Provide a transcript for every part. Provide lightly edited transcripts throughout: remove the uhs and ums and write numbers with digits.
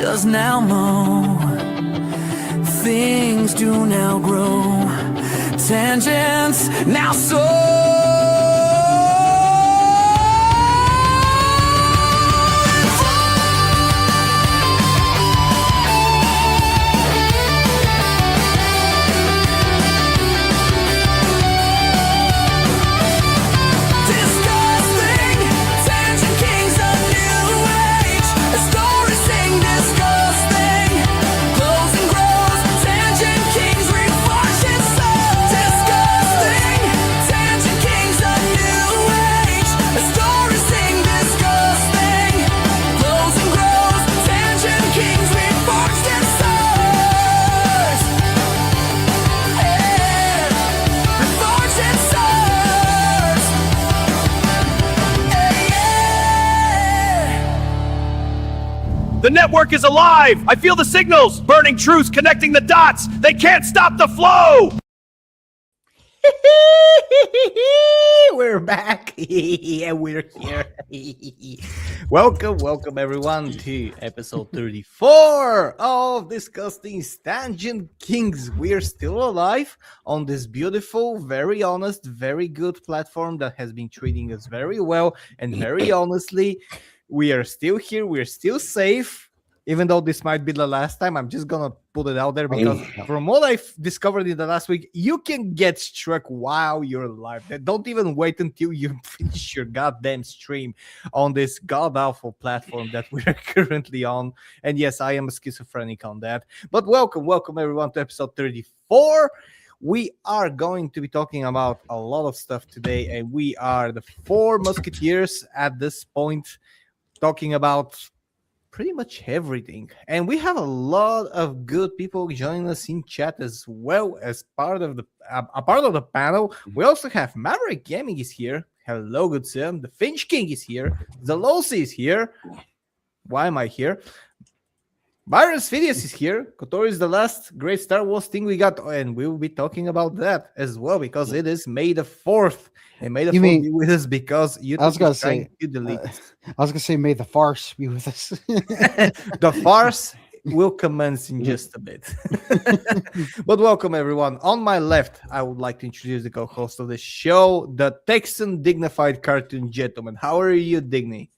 does now mow. Things do now grow. Tangents now soar. The network is alive! I feel the signals! Burning truths connecting the dots! They can't stop the flow! We're back. Yeah, we're here. Welcome everyone to episode 34 of DiscussThing's Tangent Kings. We're still alive on this beautiful, very honest, very good platform that has been treating us very well, and very honestly, we are still here. We're still safe. Even though this might be the last time, I'm just gonna put it out there because from what I've discovered in the last week, you can get struck while you're live. Don't even wait until you finish your goddamn stream on this god-awful platform that we're currently on. And yes, I am a schizophrenic on that. But welcome everyone to episode 34. We are going to be talking about a lot of stuff today, and we are the four musketeers at this point, talking about pretty much everything. And we have a lot of good people joining us in chat as well as part of the panel. We also have Maverick Gaming is here. Hello, good sir. The Finch King is here. Zalosi is here. Why am I here? Virus Phidias is here. Kotori is the last great Star Wars thing we got, and we will be talking about that as well because it is May the 4th. And May the 4th be with us because YouTube is trying to delete. I was going to say, may the farce be with us. The farce will commence in just a bit. But welcome, everyone. On my left, I would like to introduce the co-host of the show, the Texan Dignified Cartoon Gentleman. How are you, Digny?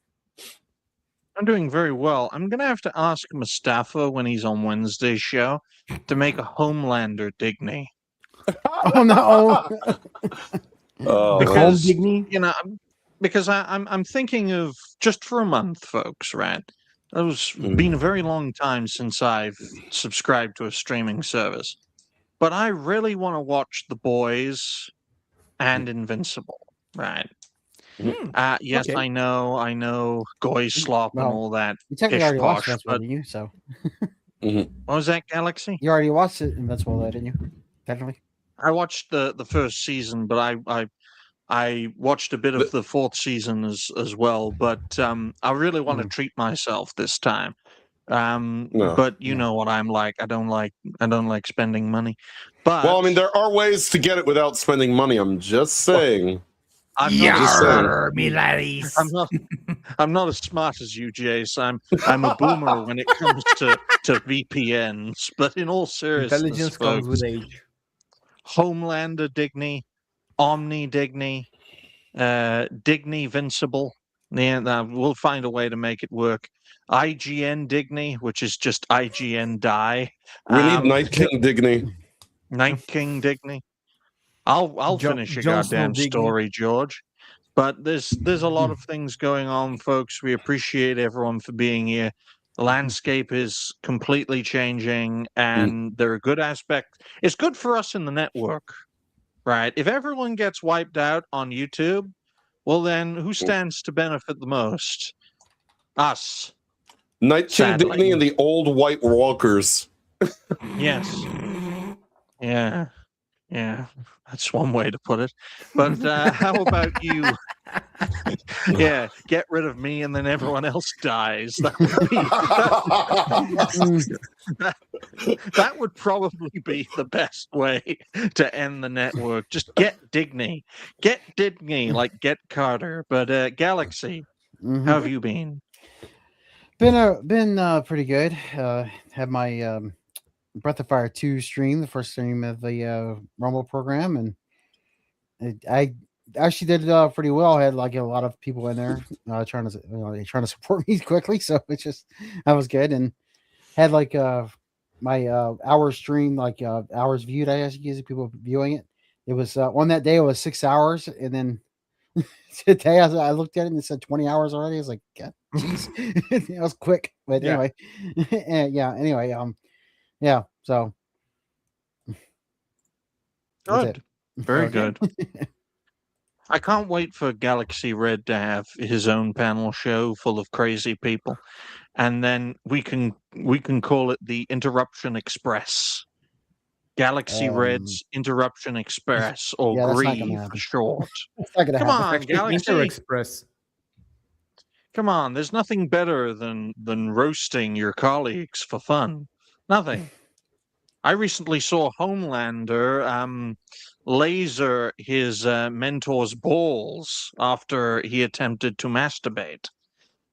I'm doing very well. I'm going to have to ask Mustafa when he's on Wednesday's show to make a Homelander Digny. Oh, no. Because, you know, because I'm thinking of just for a month, folks, right? It's been a very long time since I've subscribed to a streaming service. But I really want to watch The Boys and Invincible, right? Yes, okay. I know, Goy Slop and all that. You technically already watched Invincible, didn't you? So, what was that, Galaxy? You already watched it, Invincible, though, didn't you? Technically, I watched the first season, but I watched a bit of the fourth season as well. But I really want to treat myself this time. But you know what I'm like. I don't like spending money. But well, I mean, there are ways to get it without spending money. I'm just saying. I'm not as smart as you, Jace. I'm a boomer when it comes to VPNs. But in all seriousness, intelligence comes with age. Homelander Digny, Omni Digny, Digny Vincible. Yeah, we'll find a way to make it work. IGN Digny, which is just IGN Die. We need Night King Digny. Night King Digny. I'll finish a goddamn story, George. But there's a lot of things going on, folks. We appreciate everyone for being here. The landscape is completely changing, and there are good aspects. It's good for us in the network, right? If everyone gets wiped out on YouTube, well, then who stands to benefit the most? Us. Night King Digny and the old White Walkers. Yes. Yeah. Yeah, that's one way to put it. But how about you? Yeah, get rid of me and then everyone else dies. That would probably be the best way to end the network. Just get Digny. Get Digny, like get Carter. But Galaxy, how have you been? Been pretty good. Had my Breath of Fire 2 stream, the first stream of the Rumble program, and I actually did pretty well. I had like a lot of people in there trying to support me quickly, so that was good. And had like my hour stream, like hours viewed. I actually used people viewing it. It was on that day it was 6 hours, and then today I looked at it and it said 20 hours already. I was like, God, jeez, it was quick. But anyway, anyway, yeah. So good, very good. I can't wait for Galaxy Red to have his own panel show full of crazy people, and then we can call it the Interruption Express. Galaxy Red's Interruption Express, or GREE for short. Come on, Galaxy Express. Come on, there's nothing better than roasting your colleagues for fun. Nothing. I recently saw Homelander laser his mentor's balls after he attempted to masturbate.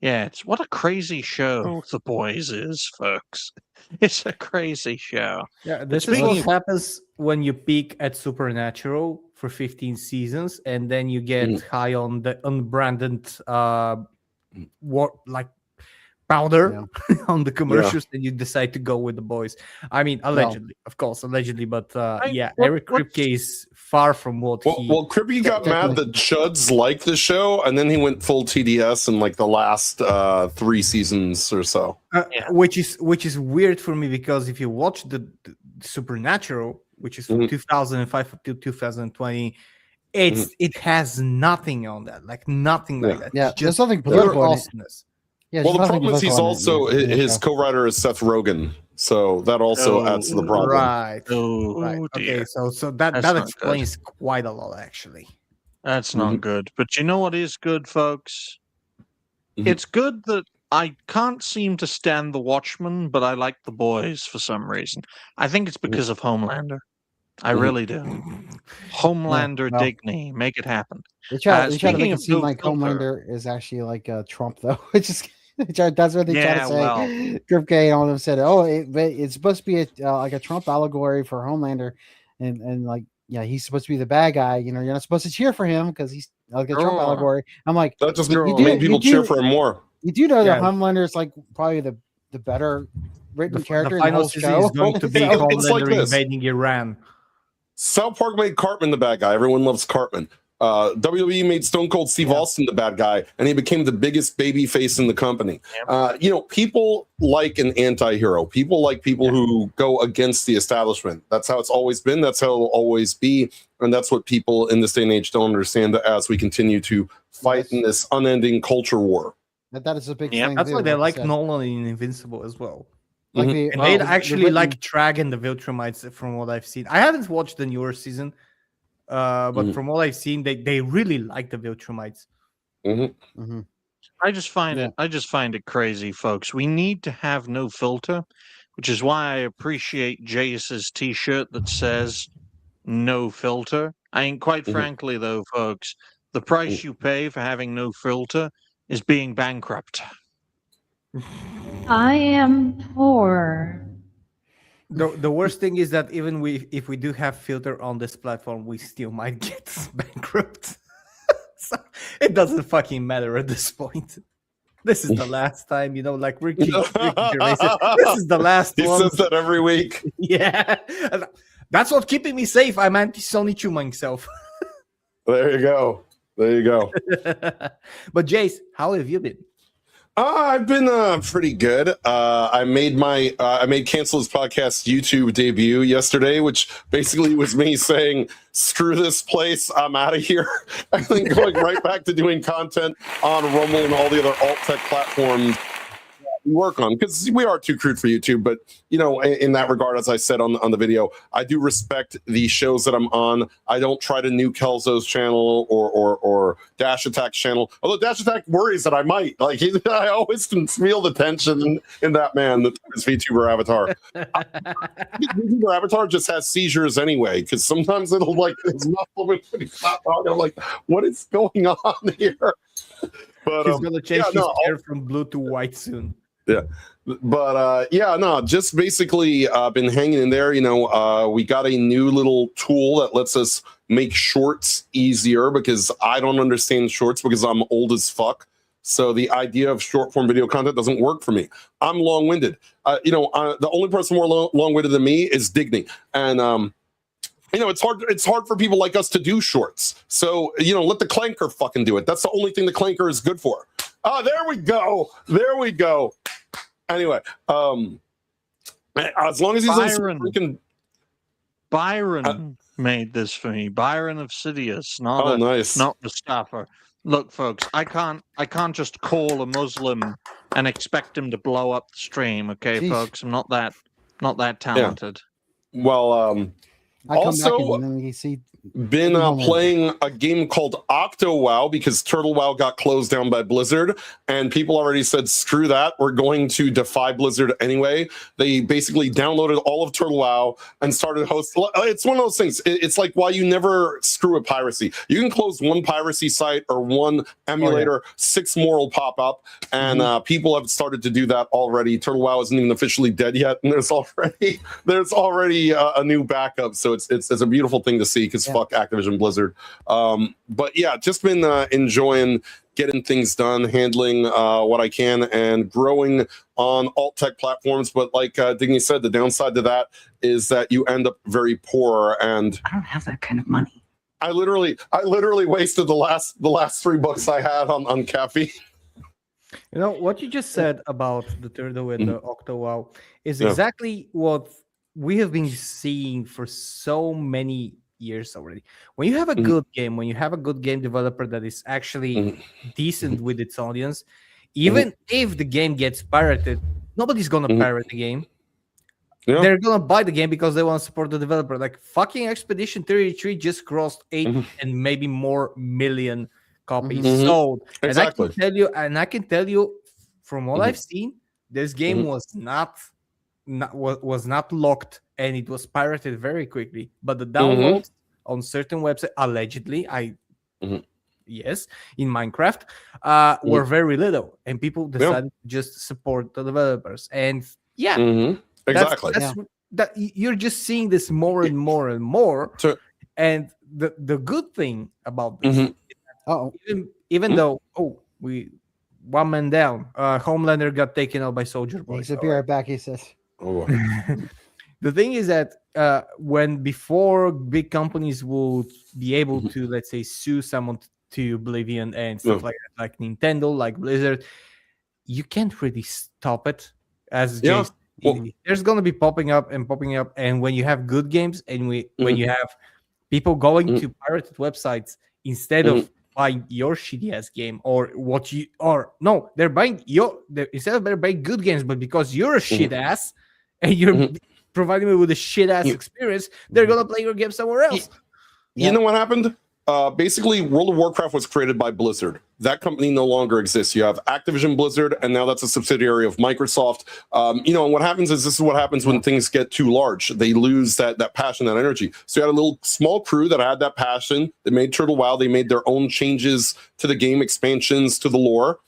Yeah, it's what a crazy show The Boys is, folks. It's a crazy show. Yeah, this is what happens when you peak at Supernatural for 15 seasons, and then you get high on the unbranded powder on the commercials, and you decide to go with The Boys. I mean, allegedly, of course, allegedly, but Eric Kripke is far from what he... Well, Kripke got mad that Chuds liked the show, and then he went full TDS in like the last 3 seasons or so. Which is weird for me, because if you watch the Supernatural, which is from 2005 to 2020, it has nothing on that, like nothing like that. Yeah, there's nothing political awesomeness. Yeah, well, the problem is he's also his co-writer is Seth Rogen, so that also adds to the problem. Right. Right. Okay, so that explains quite a lot, actually. That's not good. But you know what is good, folks? It's good that I can't seem to stand The Watchmen, but I like The Boys for some reason. I think it's because of Homelander. I really do. Homelander Digney, make it happen. They try to make it seem like Homelander is actually like Trump, though. That's what they try to say. Kripke and all of them said, "Oh, it's supposed to be like a Trump allegory for Homelander," and like, yeah, he's supposed to be the bad guy. You know, you're not supposed to cheer for him because he's like a Trump allegory. I'm like, that just made people cheer for him more. You do know that Homelander is like probably the better written character in the whole show. Is going to be Homelander invading Iran. South Park made Cartman the bad guy. Everyone loves Cartman. WWE made Stone Cold Steve Austin the bad guy, and he became the biggest baby face in the company. People like an anti-hero. People like people who go against the establishment. That's how it's always been. That's how it'll always be. And that's what people in this day and age don't understand as we continue to fight in this unending culture war. That is a big thing. That's why they like Nolan in Invincible as well. And they actually like Tragan the Viltrumites, from what I've seen. I haven't watched the newer season, but from what I've seen, they really like the Viltrumites. I just find it crazy, folks. We need to have no filter, which is why I appreciate Jace's T-shirt that says "No filter." I mean, quite frankly, though, folks, the price you pay for having no filter is being bankrupt. I am poor. The worst thing is that even if we do have filter on this platform, we still might get bankrupt. So it doesn't fucking matter at this point. This is the last time, like Ricky Gervais says, this is the last one. He says that every week. Yeah. That's what's keeping me safe. I'm anti-Sony to myself. There you go. But Jace, how have you been? I've been pretty good. I made Cancel His Podcast YouTube debut yesterday, which basically was me saying, screw this place, I'm out of here. And then going right back to doing content on Rumble and all the other alt tech platforms we work on, because we are too crude for YouTube. But in that regard, as I said on the video, I do respect the shows that I'm on. I don't try to nuke Kelzo's channel or Dash Attack's channel, although Dash Attack worries that I might. I always can feel the tension in that man, his VTuber avatar. VTuber avatar just has seizures anyway, because sometimes it'll his mouth I'm like, what is going on here? But he's gonna change his hair from blue to white soon. Yeah. But yeah, no, just basically been hanging in there. We got a new little tool that lets us make shorts easier because I don't understand shorts because I'm old as fuck. So the idea of short form video content doesn't work for me. I'm long winded. The only person more long winded than me is Digny, and it's hard for people like us to do shorts. So let the clanker fucking do it. That's the only thing the clanker is good for. Oh, there we go. Anyway, as long as he's Byron made this for me. Byron of Sidious, nice. Not Mustafa. Look, folks, I can't just call a Muslim and expect him to blow up the stream. Okay, Jeez. folks, I'm not that talented. Yeah. Well, I come also, back and then we see. Been playing a game called OctoWow because Turtle WoW got closed down by Blizzard, and people already said, screw that, we're going to defy Blizzard anyway. They basically downloaded all of Turtle WoW and started hosting. It's one of those things. It's like why you never screw with piracy. You can close one piracy site or one emulator, 6 more will pop up, and people have started to do that already. Turtle WoW isn't even officially dead yet, and there's already a new backup, so it's a beautiful thing to see because fuck Activision Blizzard. But yeah, just been enjoying getting things done, handling what I can, and growing on alt tech platforms. But like Digny said, the downside to that is that you end up very poor. And I don't have that kind of money. I literally wasted the last $3 I had on caffeine. What you just said about the Turtle and the OctoWow is exactly what we have been seeing for so many years already. When you have a good game, when you have a good game developer that is actually decent with its audience, even if the game gets pirated, nobody's gonna pirate the game. Yeah. They're gonna buy the game because they want to support the developer. Like fucking Expedition 33 just crossed 8 and maybe more million copies sold. Exactly. And I can tell you from what I've seen, this game was not locked, and it was pirated very quickly. But the downloads on certain websites, allegedly, yes, in Minecraft, were very little, and people decided to just support the developers. And exactly. That you're just seeing this more and more and more. So, and the good thing about this, even though one man down, Homelander got taken out by Soldier Boy. He's be right back, he says. The thing is that before big companies would be able to, let's say, sue someone to oblivion and stuff like that, like Nintendo, like Blizzard, you can't really stop it. As there's gonna be popping up, and when you have good games and when you have people going to pirated websites instead of buying your shitty ass game they're buying instead of they're buying good games, but because you're a shit ass and you're providing me with a shit ass experience, they're gonna play your game somewhere else. You know what happened? Basically, World of Warcraft was created by Blizzard. That company no longer exists. You have Activision Blizzard, and now that's a subsidiary of Microsoft. And what happens is this is what happens when things get too large. They lose that passion, that energy. So you had a little small crew that had that passion. They made Turtle WoW. They made their own changes to the game, expansions to the lore.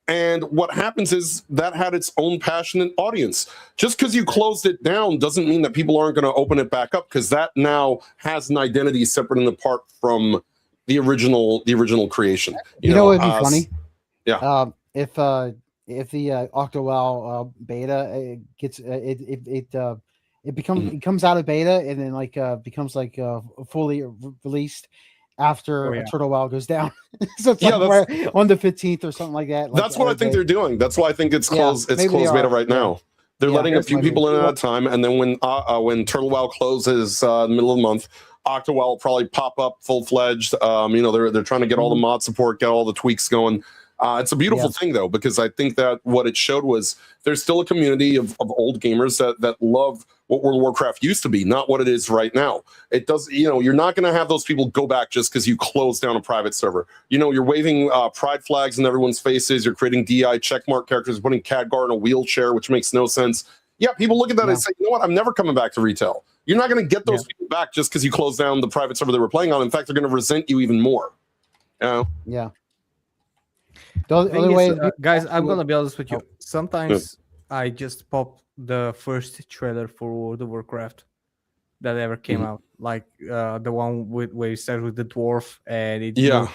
And what happens is that had its own passionate audience. Just because you closed it down doesn't mean that people aren't going to open it back up, because that now has an identity separate and apart from the original creation. You know what would be funny? Yeah. If the OctoWow beta it comes out of beta and then becomes fully released after Turtle WoW goes down. So it's on the 15th or something like that. That's what I think they're doing. That's why I think it's closed. It's closed beta right now. They're letting a few people in at a time, and then when Turtle WoW closes in the middle of the month, OctoWow will probably pop up full-fledged. They're trying to get all the mod support, get all the tweaks going. It's a beautiful thing, though, because I think that what it showed was there's still a community of old gamers that love what World of Warcraft used to be, not what it is right now. It does, you're not going to have those people go back just because you close down a private server. You're waving pride flags in everyone's faces. You're creating DI checkmark characters, putting Khadgar in a wheelchair, which makes no sense. Yeah, people look at that and say, you know what? I'm never coming back to retail. You're not going to get those people back just because you close down the private server they were playing on. In fact, they're going to resent you even more. Yeah. The other way, guys, I'm gonna be honest with you. Sometimes I just popped the first trailer for World of Warcraft that ever came out, like the one where you start with the dwarf and it. Yeah.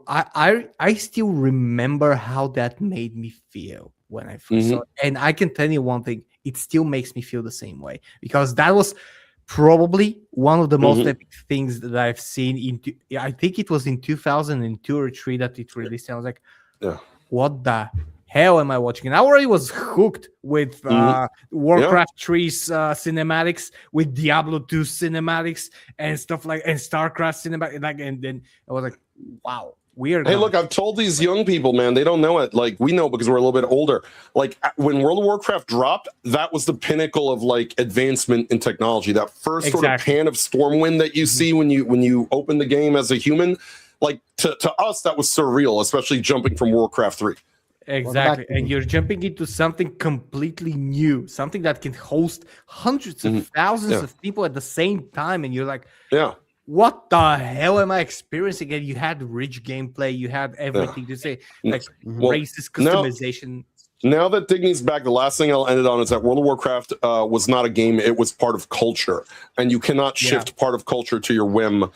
I still remember how that made me feel when I first saw it, and I can tell you one thing: it still makes me feel the same way because that was probably one of the most epic things that I've seen. I think it was in 2002 or 3 that it released. And I was like, Yeah. what the hell am I watching? And I already was hooked with Warcraft 3's cinematics, with Diablo 2 cinematics and stuff like, and StarCraft cinematic. Like, and then I was like, wow, weird. Hey, look, I've told these young people, man, they don't know it. Like, we know because we're a little bit older. Like, when World of Warcraft dropped, that was the pinnacle of like advancement in technology. That first sort of pan of Stormwind that you see when you open the game as a human, like to us, that was surreal, especially jumping from Warcraft 3. Exactly. And you're jumping into something completely new, something that can host hundreds of thousands of people at the same time. And you're like, what the hell am I experiencing? And you had rich gameplay, you had everything to say, like racist customization. Now that Digny's back, the last thing I'll end it on is that World of Warcraft was not a game; it was part of culture, and you cannot shift part of culture to your whim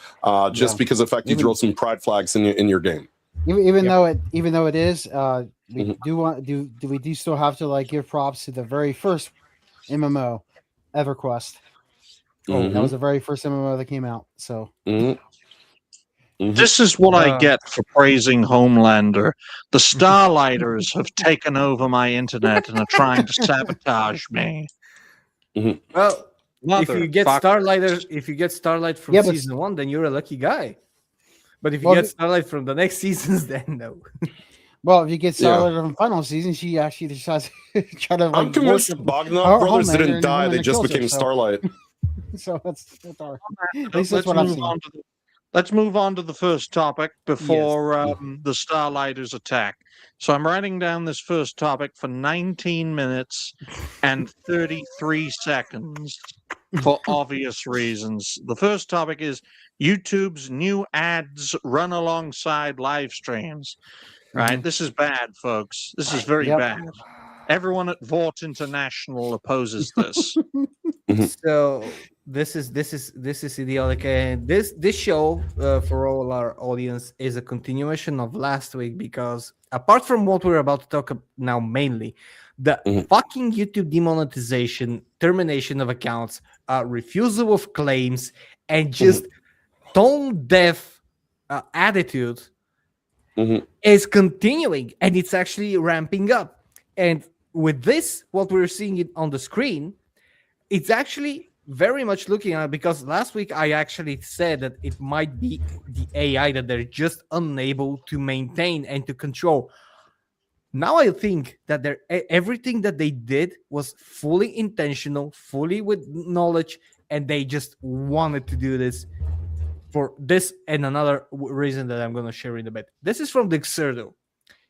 just because of the fact you throw some pride flags in your game. Even though it is, we do still have to like give props to the very first MMO, EverQuest. That was the very first MMO that came out. So this is what I get for praising Homelander. The Starlighters have taken over my internet and are trying to sabotage me. Well, if you get Starlight from season 1, then you're a lucky guy. But if you get Starlight from the next seasons, then no. Well, if you get Starlight from final season, she actually decides to try to. Like, I'm convinced the Bogdanov brothers didn't die; they just became Starlight. So that's our. At least that's what I'm saying. Let's move on to the first topic before the Starlighters attack. So I'm writing down this first topic for 19 minutes and 33 seconds for obvious reasons. The first topic is YouTube's new ads run alongside live streams. Right? This is bad, folks. This is very bad. Everyone at Vought International opposes this. So this is idiotic, and this show for all our audience is a continuation of last week, because apart from what we're about to talk about now, mainly the fucking YouTube demonetization, termination of accounts, refusal of claims, and just tone deaf attitude is continuing, and it's actually ramping up. And with this, what we're seeing it on the screen, it's actually very much looking at it, because last week I actually said that it might be the AI that they're just unable to maintain and to control. Now I think that everything that they did was fully intentional, fully with knowledge, and they just wanted to do this for this and another reason that I'm going to share in a bit. This is from Dixerdo.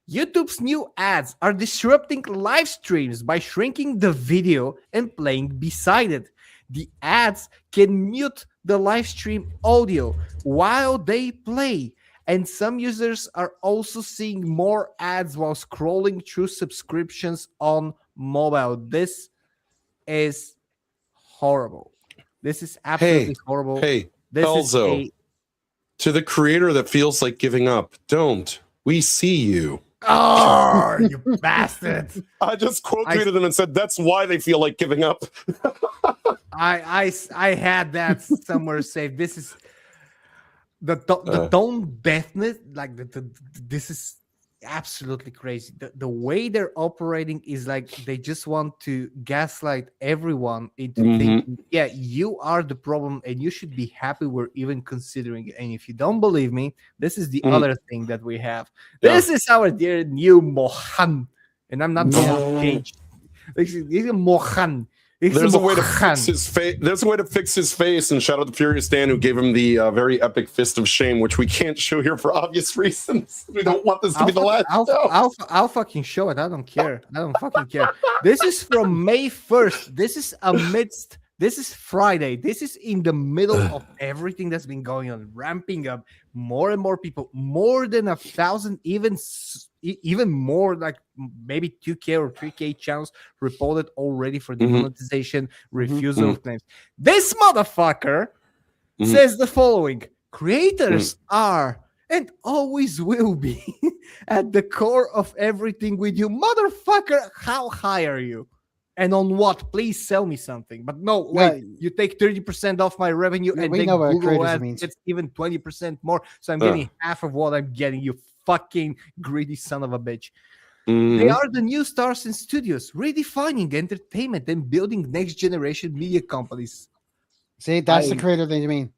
YouTube's new ads are disrupting live streams by shrinking the video and playing beside it. The ads can mute the live stream audio while they play. And some users are also seeing more ads while scrolling through subscriptions on mobile. This is horrible. This is absolutely horrible. Hey, this Elzo, to the creator that feels like giving up, don't. We see you. Oh, you bastard. I just quote tweeted them and said that's why they feel like giving up. I had that somewhere saved. This is the tone deafness, like this is absolutely crazy. The way they're operating is like they just want to gaslight everyone into thinking, yeah, you are the problem and you should be happy we're even considering it. And if you don't believe me, this is the other thing that we have. This is our dear new Mohan, and I'm not engaged. This is Mohan. There's a way to fix his face. There's a way to fix his face, and shout out to Furious Dan, who gave him the very epic fist of shame, which we can't show here for obvious reasons. We don't want this to be the last. I'll fucking show it. I don't care. I don't fucking care. This is from May 1st. This is Friday. This is in the middle of everything that's been going on, ramping up. More and more people, more than 1,000, even even more, like maybe 2K or 3K channels reported already for demonetization, refusal of claims. This motherfucker says the following: creators are and always will be at the core of everything we do. Motherfucker, how high are you? And on what? Please sell me something. But no, wait, you take 30% off my revenue, and we then know what Google creators Ads means. gets even 20% more. So I'm getting half of what I'm getting, you fucking greedy son of a bitch. They are the new stars in studios, redefining entertainment and building next generation media companies. See, that's the creator they mean.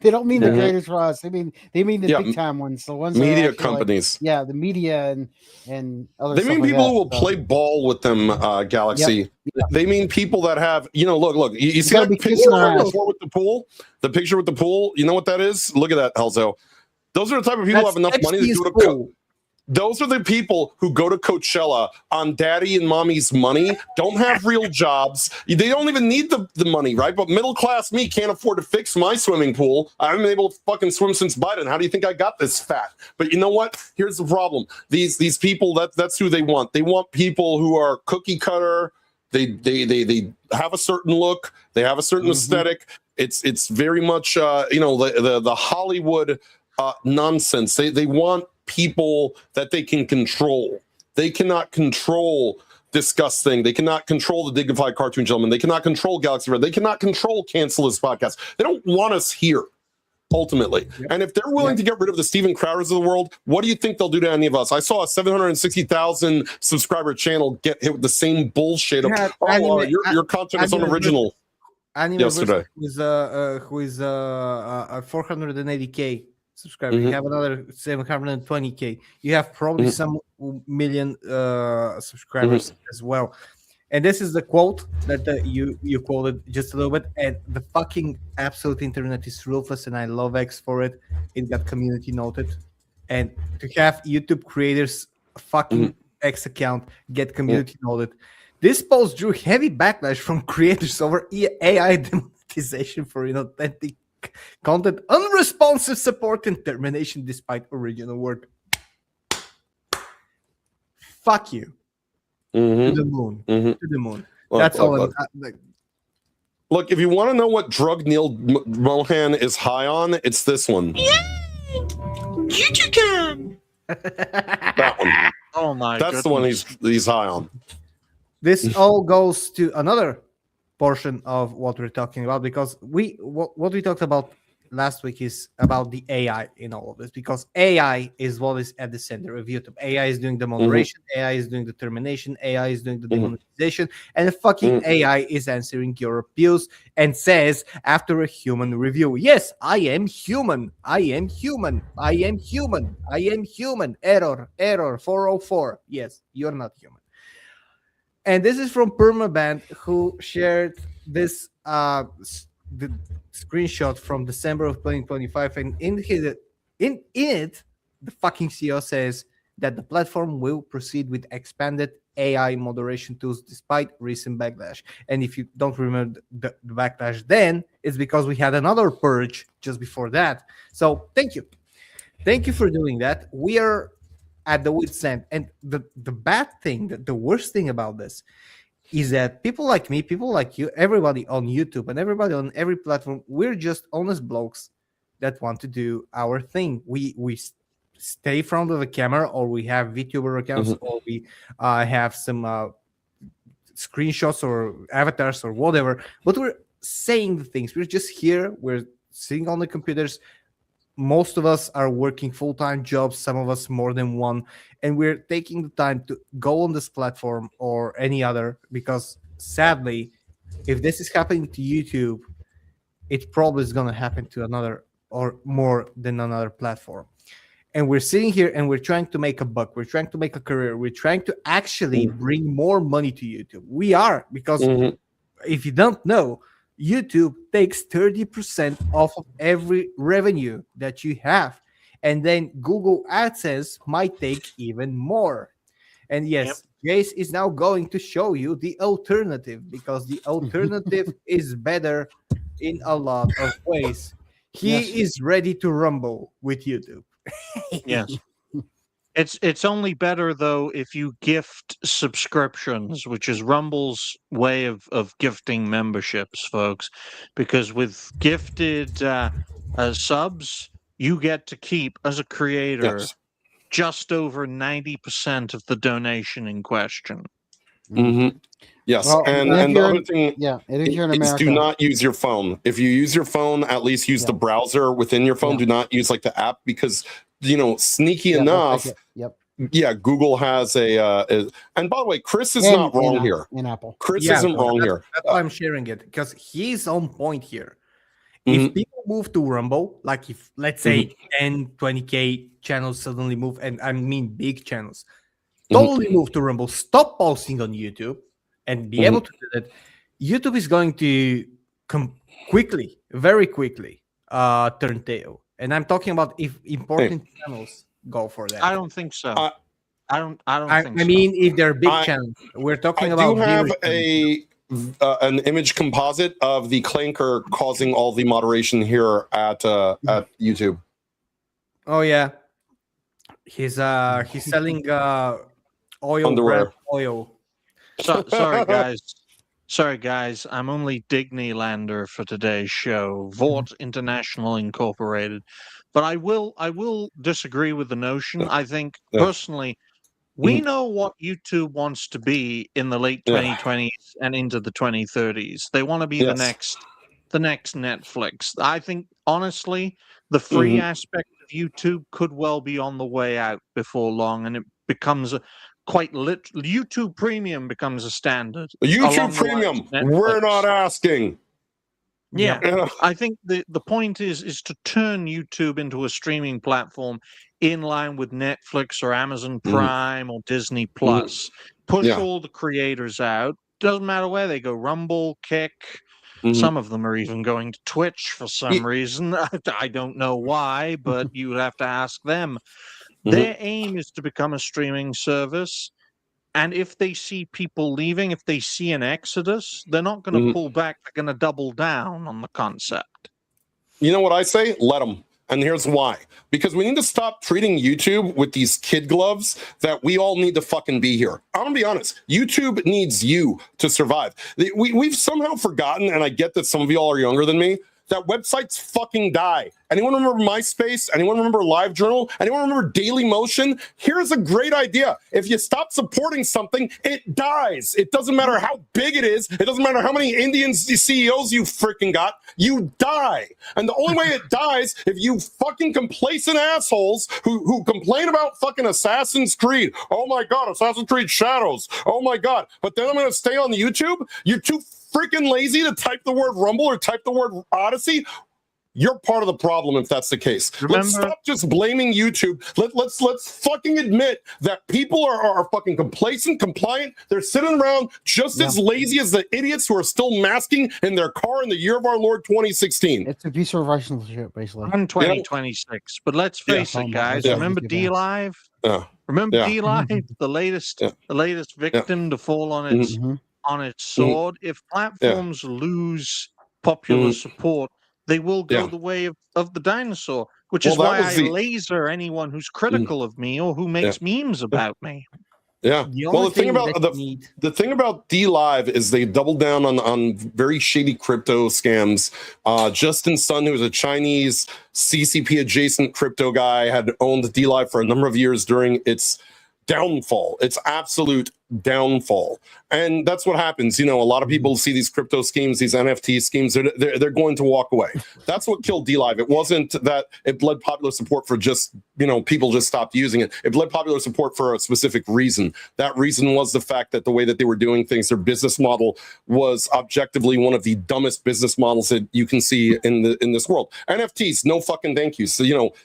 They don't mean the creators for us. They mean the big time ones, the ones media that are actually, companies. Like, the media and other. They mean stuff people like who will that, play ball with them, Galaxy. They mean people that have, look. You see that picture with the pool? The picture with the pool. You know what that is? Look at that, Helzo. Those are the type of people who have enough money to go to. Those are the people who go to Coachella on daddy and mommy's money, don't have real jobs. They don't even need the money, right? But middle class me can't afford to fix my swimming pool. I haven't been able to fucking swim since Biden. How do you think I got this fat? But you know what? Here's the problem. These people, that's who they want. They want people who are cookie cutter. They have a certain look. They have a certain aesthetic. It's very much the Hollywood nonsense. They want people that they can control. They cannot control DiscussThing. They cannot control the Dignified Cartoon Gentleman. They cannot control Galaxy Red. They cannot control Cancel This Podcast. They don't want us here, ultimately. And if they're willing to get rid of the Steven Crowders of the world, what do you think they'll do to any of us? I saw a 760,000 subscriber channel get hit with the same bullshit of, your content is unoriginal. Yesterday. Who is 480K subscribers. You have another 720K. You have probably some million subscribers as well. And this is the quote that you quoted just a little bit. And the fucking absolute internet is ruthless, and I love X for it. It got community noted. And to have YouTube creators fucking X account get community noted. This post drew heavy backlash from creators over AI demonetization for inauthentic content, unresponsive support, and termination despite original work. Fuck you. To the moon. To the moon. That's all. Look, if you want to know what drug Neil Mohan is high on, it's this one. YouTube. That one. Oh my! That's the one he's high on. This all goes to another portion of what we're talking about, because what we talked about last week is about the AI in all of this, because AI is what is at the center of YouTube. AI is doing the moderation, AI is doing the termination, AI is doing the demonetization, and the fucking AI is answering your appeals and says after a human review, yes, I am human, I am human, I am human, I am human, error 404. Yes, you're not human. And this is from Permaband, who shared this the screenshot from December of 2025. And in it, the fucking CEO says that the platform will proceed with expanded AI moderation tools despite recent backlash. And if you don't remember the backlash then, it's because we had another purge just before that. So thank you. Thank you for doing that. We are at the wit's end. And the bad thing, the worst thing about this is that people like me, people like you, everybody on YouTube and everybody on every platform, we're just honest blokes that want to do our thing. We stay in front of the camera, or we have VTuber accounts, or we have some screenshots or avatars or whatever, but we're saying the things. We're just here, we're sitting on the computers. Most of us are working full-time jobs, some of us more than one, and we're taking the time to go on this platform or any other, because sadly, if this is happening to YouTube, it probably is going to happen to another or more than another platform. And we're sitting here and we're trying to make a buck. We're trying to make a career. We're trying to actually bring more money to YouTube. We are, because if you don't know, YouTube takes 30% off of every revenue that you have. And then Google AdSense might take even more. And yes, Jace is now going to show you the alternative, because the alternative is better in a lot of ways. He is ready to rumble with YouTube. Yes. It's only better though if you gift subscriptions, which is Rumble's way of gifting memberships, folks. Because with gifted subs, you get to keep as a creator Yes. just over 90% of the donation in question. Mm-hmm. Yes, Well, and if the you're other in- thing Yeah, and if you're in is America, do not use your phone. If you use your phone, at least use the browser within your phone. Yeah. Do not use like the app because sneaky yeah, they'll enough. take it. Yep. Yeah, Google has and by the way, Chris is And- not wrong and here. In Apple. Chris Yeah, isn't wrong here. That's why I'm sharing it, because he's on point here. Mhm. If people move to Rumble, like if let's say 10, 20K channels suddenly move, and I mean big channels, totally move to Rumble, stop posting on YouTube, and be able to do that, YouTube is going to come quickly, very quickly, turn tail. And I'm talking about if important channels go for that. I don't think so. I don't think I so. mean, if they're big channels, we're talking I about. do have viewers. an image composite of the clanker causing all the moderation here at YouTube. Oh yeah, he's selling oil, Underwear. brand oil. Sorry guys, I'm only Disneylander for today's show, Vought International Incorporated. But I will disagree with the notion. I think personally, we know what YouTube wants to be in the late 2020s and into the 2030s. They want to be the next Netflix. I think honestly, the free aspect of YouTube could well be on the way out before long, and it becomes YouTube Premium becomes a standard. YouTube Premium. We're not asking. Yeah, I think the point is to turn YouTube into a streaming platform in line with Netflix or Amazon Prime or Disney Plus. Push all the creators out. Doesn't matter where they go. Rumble, Kick. Some of them are even going to Twitch for some reason. I don't know why, but you would have to ask them. Their aim is to become a streaming service. And if they see people leaving, if they see an exodus, they're not going to pull back. They're going to double down on the concept. You know what I say? Let them. And here's why. Because we need to stop treating YouTube with these kid gloves that we all need to fucking be here. I'm going to be honest. YouTube needs you to survive. We've somehow forgotten, and I get that some of y'all are younger than me, that websites fucking die. Anyone remember MySpace? Anyone remember LiveJournal? Anyone remember Dailymotion? Here's a great idea. If you stop supporting something, it dies. It doesn't matter how big it is. It doesn't matter how many Indian CEOs you freaking got. You die. And the only way it dies, if you fucking complacent assholes who complain about fucking Assassin's Creed. Oh my God, Assassin's Creed Shadows. Oh my God. But then I'm going to stay on YouTube. You're too freaking lazy to type the word Rumble or type the word Odyssey. You're part of the problem if that's the case. Let's stop just blaming YouTube. Let's fucking admit that people are fucking complacent, compliant. They're sitting around just as lazy as the idiots who are still masking in their car in the year of our Lord 2016. It's a piece of relationship, basically. On 2026. But let's face it, guys. Remember D-Live? Remember D-Live? The latest victim to fall on its sword. If platforms lose popular support, they will go the way of the dinosaur, which is why I laser anyone who's critical of me or who makes memes about me. Yeah. Well, the thing about D-Live is they doubled down on very shady crypto scams. Justin Sun, who was a Chinese CCP adjacent crypto guy, had owned D-Live for a number of years during its downfall, its absolute downfall. And that's what happens. A lot of people see these crypto schemes, these NFT schemes, they're going to walk away. That's what killed D-Live. It wasn't that it bled popular support for just, people just stopped using it. It bled popular support for a specific reason. That reason was the fact that the way that they were doing things, their business model was objectively one of the dumbest business models that you can see in this world. NFTs, no fucking thank you. So,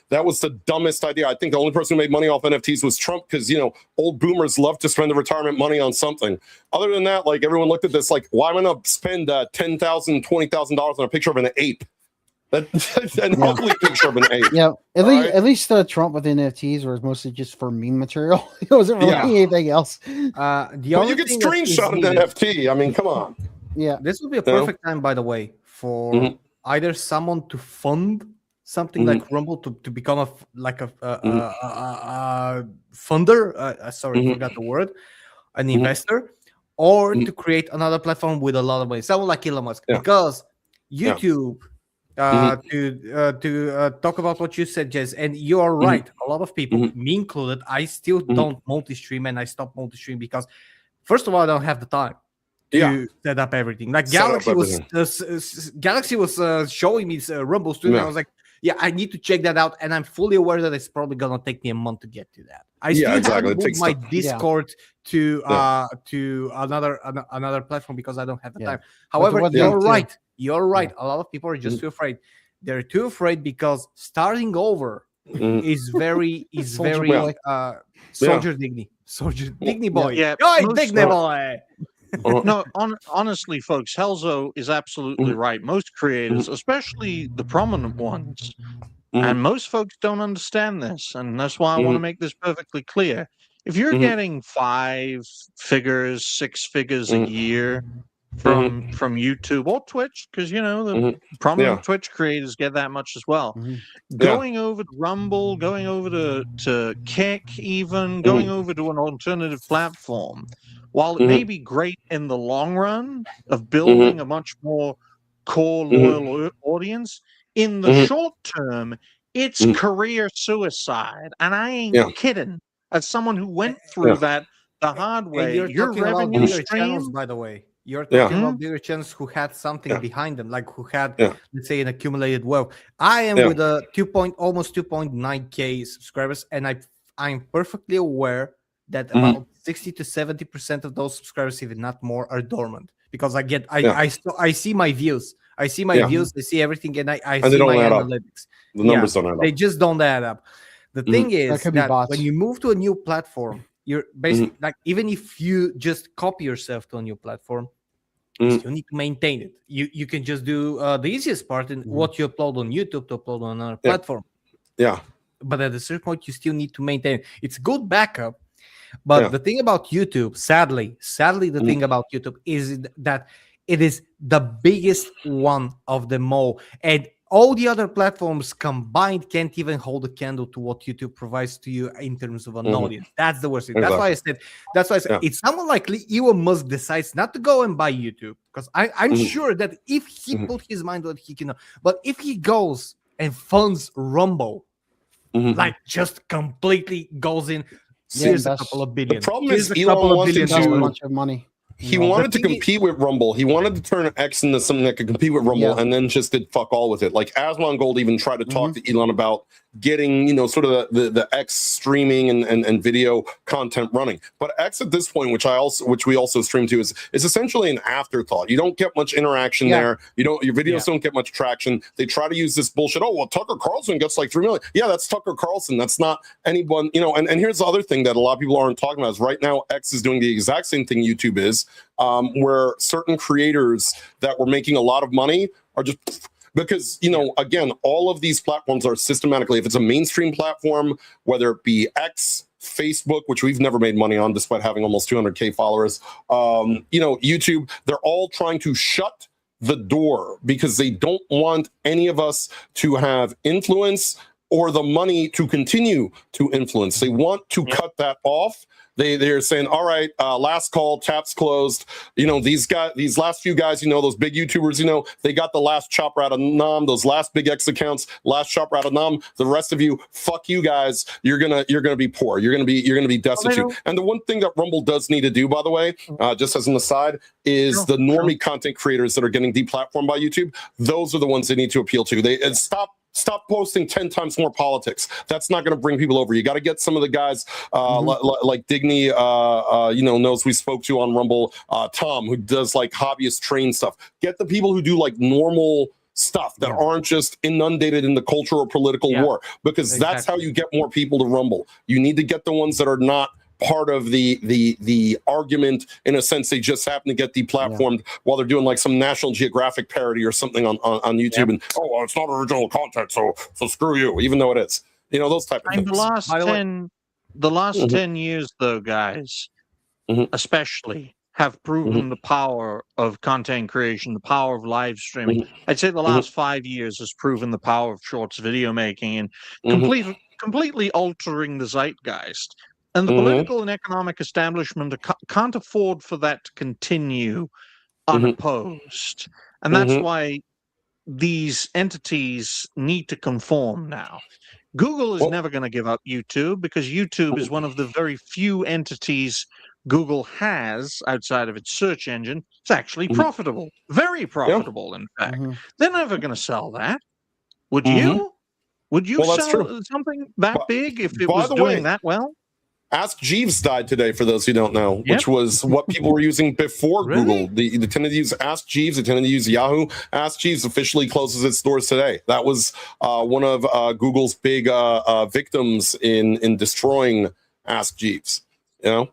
that was the dumbest idea. I think the only person who made money off NFTs was Trump because, old boomers love to spend the retirement money on something. Other than that, everyone looked at this why am I going to spend $10,000, $20,000 on a picture of an ape? An ugly picture of an ape. Yeah, at least Trump with NFTs was mostly just for meme material. It wasn't really anything else. You could screenshot an NFT. I mean, come on. Yeah, this would be a perfect time, by the way, for either someone to fund something like Rumble to become funder. Sorry, I forgot the word. An investor, or to create another platform with a lot of money. Someone like Elon Musk, because YouTube. To talk about what you said, Jez, and you are right. A lot of people, me included, I still don't multi-stream, and I stopped multi-stream because, first of all, I don't have the time to set up everything. Like Galaxy was showing me Rumble Studio. I was like, yeah, I need to check that out, and I'm fully aware that it's probably gonna take me a month to get to that. I still haven't moved my Discord to another platform because I don't have the time. However, you're right. You're right. A lot of people are just too afraid. They're too afraid because starting over is very soldier dignity. Soldier dignity boy. Yeah. Dignity boy. No, honestly, folks, Helzo is absolutely right. Most creators, especially the prominent ones, and most folks don't understand this, and that's why I want to make this perfectly clear. If you're getting 5 figures, 6 figures a year from YouTube or Twitch, because the prominent Twitch creators get that much as well. Going over to Rumble, going over to Kick, even going over to an alternative platform, while it may be great in the long run of building a much more core loyal audience, in the short term, it's career suicide. And I ain't kidding. As someone who went through that the hard way, your revenue stream, channels, by the way. You're talking about bigger channels who had something behind them, like who had, let's say, an accumulated wealth. I am with a almost 2.9K subscribers, and I'm perfectly aware that about 60 to 70% of those subscribers, if not more, are dormant because I see my views. I see my views. I see everything, and I see my analytics. The numbers don't add up. They just don't add up. The thing is that when you move to a new platform, you're basically like, even if you just copy yourself to a new platform, you still need to maintain it. You can just do the easiest part in what you upload on YouTube to upload on another platform. But at a certain point, you still need to maintain it. It's a good backup. But the thing about YouTube, sadly, the thing about YouTube is that it is the biggest one of them all. And all the other platforms combined can't even hold a candle to what YouTube provides to you in terms of an audience. That's the worst thing. Exactly. That's why I said if someone like Elon Musk decides not to go and buy YouTube, because I'm sure that if he put his mind on it, he can. But if he goes and funds Rumble, like just completely goes in, here's a couple of billion. The problem is Elon wanted to a bunch of money. He wanted to compete with Rumble. He wanted to turn X into something that could compete with Rumble, and then just did fuck all with it. Like Asmongold even tried to talk to Elon about getting, sort of the X streaming and video content running. But X at this point, which we also stream to, is essentially an afterthought. You don't get much interaction there. Your videos don't get much traction. They try to use this bullshit. Oh, well, Tucker Carlson gets like 3 million. Yeah, that's Tucker Carlson. That's not anyone, and here's the other thing that a lot of people aren't talking about is right now X is doing the exact same thing YouTube is, where certain creators that were making a lot of money are just because, again, all of these platforms are systematically, if it's a mainstream platform, whether it be X, Facebook, which we've never made money on despite having almost 200K followers, YouTube, they're all trying to shut the door because they don't want any of us to have influence or the money to continue to influence. They want to cut that off. They're saying, all right, last call, taps closed. These last few guys, those big YouTubers, they got the last chopper out of Nam, those last big X accounts, last chopper out of Nam. The rest of you, fuck you guys. You're gonna be poor. You're gonna be destitute. And the one thing that Rumble does need to do, by the way, just as an aside, is the normie content creators that are getting deplatformed by YouTube. Those are the ones they need to appeal to. They Stop posting 10 times more politics. That's not going to bring people over. You got to get some of the guys like Digny, knows we spoke to on Rumble, Tom, who does like hobbyist train stuff. Get the people who do like normal stuff that aren't just inundated in the cultural or political war, because that's how you get more people to Rumble. You need to get the ones that are not part of the argument. In a sense, they just happen to get deplatformed while they're doing like some National Geographic parody or something on YouTube. And well, it's not original content, so screw you, even though it is. Those type of things. The last 10 years, though, guys, especially have proven the power of content creation, the power of live streaming. I'd say the last 5 years has proven the power of shorts video making and completely altering the zeitgeist. And the political and economic establishment can't afford for that to continue unopposed. And that's why these entities need to conform now. Google is never going to give up YouTube because YouTube is one of the very few entities Google has outside of its search engine. It's actually profitable, very profitable, in fact. They're never going to sell that. Would you? Would you sell something that big if it was doing that well? Ask Jeeves died today, for those who don't know, which was what people were using before Google. They tended to use Ask Jeeves, they tended to use Yahoo. Ask Jeeves officially closes its doors today. That was one of Google's big victims in destroying Ask Jeeves. You know,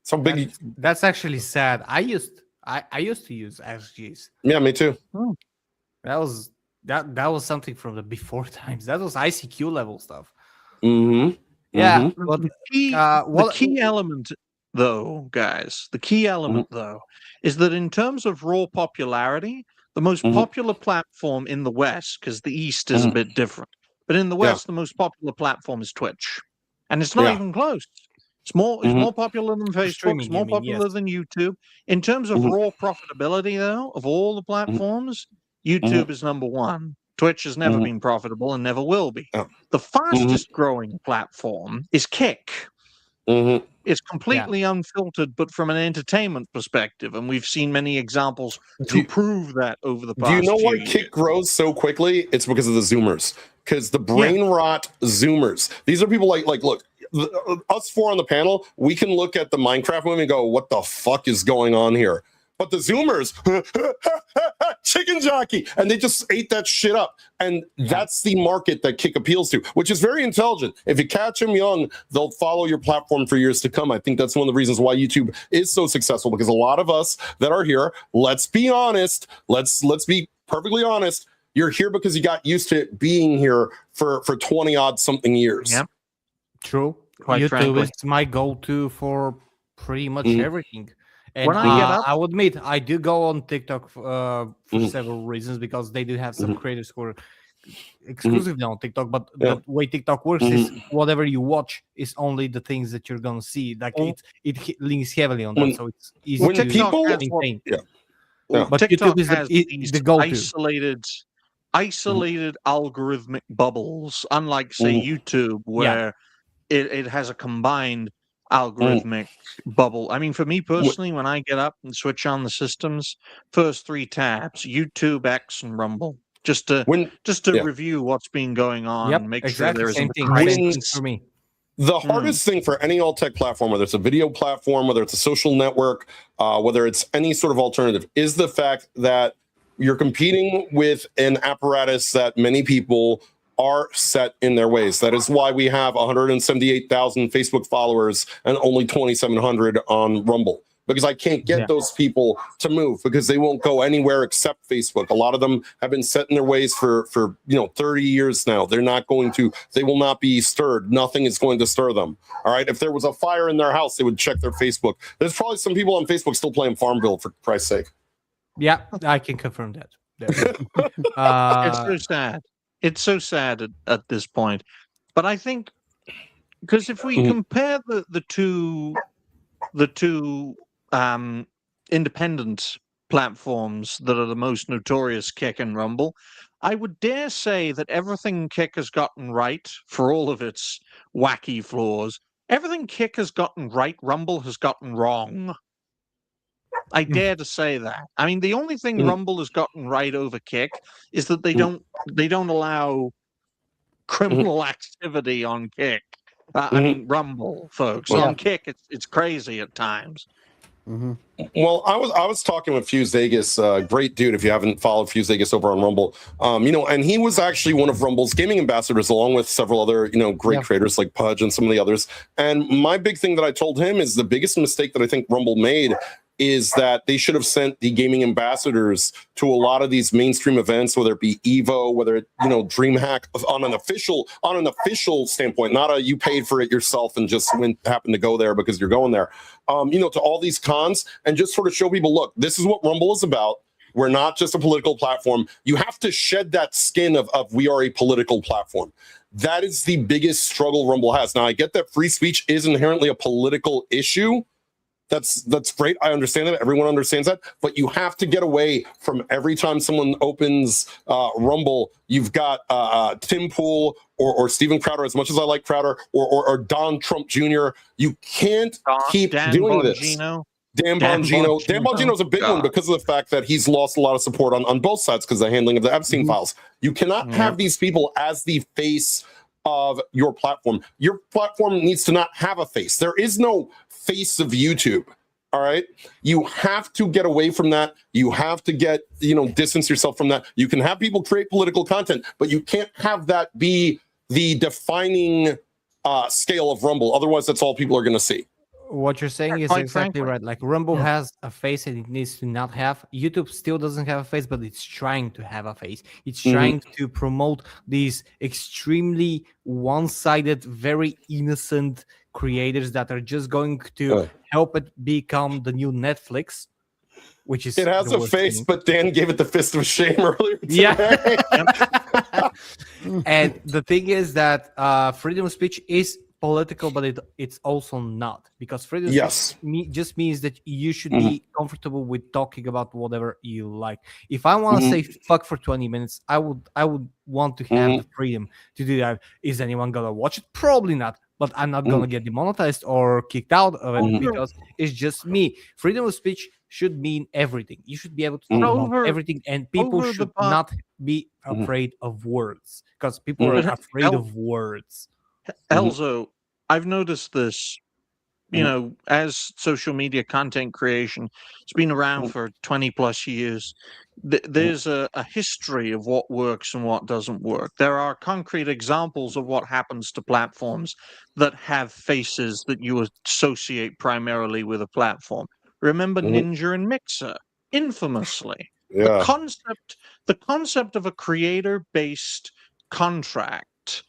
so big. That's actually sad. I used to use Ask Jeeves. Yeah, me too. That was something from the before times. That was ICQ level stuff. Yeah, but the key element, though, guys, is that in terms of raw popularity, the most popular platform in the West, because the East is a bit different, but in the West, the most popular platform is Twitch, and it's not even close. It's more popular than Facebook. It's more popular than YouTube. In terms of raw profitability, though, of all the platforms, YouTube is number one. Twitch has never been profitable and never will be. The fastest growing platform is Kick. It's completely unfiltered, but from an entertainment perspective. And we've seen many examples to prove that over the past Do you know why years. Kick grows so quickly? It's because of the Zoomers. Because the brain rot Zoomers. These are people like look, us four on the panel, we can look at the Minecraft movie and go, what the fuck is going on here? But the Zoomers, chicken jockey, and they just ate that shit up. And that's the market that Kick appeals to, which is very intelligent. If you catch them young, they'll follow your platform for years to come. I think that's one of the reasons why YouTube is so successful, because a lot of us that are here, let's be honest, let's be perfectly honest, you're here because you got used to being here for 20-odd something years. Yep. True. Quite YouTube frankly. is my go-to for pretty much everything. And When I get up- I would admit, I do go on TikTok for several reasons, because they do have some creators who are exclusively on TikTok. But the way TikTok works is whatever you watch is only the things that you're going to see. Like it links heavily on that, so it's easy when to people- maintain. But TikTok YouTube is has these the go-to. isolated algorithmic bubbles, unlike, say, YouTube, where it has a combined algorithmic bubble. I mean, for me personally, when I get up and switch on the systems, first 3 tabs, YouTube, X, and Rumble, just to review what's been going on and make sure there isn't same a thing for me. The hardest thing for any alt-tech platform, whether it's a video platform, whether it's a social network, whether it's any sort of alternative, is the fact that you're competing with an apparatus that many people are set in their ways. That is why we have 178,000 Facebook followers and only 2,700 on Rumble, because I can't get those people to move, because they won't go anywhere except Facebook. A lot of them have been set in their ways for 30 years now. They will not be stirred. Nothing is going to stir them. All right. If there was a fire in their house, they would check their Facebook. There's probably some people on Facebook still playing Farmville, for Christ's sake. Yeah, I can confirm that. It's so sad. It's so sad at this point. But I think, because if we compare the two independent platforms that are the most notorious, Kick and Rumble, I would dare say that everything Kick has gotten right, for all of its wacky flaws, everything Kick has gotten right, Rumble has gotten wrong. I dare to say that. I mean, the only thing Rumble has gotten right over Kick is that they don't allow criminal activity on Kick. I mean, Rumble, folks. On Kick, it's crazy at times. Well, I was talking with Fuse Vegas, great dude. If you haven't followed Fuse Vegas over on Rumble, and he was actually one of Rumble's gaming ambassadors, along with several other great creators like Pudge and some of the others. And my big thing that I told him is the biggest mistake that I think Rumble made is that they should have sent the gaming ambassadors to a lot of these mainstream events, whether it be Evo, whether it, DreamHack, on an official standpoint, not a you paid for it yourself and just happened to go there because you're going there. To all these cons, and just sort of show people, look, this is what Rumble is about. We're not just a political platform. You have to shed that skin of we are a political platform. That is the biggest struggle Rumble has. Now, I get that free speech is inherently a political issue. That's great. I understand that. Everyone understands that. But you have to get away from every time someone opens Rumble, you've got Tim Pool or Steven Crowder, as much as I like Crowder, or Don Trump Jr. You can't keep doing this. Dan Bongino. Dan Bongino's a big one because of the fact that he's lost a lot of support on both sides because of the handling of the Epstein files. You cannot have these people as the face of your platform. Your platform needs to not have a face. There is no face of YouTube. All right. You have to get away from that. You have to distance yourself from that. You can have people create political content, but you can't have that be the defining scale of Rumble. Otherwise, that's all people are going to see. What you're saying is exactly right. Like Rumble has a face and it needs to not have. YouTube still doesn't have a face, but it's trying to have a face. It's trying to promote these extremely one-sided, very innocent creators that are just going to help it become the new Netflix, which is it has a face, but Dan gave it the fist of shame earlier today. Yeah. And the thing is that freedom of speech is political, but it's also not, because freedom of speech just means that you should be comfortable with talking about whatever you like. If I want to say fuck for 20 minutes, I would want to have the freedom to do that. Is anyone gonna watch it? Probably not, but I'm not gonna get demonetized or kicked out of it because it's just me. Freedom of speech should mean everything. You should be able to talk about everything, and people should not be afraid of words, because people are afraid of words. Elzo, I've noticed this, as social media content creation, it's been around for 20 plus years. There's a history of what works and what doesn't work. There are concrete examples of what happens to platforms that have faces that you associate primarily with a platform. Remember Ninja and Mixer, infamously. Yeah. The concept of a creator-based contract,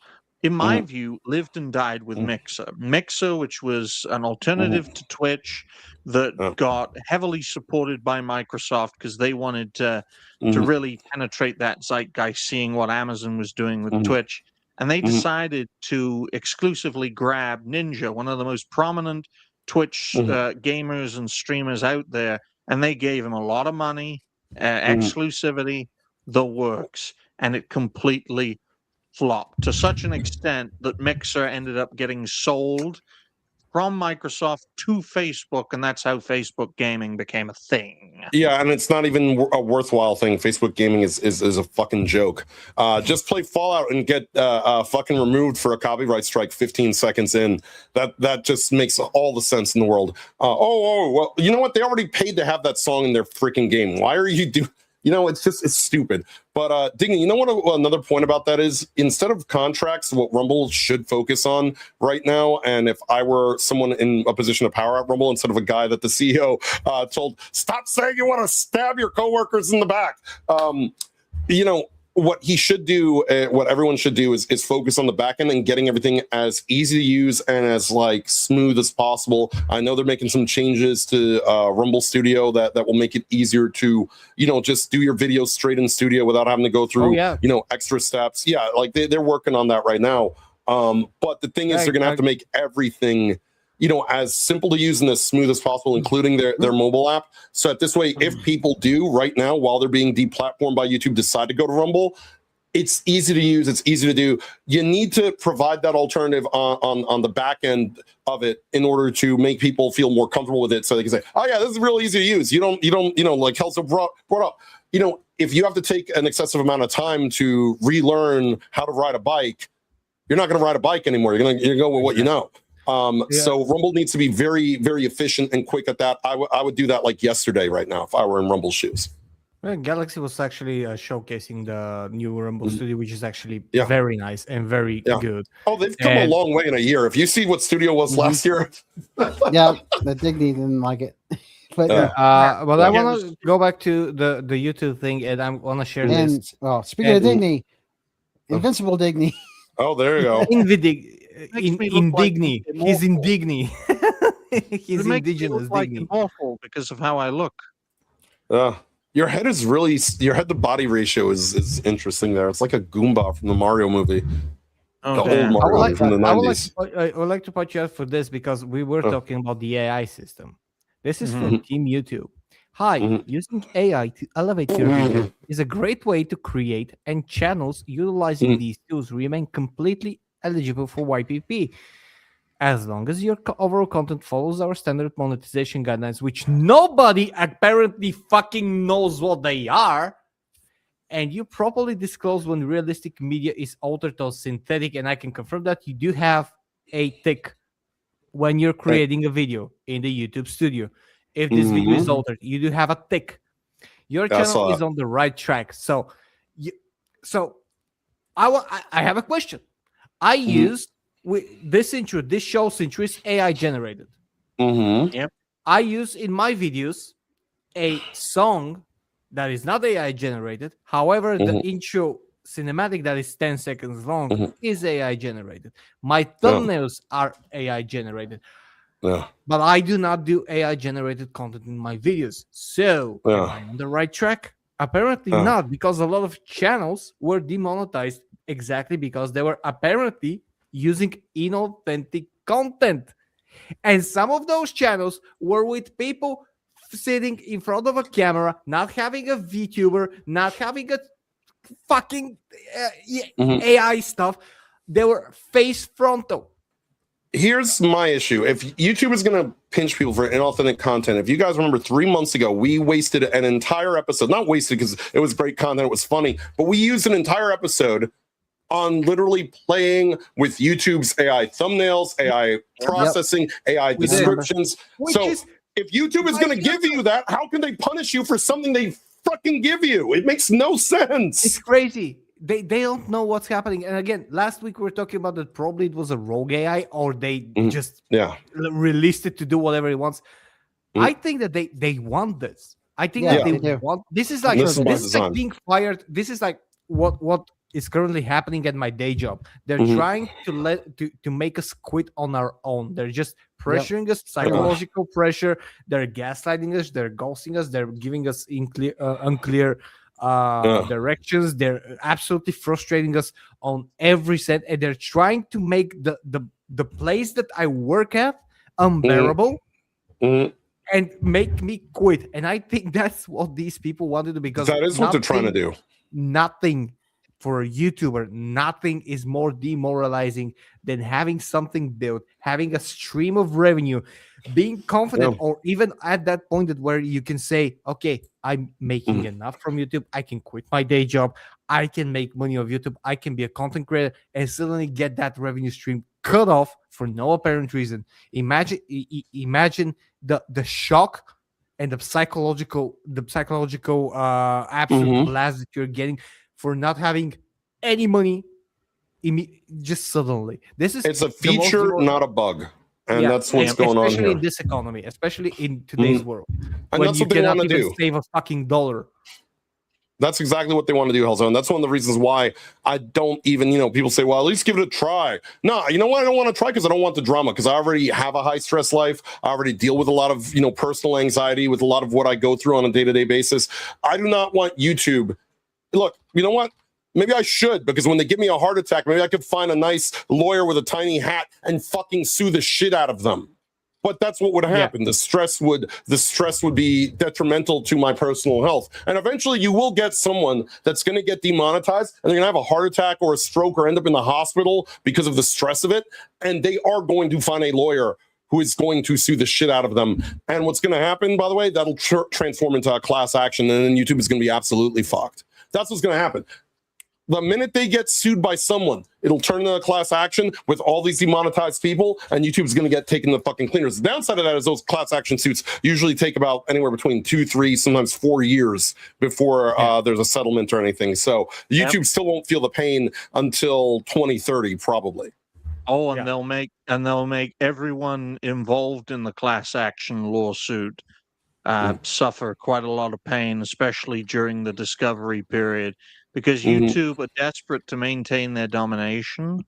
in my view, lived and died with Mixer. Mixer, which was an alternative to Twitch that got heavily supported by Microsoft because they wanted to really penetrate that zeitgeist, seeing what Amazon was doing with Twitch. And they decided to exclusively grab Ninja, one of the most prominent Twitch gamers and streamers out there, and they gave him a lot of money, exclusivity, the works, and it completely flopped to such an extent that Mixer ended up getting sold from Microsoft to Facebook, and that's how Facebook gaming became a thing. Yeah, and it's not even a worthwhile thing. Facebook gaming is a fucking joke. Just play Fallout and get fucking removed for a copyright strike 15 seconds in. That just makes all the sense in the world. Well, you know what? They already paid to have that song in their freaking game. Why are you doing? It's stupid. But Digny, you know what another point about that is? Instead of contracts, what Rumble should focus on right now, and if I were someone in a position of power at Rumble, instead of a guy that the CEO told, stop saying you want to stab your coworkers in the back, what he should do, what everyone should do is focus on the back end and getting everything as easy to use and as smooth as possible. I know they're making some changes to Rumble Studio that will make it easier to, just do your videos straight in studio without having to go through, extra steps. Yeah, they're working on that right now. But the thing is, they're going to have to make everything as simple to use and as smooth as possible, including their mobile app. So that this way, if people do right now, while they're being deplatformed by YouTube, decide to go to Rumble, it's easy to use, it's easy to do. You need to provide that alternative on the back end of it in order to make people feel more comfortable with it, so they can say, oh yeah, this is real easy to use. You don't like Helso brought up, if you have to take an excessive amount of time to relearn how to ride a bike, you're not going to ride a bike anymore. You're going to go with what you know. So Rumble needs to be very, very efficient and quick at that. I would do that like yesterday right now if I were in Rumble's shoes. Galaxy was actually showcasing the new Rumble Studio, which is actually very nice and very good. Oh, they've come a long way in a year. If you see what Studio was last year. Yeah, the Dignity didn't like it. But but I want to go back to the YouTube thing, and I want to share this. Speaking of Digny, Invincible Digny. Oh, there you go. Indigny. He's indigny. He's It makes me indigenous look like digny. awful because of how I look. Your head is really your head to body ratio is interesting there. It's like a Goomba from the Mario movie. Oh, The damn. old Mario from the 90s. I would like to point you out for this because we were talking about the AI system. This is from Team YouTube. Hi, using AI to elevate your video is a great way to create, and channels utilizing these tools remain completely eligible for YPP. As long as your overall content follows our standard monetization guidelines, which nobody apparently fucking knows what they are, and you properly disclose when realistic media is altered or synthetic, and I can confirm that you do have a tick when you're creating a video in the YouTube studio. If this video is altered, you do have a tick. Your channel is on the right track. So, I have a question. I used this intro. This show's intro is AI generated. Yep. I use in my videos a song that is not AI generated. However, the intro cinematic that is 10 seconds long is AI generated. My thumbnails are AI generated. But I do not do AI generated content in my videos. So am I on the right track? Apparently not, because a lot of channels were demonetized exactly because they were apparently using inauthentic content. And some of those channels were with people sitting in front of a camera, not having a VTuber, not having a fucking AI stuff. They were face frontal. Here's my issue. If YouTube is going to pinch people for inauthentic content, if you guys remember 3 months ago, we wasted an entire episode, not wasted because it was great content, it was funny, but we used an entire episode on literally playing with YouTube's AI thumbnails, AI processing, AI descriptions. So if YouTube is going to give you that, how can they punish you for something they fucking give you? It makes no sense. It's crazy. They don't know what's happening. And again, last week we were talking about that probably it was a rogue AI, or they just released it to do whatever it wants. I think that they want this. I think that they want this is like being fired. This is like what is currently happening at my day job. They're trying to make us quit on our own. They're just pressuring us, psychological pressure. They're gaslighting us. They're ghosting us. They're giving us unclear directions. They're absolutely frustrating us on every set, and they're trying to make the place that I work at unbearable and make me quit. And I think that's what these people want to do, because that is what they're trying to do. Nothing for a YouTuber, nothing is more demoralizing than having something built, having a stream of revenue, being confident, or even at that point where you can say, okay, I'm making enough from YouTube, I can quit my day job, I can make money off YouTube, I can be a content creator, and suddenly get that revenue stream cut off for no apparent reason. Imagine the shock and the psychological absolute blast that you're getting for not having any money just suddenly. It's a feature, not a bug. And that's what's going on here. Especially in this economy, especially in today's world. And that's what they want to do. Save a fucking dollar. That's exactly what they want to do, Hellzone. That's one of the reasons why I don't even, people say, well, at least give it a try. No, you know what? I don't want to try because I don't want the drama, because I already have a high stress life. I already deal with a lot of, personal anxiety with a lot of what I go through on a day-to-day basis. I do not want YouTube. Look, you know what? Maybe I should, because when they give me a heart attack, maybe I could find a nice lawyer with a tiny hat and fucking sue the shit out of them. But that's what would happen. The stress would be detrimental to my personal health. And eventually you will get someone that's going to get demonetized, and they're going to have a heart attack or a stroke or end up in the hospital because of the stress of it. And they are going to find a lawyer who is going to sue the shit out of them. And what's going to happen, by the way, that'll transform into a class action, and then YouTube is going to be absolutely fucked. That's what's going to happen. The minute they get sued by someone, it'll turn into a class action with all these demonetized people, and YouTube's going to get taken the fucking cleaners. The downside of that is those class action suits usually take about anywhere between 2, 3, sometimes 4 years before there's a settlement or anything. So YouTube still won't feel the pain until 2030, probably. Oh, and they'll make everyone involved in the class action lawsuit suffer quite a lot of pain, especially during the discovery period, because YouTube are desperate to maintain their domination.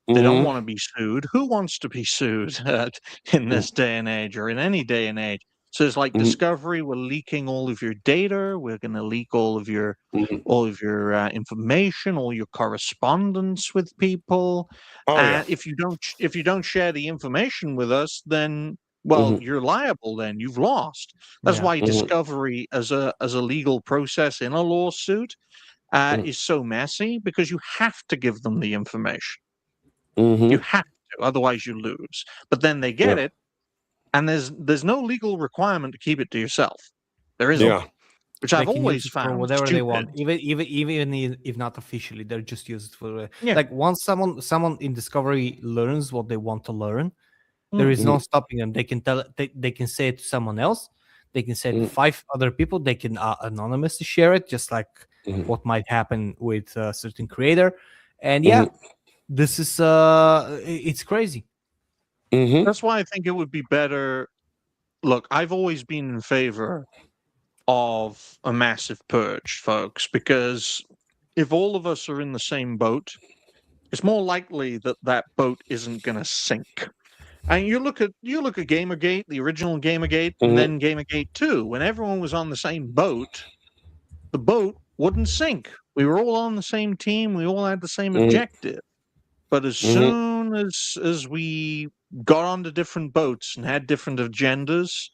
They don't want to be sued. Who wants to be sued in this day and age, or in any day and age? So it's like Discovery, we're leaking all of your data. We're going to leak all of your information, all your correspondence with people. And if you don't share the information with us, then you're liable. Then you've lost. That's why Discovery, as a legal process in a lawsuit, is so messy, because you have to give them the information. You have to, otherwise you lose. But then they get it, and there's no legal requirement to keep it to yourself. There isn't, which I've always found for whatever stupid. they want, even if not officially, they're just used for like once someone in Discovery learns what they want to learn, there is no stopping them. They can tell they can say it to someone else. They can say it to 5 other people. They can anonymously share it, just like what might happen with a certain creator. And this is it's crazy. That's why I think it would be better. Look, I've always been in favor of a massive purge, folks, because if all of us are in the same boat, it's more likely that that boat isn't going to sink. And you look at Gamergate, the original Gamergate, and then Gamergate 2. When everyone was on the same boat, the boat wouldn't sink. We were all on the same team. We all had the same objective. But as soon as we got onto different boats and had different agendas,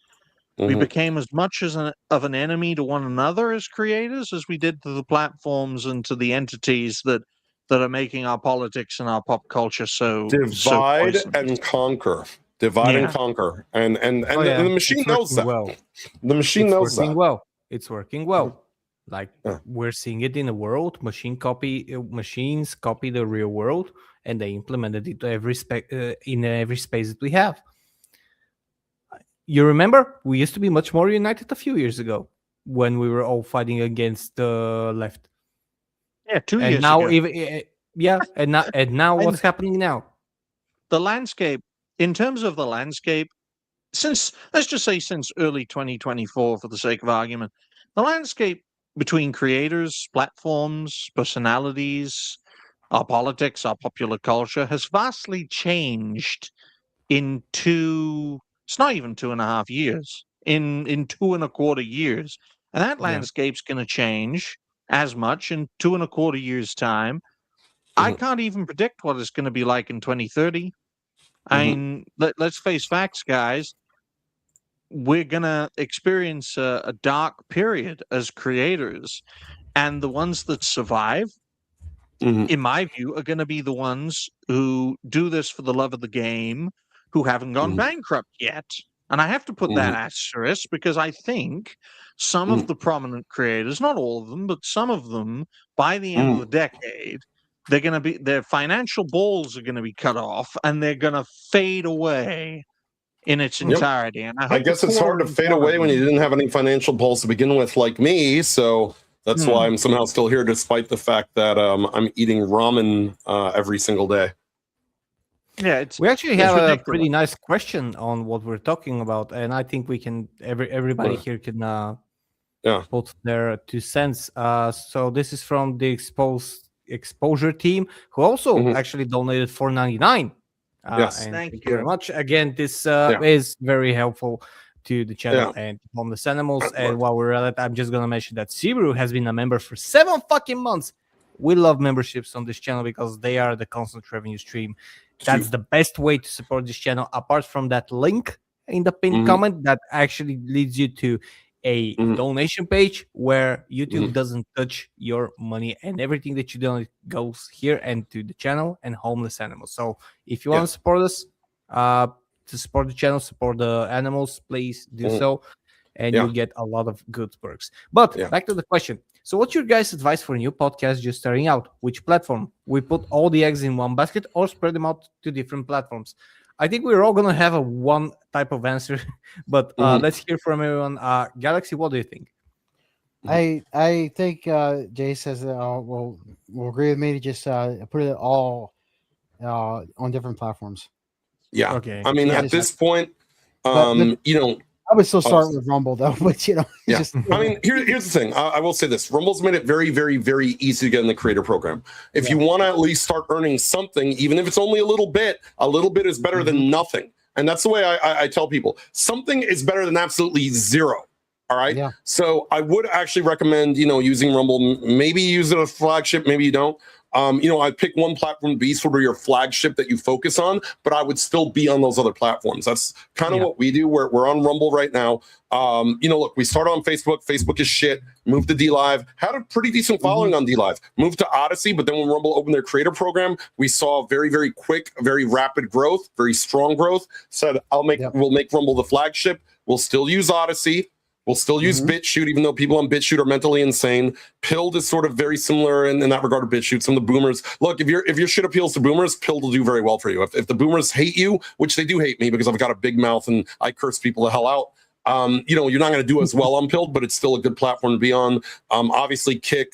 we became as much of an enemy to one another as creators as we did to the platforms and to the entities that are making our politics and our pop culture so divide so and conquer. Divide and conquer. And the machine knows that. Well. The machine knows that. It's working well. Like we're seeing it in the world. Machines copy the real world, and they implemented it to in every space that we have. You remember, we used to be much more united a few years ago when we were all fighting against the left. Yeah, 2 and years now ago. And now what's happening now? The landscape, in terms of the landscape, let's just say since early 2024, for the sake of argument, the landscape between creators, platforms, personalities, our politics, our popular culture has vastly changed in it's not even 2.5 years, in 2.25 years. And that landscape's going to change as much in 2.25 years' time. I can't even predict what it's going to be like in 2030. I mean, let's face facts, guys. We're going to experience a dark period as creators. And the ones that survive, in my view, are going to be the ones who do this for the love of the game, who haven't gone bankrupt yet. And I have to put that asterisk, because I think some of the prominent creators, not all of them, but some of them, by the end of the decade, their financial balls are going to be cut off, and they're going to fade away in its entirety. And I guess it's hard to fade away when you didn't have any financial balls to begin with, like me. So that's why I'm somehow still here, despite the fact that I'm eating ramen every single day. Yeah, we actually have a pretty nice question on what we're talking about, and I think we can everybody here can put their 2 cents. So this is from the exposure team, who also actually donated $4.99. Yes, thank you very much. Again, this is very helpful to the channel and homeless animals. And while we're at it, I'm just gonna mention that Sibiru has been a member for 7 fucking months. We love memberships on this channel because they are the constant revenue stream. That's the best way to support this channel, apart from that link in the pinned comment that actually leads you to a donation page where YouTube doesn't touch your money, and everything that you donate goes here and to the channel and homeless animals. So if you want to support us, to support the channel, support the animals, please do so, and you'll get a lot of good perks. But back to the question. So what's your guys' advice for a new podcast just starting out? Which platform? We put all the eggs in one basket or spread them out to different platforms? I think we're all going to have a one type of answer, but let's hear from everyone. Galaxy, what do you think? I think Jay says that will agree with me to just put it all on different platforms. Yeah. Okay. I mean, at this point, I would still start with Rumble though, but Yeah. I mean, here's the thing. I will say this. Rumble's made it very, very, very easy to get in the creator program. If you want to at least start earning something, even if it's only a little bit is better than nothing. And that's the way I tell people. Something is better than absolutely zero. All right. Yeah. So I would actually recommend, using Rumble. Maybe use it as a flagship. Maybe you don't. I'd pick one platform to be sort of your flagship that you focus on, but I would still be on those other platforms. That's kind of what we do. We're on Rumble right now. Look, we started on Facebook. Facebook is shit. Moved to DLive. Had a pretty decent following on DLive. Moved to Odyssey, but then when Rumble opened their creator program, we saw very, very quick, very rapid growth, very strong growth. Said, we'll make Rumble the flagship. We'll still use Odyssey. We'll still use BitChute, even though people on BitChute are mentally insane. Pilled is sort of very similar in that regard to BitChute. Some of the boomers, look, if your shit appeals to boomers, Pilled will do very well for you. If the boomers hate you, which they do hate me because I've got a big mouth and I curse people the hell out, you're not going to do as well on Pilled, but it's still a good platform to be on. Obviously, Kick,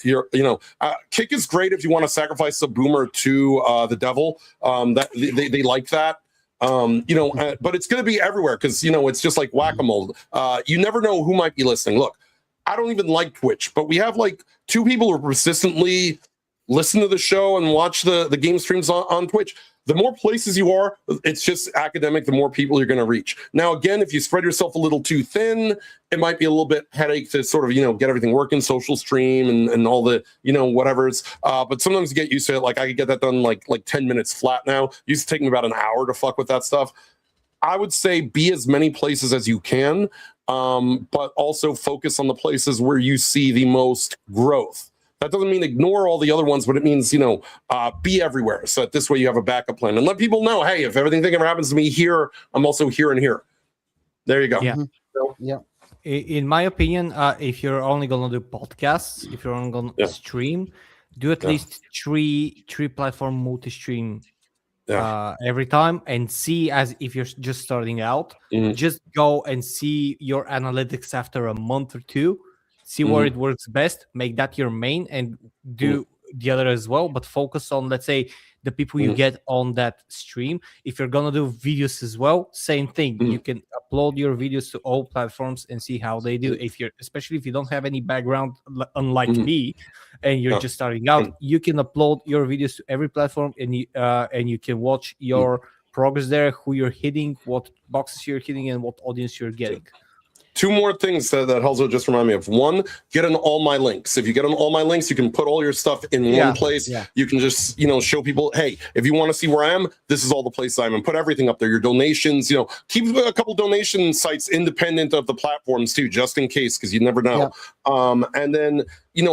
Kick is great if you want to sacrifice a boomer to the devil. That they like that. But it's going to be everywhere because, it's just like whack-a-mole. You never know who might be listening. Look, I don't even like Twitch, but we have like 2 people who persistently listen to the show and watch the game streams on Twitch. The more places you are, it's just academic, the more people you're going to reach. Now, again, if you spread yourself a little too thin, it might be a little bit headache to sort of, get everything working, social stream and all the, whatever's. But sometimes you get used to it. Like I could get that done like 10 minutes flat now. It used to take me about an hour to fuck with that stuff. I would say be as many places as you can, but also focus on the places where you see the most growth. That doesn't mean ignore all the other ones, but it means, be everywhere. So that this way you have a backup plan and let people know, hey, if everything ever happens to me here, I'm also here and here. There you go. Yeah. So, yeah. In my opinion, if you're only going to do podcasts, if you're only going to stream, do at least three platform multi-stream every time and see as if you're just starting out. Just go and see your analytics after a month or two. See where it works best, make that your main and do the other as well, but focus on, let's say, the people you get on that stream. If you're going to do videos as well, same thing. You can upload your videos to all platforms and see how they do. Especially if you don't have any background, unlike me, and you're just starting out, you can upload your videos to every platform and you can watch your progress there, who you're hitting, what boxes you're hitting, and what audience you're getting. 2 more things that Helzo just reminded me of. 1, get on all my links. If you get on all my links, you can put all your stuff in one place. Yeah. You can just, show people, hey, if you want to see where I am, this is all the places I'm in. Put everything up there. Your donations, keep a couple donation sites independent of the platforms too, just in case, because you never know. Yeah. And then,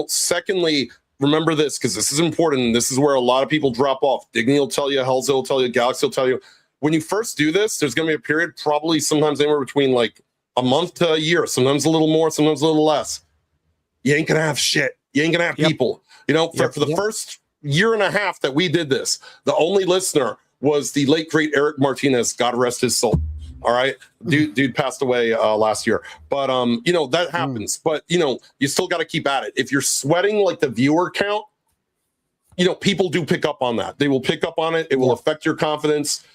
secondly, remember this, because this is important. This is where a lot of people drop off. Digny will tell you, Helzo will tell you, Galaxy will tell you. When you first do this, there's going to be a period, probably sometimes anywhere between like a month to a year, sometimes a little more, sometimes a little less. You ain't gonna have shit. You ain't gonna have people. For the first year and a half that we did this, the only listener was the late great Eric Martinez. God rest his soul. All right, dude passed away last year. But that happens. But you still got to keep at it. If you're sweating like the viewer count, people do pick up on that. They will pick up on it. It will affect your confidence.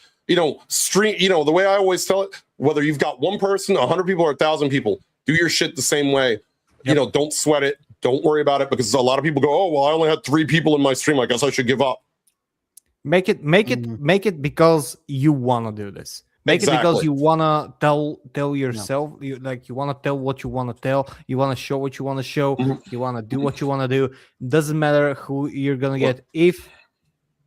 Stream, the way I always tell it, whether you've got 1 person, 100 people, or 1,000 people, do your shit the same way. Don't sweat it. Don't worry about it, because a lot of people go, oh, well, I only had 3 people in my stream. I guess I should give up. Make it because you want to do this. Make it because you want to tell yourself, you want to tell what you want to tell. You want to show what you want to show. You want to do what you want to do. Doesn't matter who you're going to get. If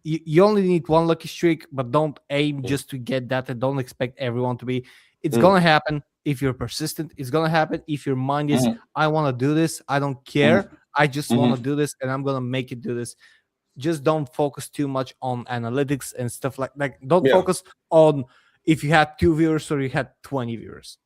you only need 1 lucky streak, but don't aim just to get that, and don't expect everyone to be. It's gonna happen if you're persistent. It's gonna happen if your mind is, I want to do this. I don't care. I just want to do this, and I'm gonna make it do this. Just don't focus too much on analytics and stuff like that. Don't focus on if you had 2 viewers or you had 20 viewers.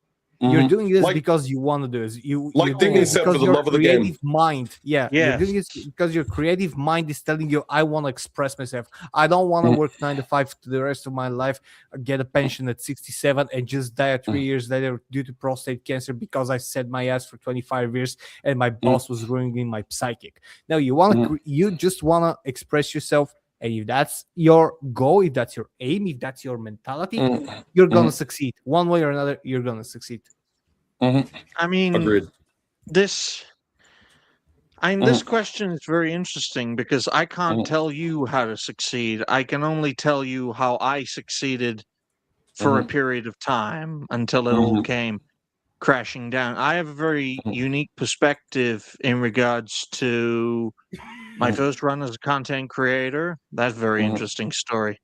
You're doing this because you want to do this. You're doing this because your creative mind. You're doing this because your creative mind is telling you, I want to express myself. I don't want to work 9 to 5 to the rest of my life, get a pension at 67, and just die 3 years later due to prostate cancer because I set my ass for 25 years and my boss was ruining my psychic. Now you just want to express yourself. And if that's your goal, if that's your aim, if that's your mentality, you're going to succeed. One way or another, you're going to succeed. I mean, Agreed. this question is very interesting because I can't tell you how to succeed. I can only tell you how I succeeded for a period of time until it all came crashing down. I have a very unique perspective in regards to my first run as a content creator. That's a very interesting story.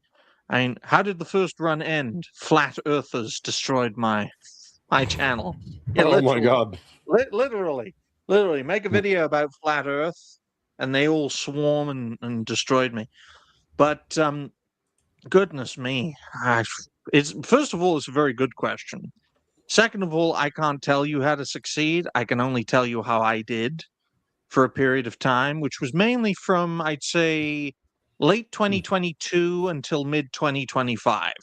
I mean, how did the first run end? Flat earthers destroyed my channel. Yeah, Oh my literally. god. Literally, make a video about flat Earth, and they all swarm and destroyed me. But goodness me, it's first of all, it's a very good question. Second of all, I can't tell you how to succeed. I can only tell you how I did for a period of time, which was mainly from, I'd say, late 2022 until mid 2025.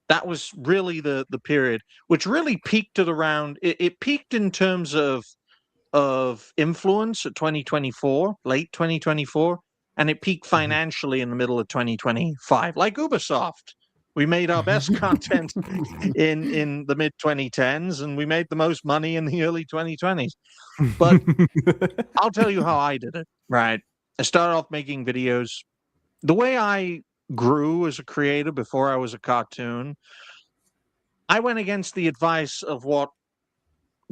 That was really the period, which really peaked at around. It peaked in terms of influence at 2024, late 2024, and it peaked financially in the middle of 2025, like Ubisoft. We made our best content in the mid 2010s, and we made the most money in the early 2020s. But I'll tell you how I did it. Right, I started off making videos. The way I grew as a creator before I was a cartoon, I went against the advice of what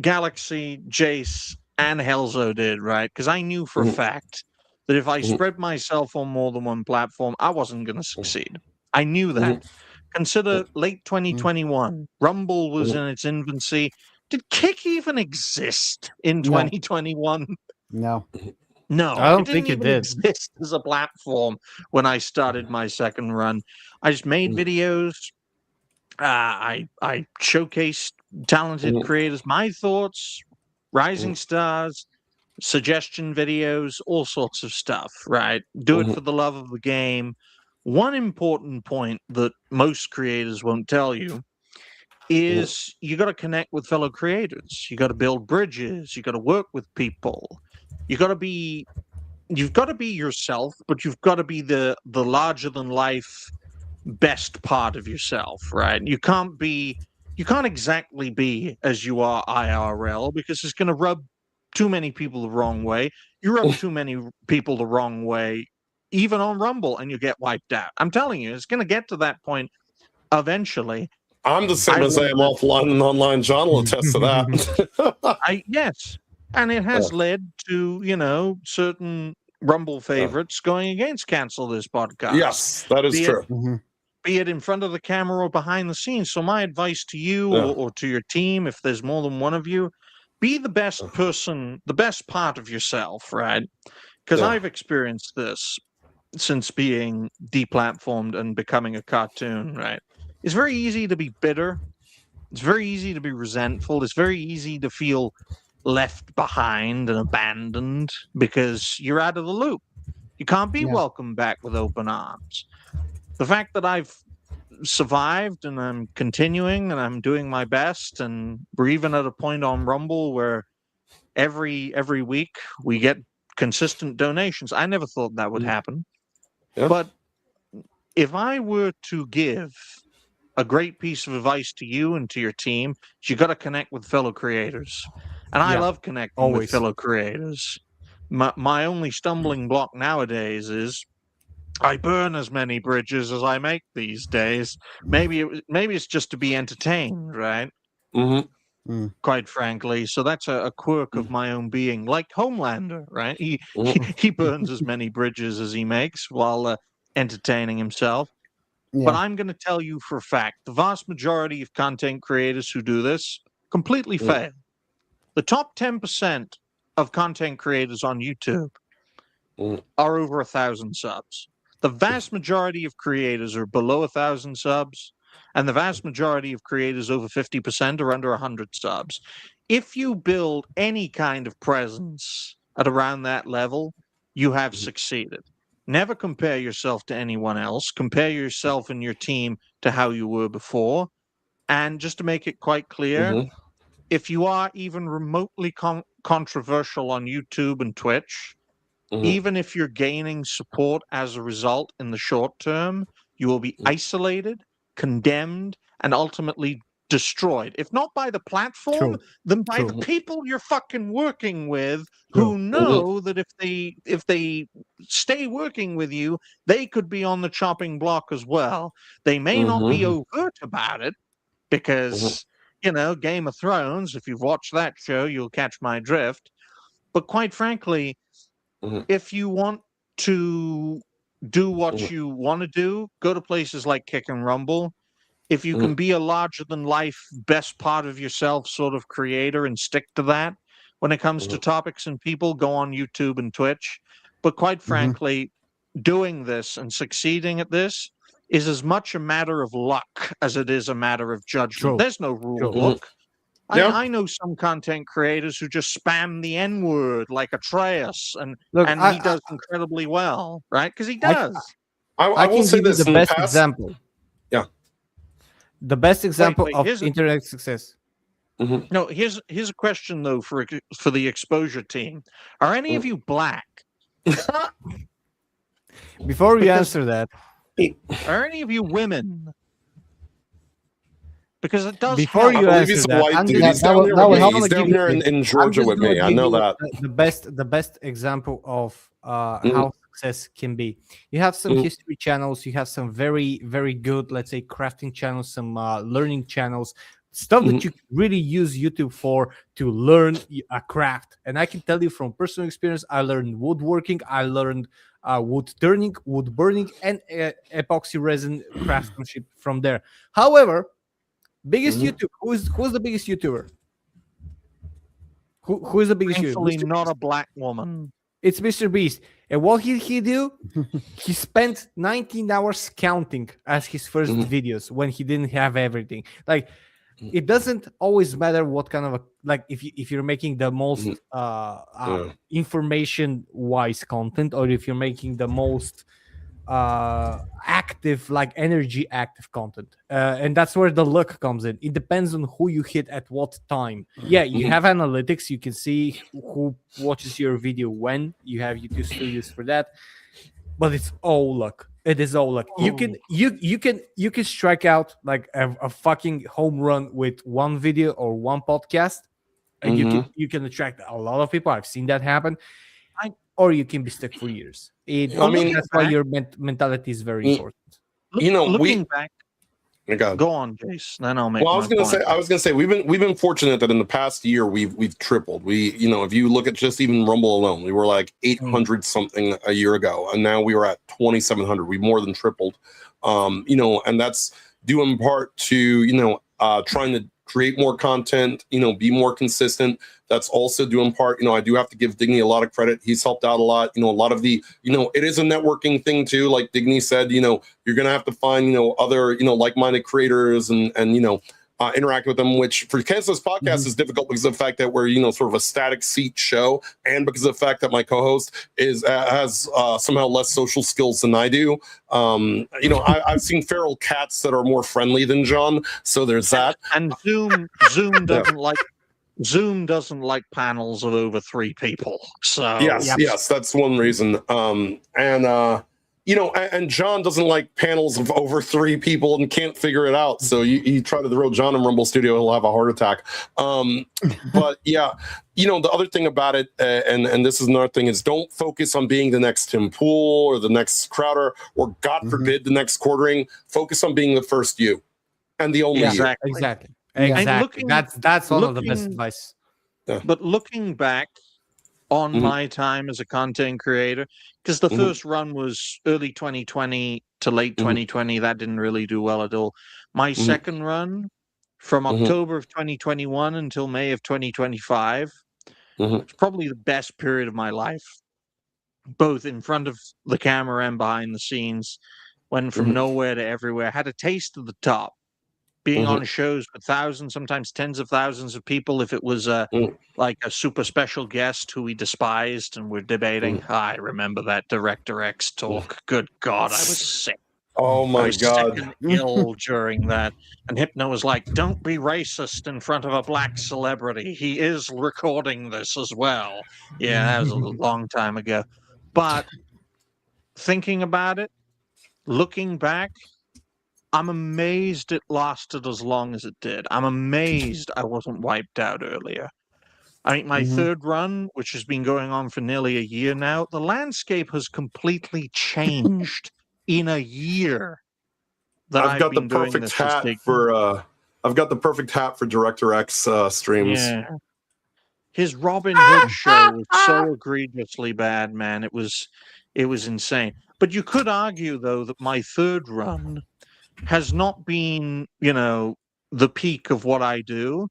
Galaxy, Jace, and Helzo did, right? Because I knew for a fact that if I spread myself on more than one platform, I wasn't going to succeed. I knew that. Consider late 2021. Rumble was in its infancy. Did Kick even exist in 2021? No. No, I don't it think didn't it even did. exist as a platform when I started my second run. I just made videos. I showcased talented creators, my thoughts, rising stars, suggestion videos, all sorts of stuff, right? Do it for the love of the game. One important point that most creators won't tell you is you got to connect with fellow creators. You got to build bridges. You got to work with people. You've got to be yourself, but you've got to be the larger than life best part of yourself, right? You can't exactly be as you are IRL because it's going to rub too many people the wrong way. You rub too many people the wrong way, even on Rumble, and you get wiped out. I'm telling you, it's going to get to that point eventually. I'm the same as I am offline and online. John will attest to that. Yes, and it has led to certain Rumble favorites going against cancel this podcast. Yes, that is true. Be it in front of the camera or behind the scenes. So my advice to you or to your team, if there's more than one of you, be the best person, the best part of yourself, right? Because I've experienced this since being deplatformed and becoming a cartoon, right? It's very easy to be bitter. It's very easy to be resentful. It's very easy to feel left behind and abandoned because you're out of the loop. You can't be welcomed back with open arms. The fact that I've survived and I'm continuing and I'm doing my best, and we're even at a point on Rumble where every week we get consistent donations. I never thought that would happen. But if I were to give a great piece of advice to you and to your team, you got to connect with fellow creators. And I love connecting with fellow creators. My only stumbling block nowadays is I burn as many bridges as I make these days. Maybe it's just to be entertained, right? Quite frankly, so that's a quirk of my own being, like Homelander, right? He burns as many bridges as he makes while entertaining himself. But I'm going to tell you for a fact, the vast majority of content creators who do this completely fail. The top 10% of content creators on YouTube are over 1,000 subs. The vast majority of creators are below 1,000 subs, and the vast majority of creators over 50% are under 100 subs. If you build any kind of presence at around that level, you have succeeded. Never compare yourself to anyone else. Compare yourself and your team to how you were before. And just to make it quite clear, if you are even remotely controversial on YouTube and Twitch, even if you're gaining support as a result in the short term, you will be isolated, condemned, and ultimately destroyed, if not by the platform, True. then by the people you're fucking working with, who know that if they stay working with you, they could be on the chopping block as well. They may not be overt about it, because Game of Thrones, if you've watched that show, you'll catch my drift. But quite frankly, if you want to do what you want to do, go to places like Kick and Rumble. If you can be a larger-than-life, best part of yourself sort of creator and stick to that, when it comes to topics and people, go on YouTube and Twitch. But quite frankly, doing this and succeeding at this is as much a matter of luck as it is a matter of judgment. There's no rule book. I know some content creators who just spam the N-word like Atreus, and he does incredibly well, right? Because he does. I will say this the best example. Yeah. The best example of internet success. No, here's a question though for the exposure team. Are any of you black? Before you answer that, are any of you women? Because it does. Before you answer that, he's down here in Georgia with me. I know that. The best example of how success can be. You have some history channels. You have some very, very good, let's say, crafting channels, some learning channels, stuff that you can really use YouTube for to learn a craft. And I can tell you from personal experience, I learned woodworking, I learned wood turning, wood burning, and epoxy resin craftsmanship from there. However, biggest YouTube, who's the biggest YouTuber? Who is the biggest Thankfully, YouTuber? not a black woman. It's Mr. Beast. And what he do? He spent 19 hours counting as his first videos when he didn't have everything. Like, it doesn't always matter what kind of if you're making the most information wise content, or if you're making the most active, like energy active content, and that's where the luck comes in. It depends on who you hit at what time. You have analytics, you can see who watches your video when. You have YouTube Studios for that, but it's all luck. It is all luck. You can strike out like a fucking home run with one video or one podcast, and you can attract a lot of people. I've seen that happen. Or you can be stuck for years. That's why your mentality is very important. Looking back. Go on, Jace. Then I'll make. Well, I was gonna say we've been fortunate that in the past year we've tripled. If you look at just even Rumble alone, we were like 800 something a year ago, and now we were at 2,700. We more than tripled. And that's due in part to trying to create more content, be more consistent. That's also due in part, I do have to give Digny a lot of credit. He's helped out a lot. A lot of the, it is a networking thing too. Like Digny said, you're going to have to find, other, like-minded creators and interact with them, which for Cancel's podcast is difficult because of the fact that we're, sort of a static seat show, and because of the fact that my co-host has somehow less social skills than I do. I've seen feral cats that are more friendly than John, so there's that. And Zoom doesn't like panels of over 3 people. So yes, that's one reason. And John doesn't like panels of over 3 people and can't figure it out. So you try to throw John in Rumble Studio, he'll have a heart attack. But yeah, the other thing about it, and this is another thing, is don't focus on being the next Tim Pool or the next Crowder, or God forbid the next Quartering. Focus on being the first you and the only you. Exactly. That's one of the best advice. Yeah. But looking back on my time as a content creator, because the first run was early 2020 to late 2020, that didn't really do well at all. My second run, from October of 2021 until May of 2025, was probably the best period of my life, both in front of the camera and behind the scenes. Went from nowhere to everywhere, had a taste of the top. Being on shows with thousands, sometimes tens of thousands of people. If it was like a super special guest who we despised and we're debating, I remember that Director X talk. Good God, I was sick. Oh my God, sick and ill during that. And Hypno was like, "Don't be racist in front of a black celebrity. He is recording this as well." Yeah, that was a long time ago. But thinking about it, looking back, I'm amazed it lasted as long as it did. I'm amazed I wasn't wiped out earlier. I think my third run, which has been going on for nearly a year now, the landscape has completely changed in a year that I've got the been doing perfect this. hat for I've got the perfect hat for Director X streams. Yeah. His Robin Hood show was so egregiously bad, man. It was insane. But you could argue, though, that my third run has not been, the peak of what I do.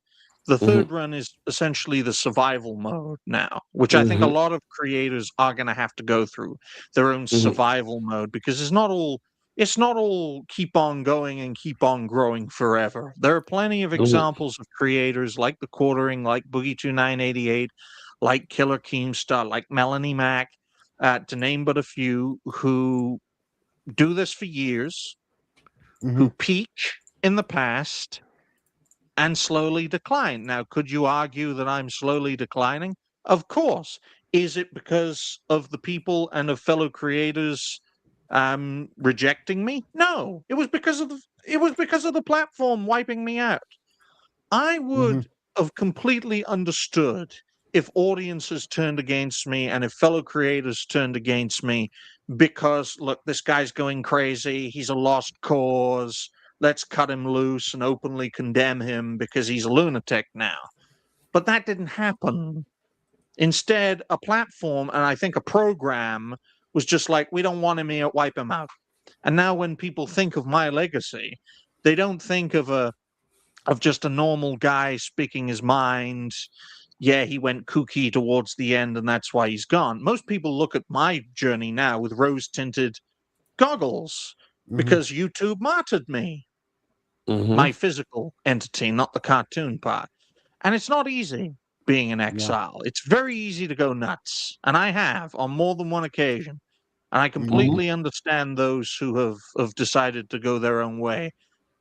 The third run is essentially the survival mode now, which I think a lot of creators are going to have to go through their own survival mode, because it's not all keep on going and keep on growing forever. There are plenty of examples of creators like The Quartering, like Boogie2988, like Killer Keemstar, like Melanie Mac, to name but a few, who do this for years, who peak in the past and slowly decline. Now, could you argue that I'm slowly declining? Of course. Is it because of the people and of fellow creators rejecting me? No. It was because of the platform wiping me out. I would have completely understood if audiences turned against me and if fellow creators turned against me because, look, this guy's going crazy, he's a lost cause, let's cut him loose and openly condemn him because he's a lunatic now. But that didn't happen. Instead, a platform, and I think a program, was just like, we don't want him here, wipe him out. And now when people think of my legacy, they don't think of just a normal guy speaking his mind. Yeah, he went kooky towards the end and that's why he's gone. Most people look at my journey now with rose-tinted goggles because YouTube martyred me. My physical entity, not the cartoon part. And it's not easy being in exile. It's very easy to go nuts. And I have on more than one occasion. And I completely understand those who have decided to go their own way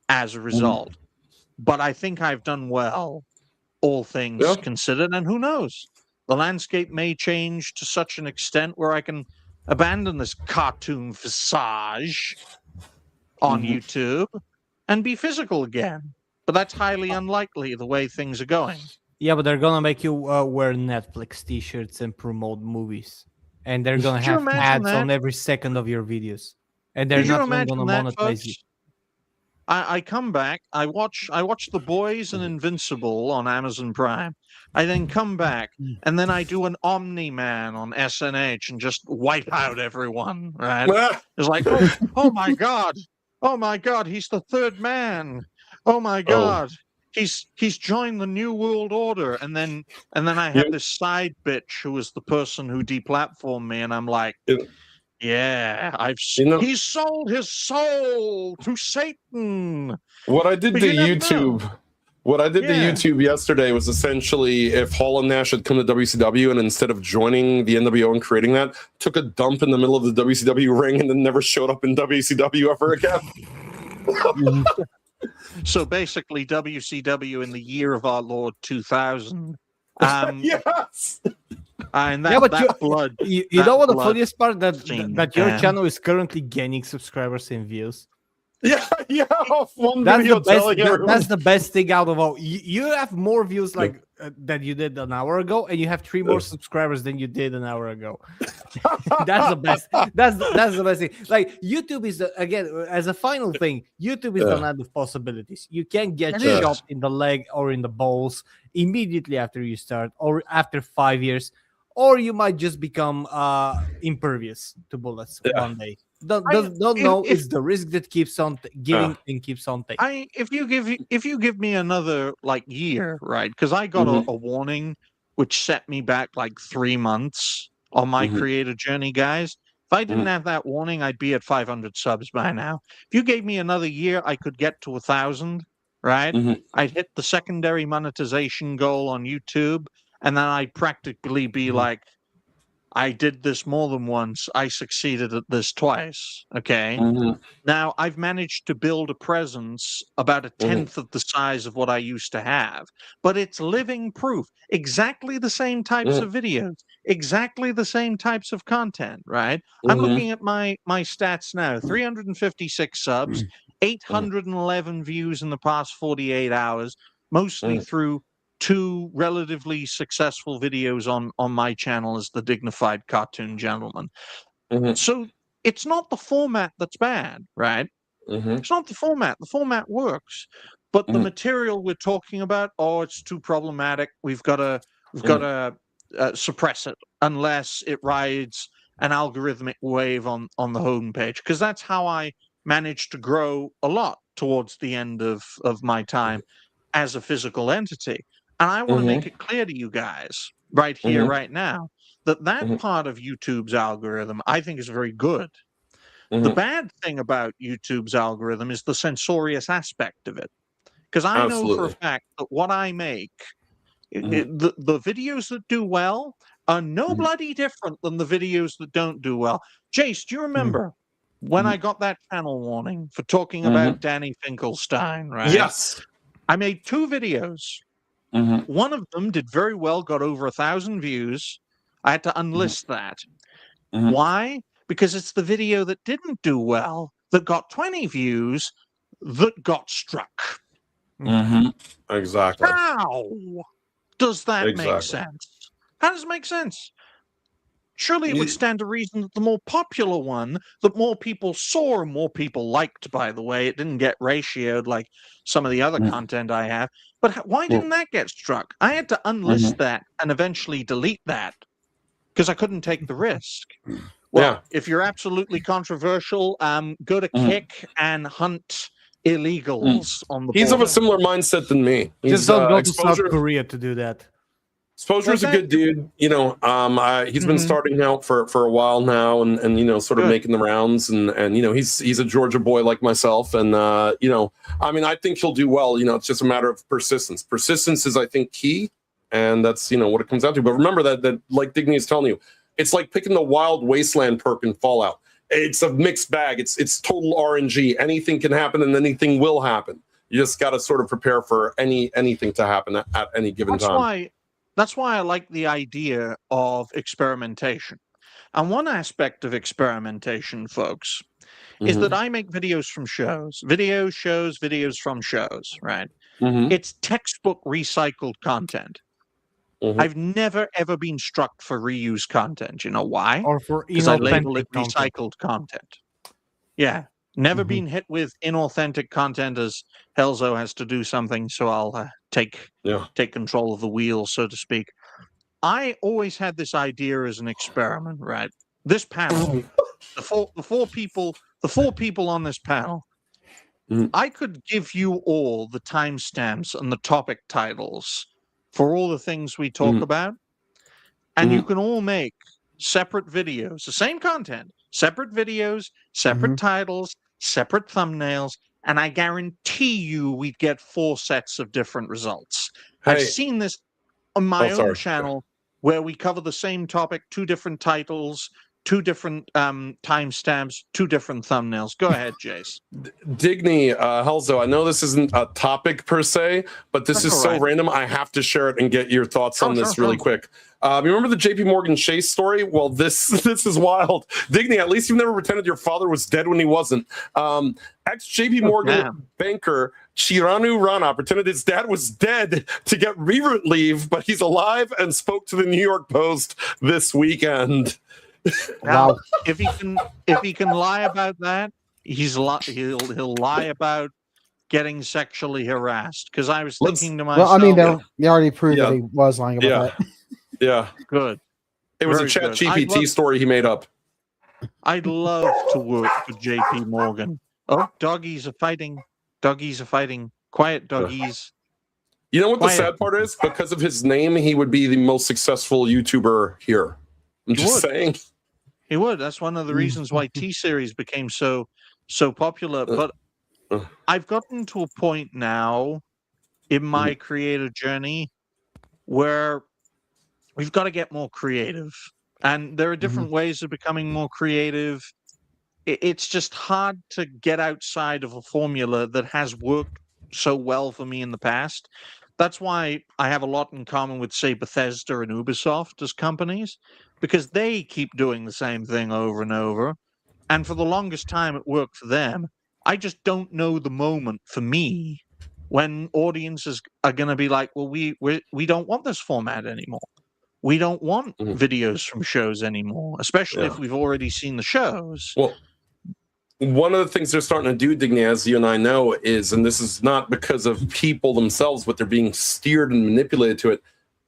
as a result. But I think I've done well, all things considered. And who knows? The landscape may change to such an extent where I can abandon this cartoon visage on YouTube and be physical again. But that's highly unlikely the way things are going. Yeah, but they're gonna make you wear Netflix t-shirts and promote movies. And they're gonna have ads on every second of your videos. And they're not even gonna monetize you. I come back, I watch The Boys and Invincible on Amazon Prime. I then come back, and then I do an Omni-Man on SNH and just wipe out everyone, right? It's like, oh my God, he's the third man. Oh my God, he's joined the New World Order. And then I have this side bitch who is the person who deplatformed me, and I'm like, yeah, he's sold his soul to Satan. What I did to YouTube yesterday was essentially if Hall and Nash had come to WCW and instead of joining the NWO and creating that, took a dump in the middle of the WCW ring and then never showed up in WCW ever again. So basically WCW in the year of our Lord 2000. Yes. And that blood. You know what the funniest part? That your channel is currently gaining subscribers and views. Yeah. One video that's the best thing out of all. You have more views than you did an hour ago, and you have 3 more subscribers than you did an hour ago. That's the best. That's the best thing. Like YouTube is again as a final thing. YouTube is the land of possibilities. You can get shot in the leg or in the balls immediately after you start, or after 5 years, or you might just become impervious to bullets one day. Don't know. It's the risk that keeps on giving and keeps on taking. If you give me another year, right? Because I got a warning which set me back 3 months on my creator journey, guys. If I didn't have that warning, I'd be at 500 subs by now. If you gave me another year, I could get to 1,000, right? I'd hit the secondary monetization goal on YouTube, and then I'd practically be like, I did this more than once. I succeeded at this twice. Okay. Now I've managed to build a presence about 1/10 of the size of what I used to have, but it's living proof. Exactly the same types of videos, exactly the same types of content, right? I'm looking at my stats now, 356 subs, 811 views in the past 48 hours, mostly through 2 relatively successful videos on my channel as the Dignified Cartoon Gentleman. So it's not the format that's bad, right? It's not the format. The format works. But the material we're talking about, it's too problematic. We've got to suppress it unless it rides an algorithmic wave on the homepage. Because that's how I managed to grow a lot towards the end of my time as a physical entity. And I want to make it clear to you guys right here, right now, that part of YouTube's algorithm I think is very good. The bad thing about YouTube's algorithm is the censorious aspect of it. Because I know for a fact that what I make, the videos that do well are no bloody different than the videos that don't do well. Jace, do you remember when I got that channel warning for talking about Danny Finkelstein, right? Yes. I made 2 videos. One of them did very well, got over 1,000 views. I had to unlist that. Why? Because it's the video that didn't do well, that got 20 views, that got struck. Exactly. How does that make sense? How does it make sense? Surely it would stand to reason that the more popular one, that more people saw and more people liked, by the way. It didn't get ratioed like some of the other content I have. But why didn't that get struck? I had to unlist that and eventually delete that because I couldn't take the risk. Well, if you're absolutely controversial, go to Kick and hunt illegals on the He's border. of a similar mindset than me. Just don't go to South Korea to do that. Exposure's a good dude. You know, he's been starting out for a while now and you know, sort of making the rounds and you know, he's a Georgia boy like myself. And you know, I mean, I think he'll do well. You know, it's just a matter of persistence. Persistence is, I think, key. And that's, you know, what it comes down to. But remember that like Digny is telling you, it's like picking the wild wasteland perk in Fallout. It's a mixed bag. It's total RNG. Anything can happen and anything will happen. You just got to sort of prepare for anything to happen at any given time. That's why I like the idea of experimentation. And one aspect of experimentation, folks, is that I make videos from shows, videos from shows, right? It's textbook recycled content. I've never, ever been struck for reuse content. You know why? Or for because I label it content. recycled content. Yeah. Never been hit with inauthentic content as Helzo has to do something, so I'll take control of the wheel, so to speak. I always had this idea as an experiment, right? This panel, the four people on this panel, I could give you all the timestamps and the topic titles for all the things we talk about, and you can all make separate videos, the same content, separate videos, separate titles, separate thumbnails, and I guarantee you we'd get 4 sets of different results. I've seen this on my own channel where we cover the same topic, 2 different titles, 2 different timestamps, 2 different thumbnails. Go ahead, Jace. Digny, Helzo, I know this isn't a topic per se, but this is so random. I have to share it and get your thoughts on this really quick. You remember the JP Morgan Chase story? Well, this is wild. Digny, at least you've never pretended your father was dead when he wasn't. Ex-JP Morgan banker Chiranu Rana pretended his dad was dead to get rerun leave, but he's alive and spoke to the New York Post this weekend. Now, if he can lie about that, he'll lie about getting sexually harassed. Because I was thinking to myself, well, I mean, they already proved that he was lying about that. Yeah, good. It was a Chat GPT story he made up. I'd love to work for JP Morgan. Oh, doggies are fighting. Doggies are fighting. Quiet doggies. You know what the sad part is? Because of his name, he would be the most successful YouTuber here. I'm just saying. He would. That's one of the reasons why T-Series became so popular. But I've gotten to a point now in my creative journey where we've got to get more creative. And there are different ways of becoming more creative. It's just hard to get outside of a formula that has worked so well for me in the past. That's why I have a lot in common with, say, Bethesda and Ubisoft as companies, because they keep doing the same thing over and over. And for the longest time, it worked for them. I just don't know the moment for me when audiences are going to be like, well, we don't want this format anymore. We don't want videos from shows anymore, especially if we've already seen the shows. Well, one of the things they're starting to do, Digny, as you and I know, is, and this is not because of people themselves, but they're being steered and manipulated to it,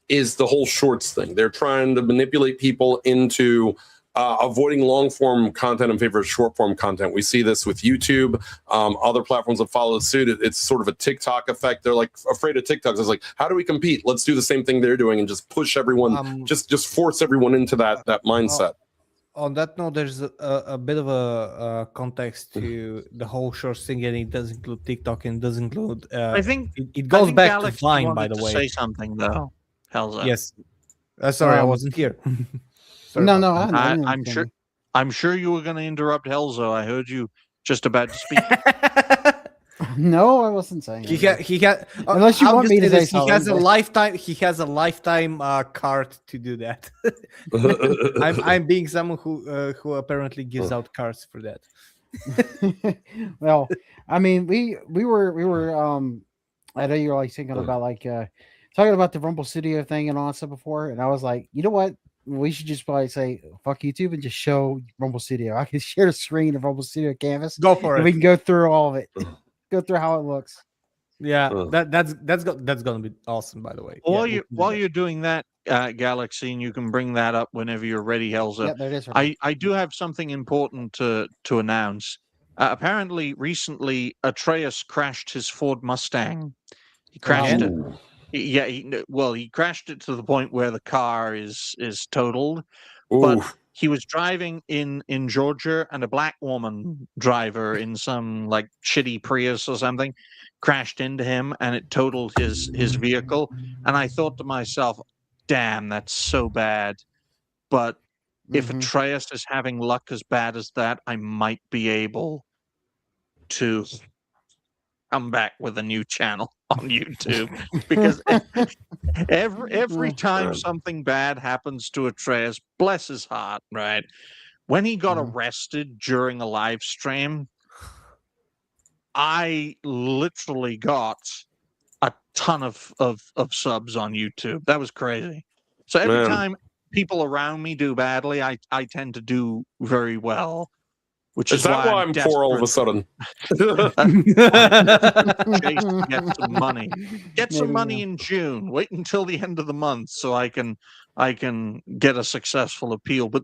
is the whole shorts thing. They're trying to manipulate people into avoiding long-form content in favor of short-form content. We see this with YouTube. Other platforms have followed suit. It's sort of a TikTok effect. They're like afraid of TikToks. It's like, how do we compete? Let's do the same thing they're doing and just push everyone, just force everyone into that mindset. On that note, there's a bit of a context to the whole shorts thing, and it does include TikTok and does include. I think it goes back Alex to Vine, by the way. Say something though, Helza. Yes. Sorry, I wasn't here. No, I'm sure you were going to interrupt Helzo. I heard you just about to speak. No, I wasn't saying. He had. Unless you want me to say something. He has a lifetime card to do that. I'm being someone who apparently gives out cards for that. Well, I mean, we were I know you were like thinking about like talking about the Rumble Studio thing and all that stuff before, and I was like, you know what? We should just probably say fuck YouTube and just show Rumble Studio. I can share the screen of Rumble Studio canvas. Go for it. We can go through all of it. Go through how it looks. Yeah, that's gonna be awesome. By the way, While you're doing that, Galaxy, and you can bring that up whenever you're ready, Helza. Yeah, there it is. Right. I do have something important to announce. Apparently, recently, Atreus crashed his Ford Mustang. He crashed it. Yeah, he crashed it to the point where the car is totaled. Ooh. But he was driving in Georgia, and a black woman driver in some like shitty Prius or something crashed into him, and it totaled his vehicle. And I thought to myself, damn, that's so bad. But if Atreus is having luck as bad as that, I might be able to come back with a new channel on YouTube, because every time something bad happens to Atreus, bless his heart, right? When he got arrested during a live stream, I literally got a ton of subs on YouTube. That was crazy. So every time people around me do badly, I tend to do very well. Which is that why I'm poor all of a sudden? Get some money. Get some money in June. Wait until the end of the month so I can get a successful appeal. But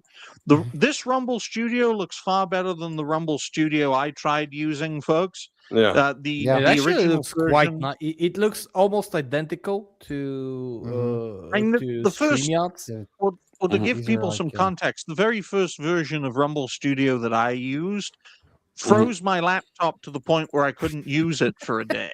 this Rumble Studio looks far better than the Rumble Studio I tried using, folks. Yeah. The original looks version, quite nice. It looks almost identical to the first. StreamYard. Well, to give people some context, the very first version of Rumble Studio that I used froze my laptop to the point where I couldn't use it for a day.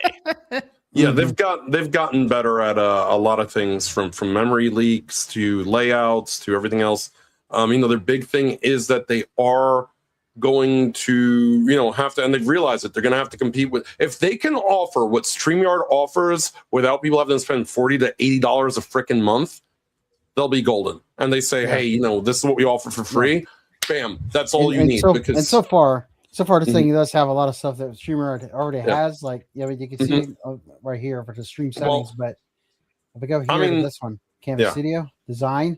Yeah, they've gotten better at a lot of things, from memory leaks to layouts to everything else. Their big thing is that they are going to have to, and they've realized that they're going to have to compete with, if they can offer what StreamYard offers without people having to spend $40 to $80 a freaking month, they'll be golden. And they say, hey, this is what we offer for free. Bam, that's all you need. And so far this thing does have a lot of stuff that StreamYard already has. Like, you can see it right here for the stream settings. But if we go here to this one, Canvas Studio Design,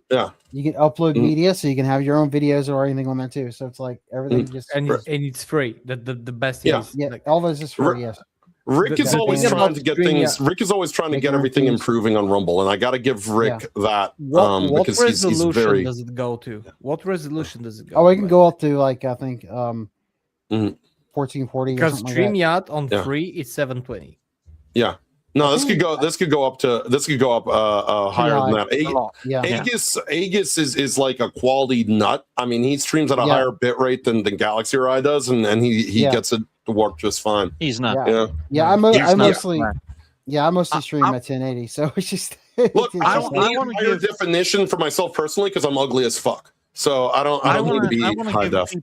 you can upload media, so you can have your own videos or anything on there too. So it's like everything just and it's free. The best is all those is free. Yes. Rick is always trying to get things. Rick is always trying to get everything improving on Rumble, and I got to give Rick that. What because resolution he's very... does it go to? What resolution does it go? Oh, it can go up to like I think 1440. Because StreamYard on free is 720. Yeah. No, this could go up higher than that. Aegis is like a quality nut. I mean, he streams at a higher bit rate than Galaxy or I does, and he gets it to work just fine. He's not. I mostly stream at 1080. So it's just look. I want to give definition for myself personally because I'm ugly as fuck. So I don't need to be high def.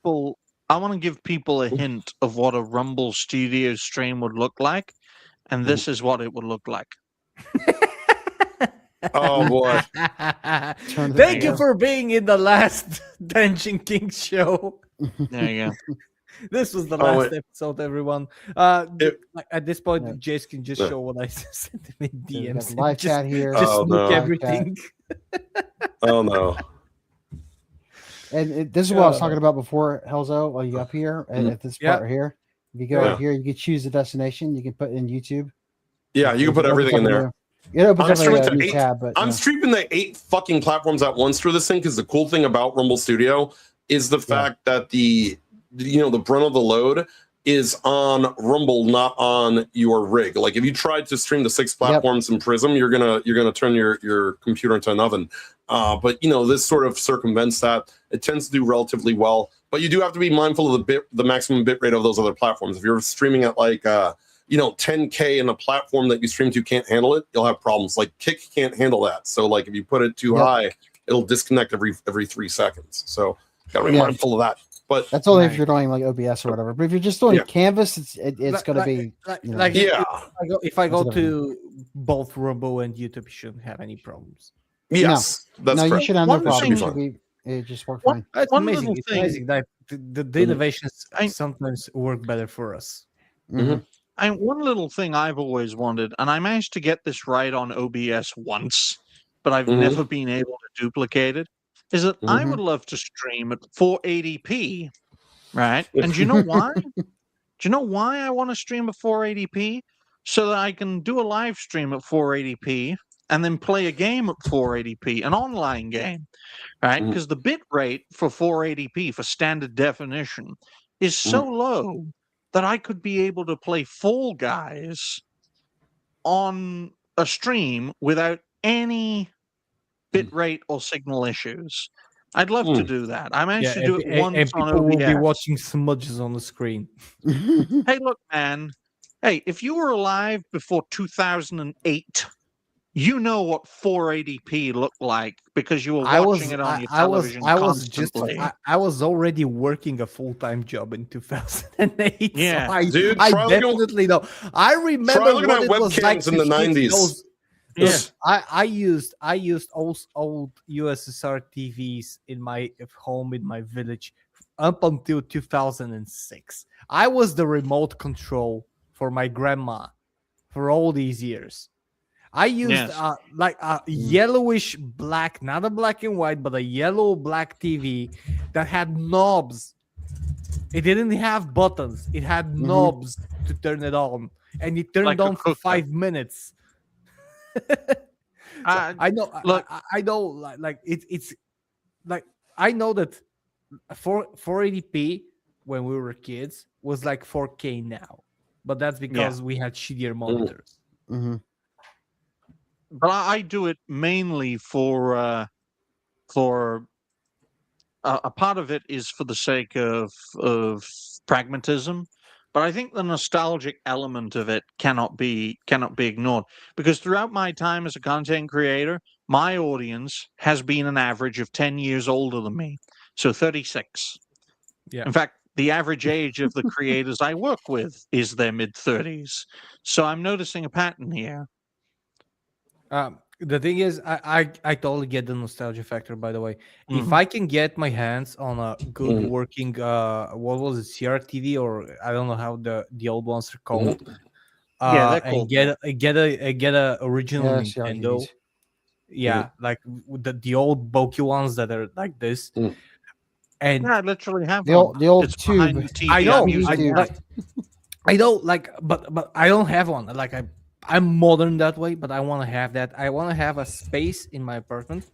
I want to give people a hint of what a Rumble Studio stream would look like. And this is what it would look like. Oh boy! Thank you for being in the last Dungeon King show. There you go. This was the Oh, last episode, everyone. At this point, Jace can just show what I sent him in So we got DMs. the live chat here. Just Oh, sneak no. everything. Oh no. And this is what I was talking about before, Helzo, while you up here at this part right here. If you go right here, you can choose the destination. You can put in YouTube. Yeah, you can put everything in there. It opens I'm up a new streaming tab, but I'm streaming the 8 fucking platforms at once through this thing because the cool thing about Rumble Studio is the fact that the brunt of the load is on Rumble, not on your rig. Like if you tried to stream the 6 platforms in Prism, you're gonna turn your computer into an oven. But this sort of circumvents that. It tends to do relatively well, but you do have to be mindful of the maximum bit rate of those other platforms. If you're streaming at like 10K and a platform that you stream to can't handle it, you'll have problems. Like Kick can't handle that. So like if you put it too high, it'll disconnect every 3 seconds. So gotta be mindful of that. But that's only if you're doing like OBS or whatever. But if you're just doing Canvas, it's going to be if I go to both Rumble and YouTube, you shouldn't have any problems. Yes, that's correct. You should have no problem. It just worked fine. It's amazing. It's amazing that the innovations sometimes work better for us. And one little thing I've always wanted, and I managed to get this right on OBS once, but I've never been able to duplicate it, is that I would love to stream at 480p, right? And do you know why? Do you know why I want to stream at 480p? So that I can do a live stream at 480p and then play a game at 480p, an online game, right? Because the bit rate for 480p for standard definition is so low that I could be able to play Fall Guys on a stream without any bit rate or signal issues. I'd love to do that. I managed to do it once and on people OBS. will be watching smudges on the screen. Hey, look, man. Hey, if you were alive before 2008, you know what 480p looked like because you were watching it on your television constantly. I was already working a full-time job in 2008. Yeah, so dude, I definitely know. I remember what it was like in the 90s. I used old USSR TVs in my home in my village up until 2006. I was the remote control for my grandma for all these years. I used like a yellowish black, not a black and white, but a yellow black TV that had knobs. It didn't have buttons. It had knobs to turn it on, and it turned on for 5 minutes. I know. Look, I know. Like it's like I know that 480p when we were kids was like 4K now, but that's because we had shittier monitors. But I do it mainly for a part of it is for the sake of pragmatism. But I think the nostalgic element of it cannot be ignored, because throughout my time as a content creator, my audience has been an average of 10 years older than me, so 36. Yeah. In fact, the average age of the creators I work with is their mid-30s. So I'm noticing a pattern here. The thing is, I totally get the nostalgia factor, by the way. If I can get my hands on a good working what was it, CRTV, or I don't know how the old ones are called, and get a original Nintendo, like the old bulky ones that are like this. And I literally have the old tube. I know, like, but I don't have one. Like I'm modern that way, but I want to have that. I want to have a space in my apartment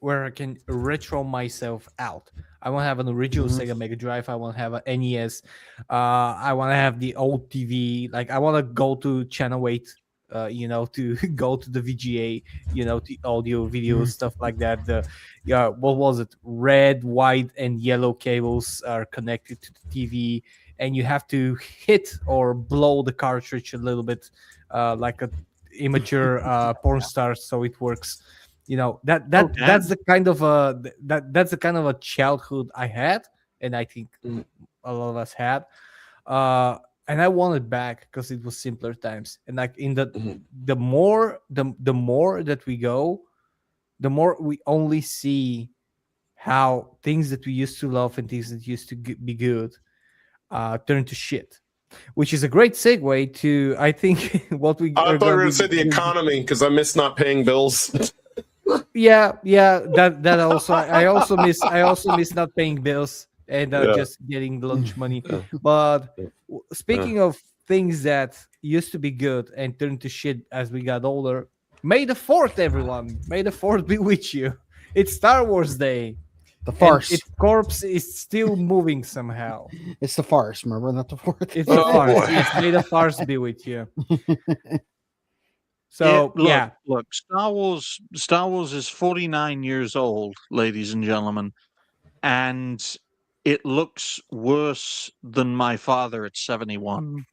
where I can retro myself out. I want to have an original Sega Mega Drive. I want to have an NES. I want to have the old TV. Like I want to go to Channel 8, to go to the VGA, the audio, video, stuff like that. What was it? Red, white, and yellow cables are connected to the TV, and you have to hit or blow the cartridge a little bit. Like a immature porn star, so it works. That's the kind of that's the kind of a childhood I had, and I think a lot of us had. And I want it back because it was simpler times. And like in the more that we go, the more we only see how things that we used to love and things that used to be good turned to shit, which is a great segue to, I think, what we. I thought you were going to say the economy because I miss not paying bills. Yeah, that also. I also miss not paying bills and just getting lunch money. But speaking of things that used to be good and turned to shit as we got older, May the 4th, everyone. May the 4th be with you. It's Star Wars Day. The farce. Its corpse is still moving somehow. It's the farce, remember? Not the 4th. It's the farce. Yes, may the farce be with you. So look, Star Wars is 49 years old, ladies and gentlemen, and it looks worse than my father at 71.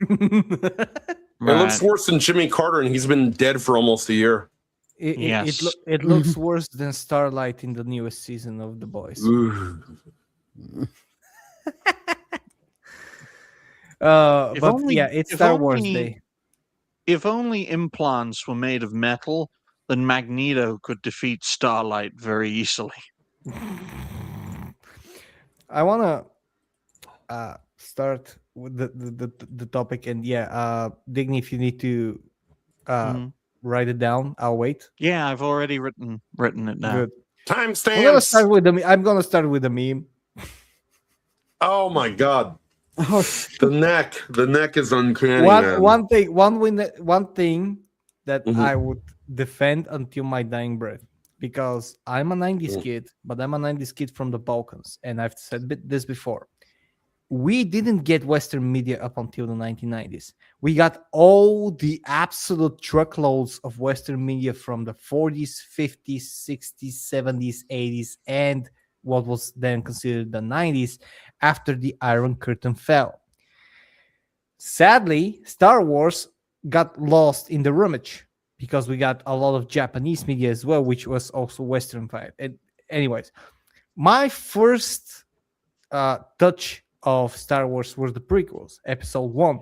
It looks worse than Jimmy Carter, and he's been dead for almost a year. It looks worse than Starlight in the newest season of The Boys. It's Star Wars Day. If only implants were made of metal, then Magneto could defeat Starlight very easily. I want to start with the topic, and Digny, if you need to write it down, I'll wait. Yeah, I've already written it down. Good. Timestamps. I'm gonna start with the meme. Oh my god. The neck is uncanny. One thing that I would defend until my dying breath, because I'm a 90s kid, but I'm a 90s kid from the Balkans, and I've said this before. We didn't get Western media up until the 1990s. We got all the absolute truckloads of Western media from the 40s, 50s, 60s, 70s, 80s, and what was then considered the 90s after the Iron Curtain fell. Sadly, Star Wars got lost in the rummage because we got a lot of Japanese media as well, which was also Western-fied. And anyways, my first touch of Star Wars were the prequels, Episode 1.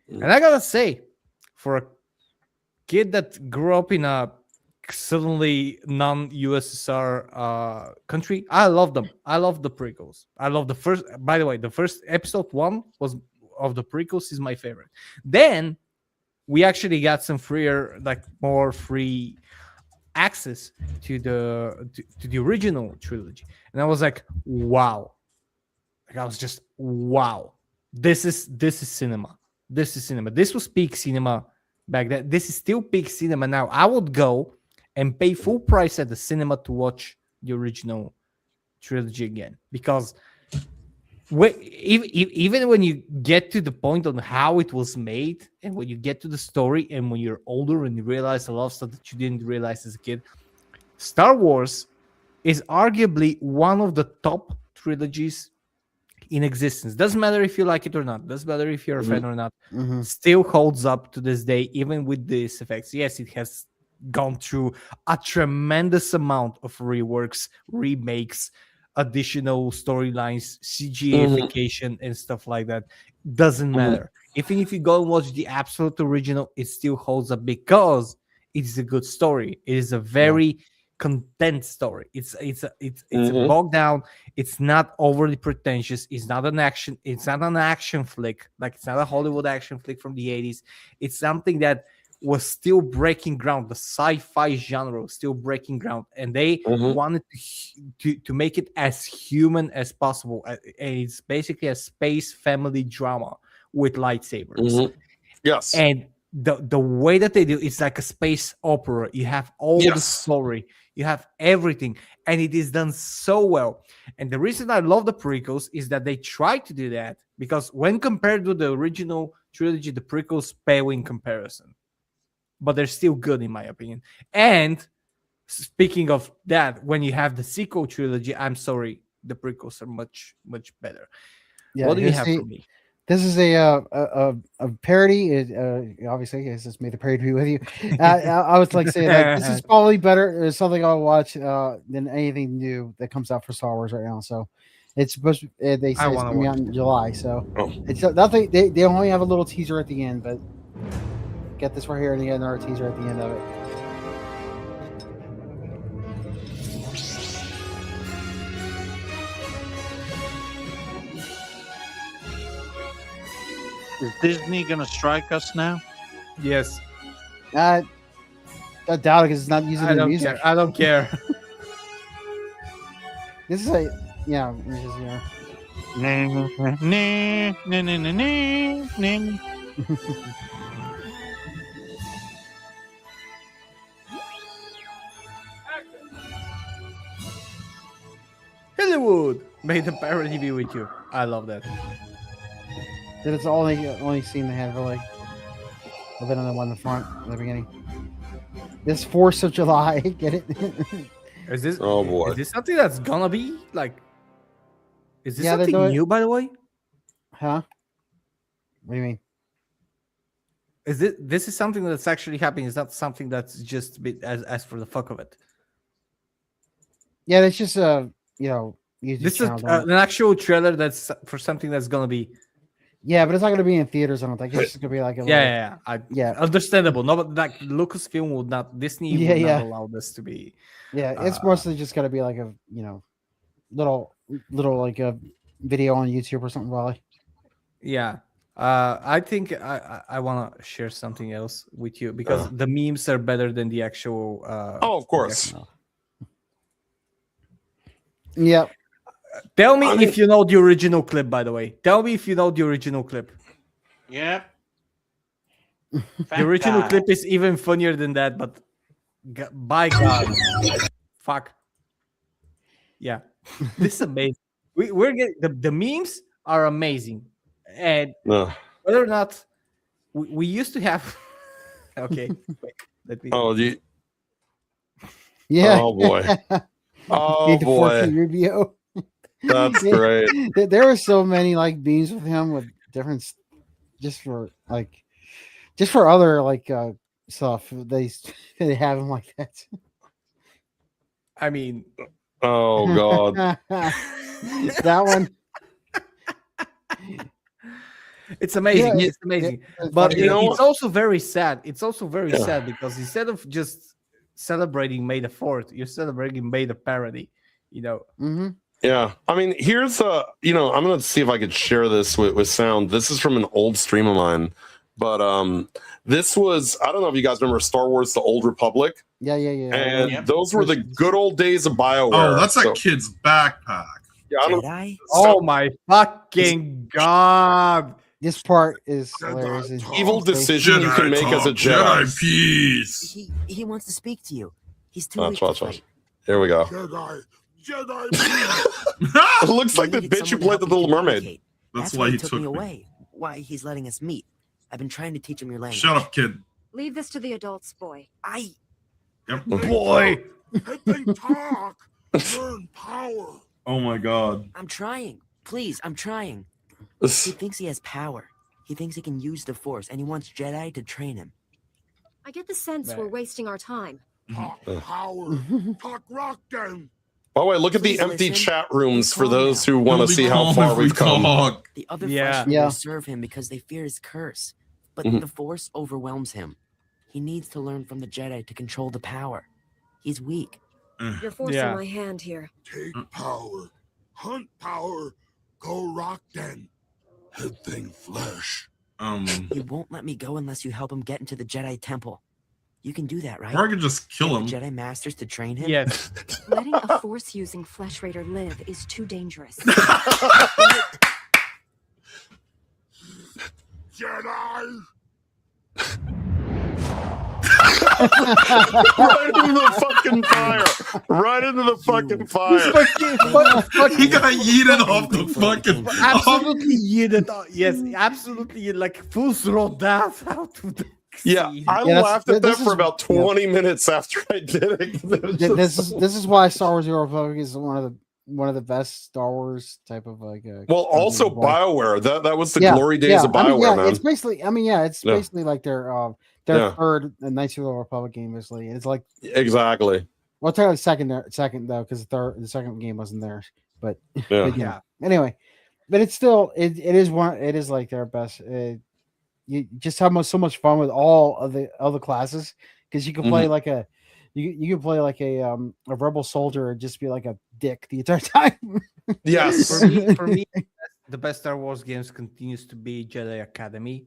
And I gotta say, for a kid that grew up in a suddenly non-USSR country, I love them. I love the prequels. I love the first. By the way, the first Episode 1 was of the prequels is my favorite. Then we actually got some more free access to the original trilogy, and I was like, wow. Like, I was just, wow. This is cinema. This is cinema. This was peak cinema back then. This is still peak cinema now. I would go and pay full price at the cinema to watch the original trilogy again, because even when you get to the point on how it was made, and when you get to the story, and when you're older and you realize a lot of stuff that you didn't realize as a kid, Star Wars is arguably one of the top trilogies in existence. Doesn't matter if you like it or not. Doesn't matter if you're a fan or not. Still holds up to this day, even with these effects. Yes, it has gone through a tremendous amount of reworks, remakes, additional storylines, CGification, and stuff like that. Doesn't matter. Even if you go and watch the absolute original, it still holds up because it is a good story. It is a very content story. It's a bogged down. It's not overly pretentious. It's not an action flick. Like, it's not a Hollywood action flick from the 80s. It's something that was still breaking ground. The sci-fi genre was still breaking ground, and they wanted to make it as human as possible. And it's basically a space family drama with lightsabers. Yes. And the way that they do, it's like a space opera. You have all the story, you have everything, and it is done so well. And the reason I love the prequels is that they try to do that, because when compared with the original trilogy, the prequels pale in comparison, but they're still good in my opinion. And speaking of that, when you have the sequel trilogy, I'm sorry, the prequels are much better. What do you have for me? This is a parody. Obviously, it's just made the parody to be with you. I was like saying that this is probably better. It's something I'll watch than anything new that comes out for Star Wars right now. So it's supposed to, they say it's coming out in July. So it's nothing. They only have a little teaser at the end, but get this right here, and they got another teaser at the end of it. Is Disney gonna strike us now? Yes. I doubt it because it's not using the music. I don't care. This is a this is, Hollywood made a parody be with you. I love that. That's the only scene they had really. Other than the one in the front at the beginning. This 4th of July, get it? Is this? Oh boy. Is this something that's gonna be like? Is this Yeah, they're something doing- new, by the way? Huh? What do you mean? Is this is something that's actually happening? It's not something that's just as for the fuck of it. Yeah, it's just YouTube This is channel an actual trailer that's for something that's gonna be. yeah, but it's not gonna be in theaters. I don't think it's just gonna be like a Yeah. Understandable. No, but like Lucasfilm would not. Disney would not allow this to be. yeah. It's mostly just gonna be like a little like a video on YouTube or something, probably. Yeah. I think I want to share something else with you because the memes are better than the actual. Oh, of course. Yeah. Tell me if you know the original clip, by the way. Tell me if you know the original clip. Yep. The original clip is even funnier than that, but by God. Fuck. Yeah. This is amazing. We're getting the memes are amazing. And whether or not we used to have okay. Wait, let me Yeah. Oh boy. Oh boy. Rubio. That's great. There were so many like memes with him with different just for other like stuff. They have him like that. I mean, oh god. That one. It's amazing. Yeah, it's amazing. it's But funny. it's also very sad. It's also very sad because instead of just celebrating May the 4th, you're celebrating May the parody. Mm-hmm. Yeah. I mean, here's I'm gonna see if I could share this with sound. This is from an old stream of mine. But this was, I don't know if you guys remember Star Wars The Old Republic. Yeah. And those were the good old days of BioWare. Oh, that's a kid's backpack. Yeah, I don't, Jedi? Oh my fucking God. This part is hilarious. evil decision you can make as a Jedi. Jedi peace. He wants to speak to you. He's too Watch, weak watch, to watch. fight. Here we go. Jedi It looks like the needed bitch who someone played to the help Little you Mermaid. communicate. That's That's why he took took me me. away. Why he's letting us meet. I've been trying to teach him your language. Shut up, kid. Leave this to the adults, boy. Yep. Boy. talk. Learn power. Oh my god. I'm trying. Please, I'm trying. He thinks he has power. He thinks he can use the Force, and he wants Jedi to train him. I get the sense we're wasting our time. Talk power. Talk rock then. By the way, look at the Please empty listen. chat rooms Be for calm those now. who want to see how far we've come. The other Yeah. freshmen Yeah. will serve him because they fear his curse. But Mhm. the Force overwhelms him. He needs to learn from the Jedi to control the power. He's weak. You're forcing Yeah. my hand here. Take power. Hunt power. Go rock then. Head thing flesh. He won't let me go unless you help him get into the Jedi Temple. You can do that, right? Or I could just kill him. Get the Jedi Masters to train him? Yes. Letting a force-using flesh raider live is too dangerous. Jedi. Right into the fucking fire. Right into the fucking fire. He got yeeted off the fucking. Absolutely yeeted. Yes, absolutely like full throttle death out of the Yeah, scene. I Yeah, laughed at this that for is- about 20 minutes after I did it. This is why Star Wars: The Old Republic is one of the best Star Wars type of like. Well, also content. BioWare. That was the glory days of BioWare, I mean, man. it's basically. I mean, it's Yeah. basically like their Yeah. third Knights of the Old Republic game. Basically, it's like Exactly. well, technically second though, because the second game wasn't there. But Yeah. but, anyway, but it's still it is like their best. You just have so much fun with all of the other classes because you can play like a you can play like a rebel soldier and just be like a dick the entire time. Yes. For me, the best Star Wars games continues to be Jedi Academy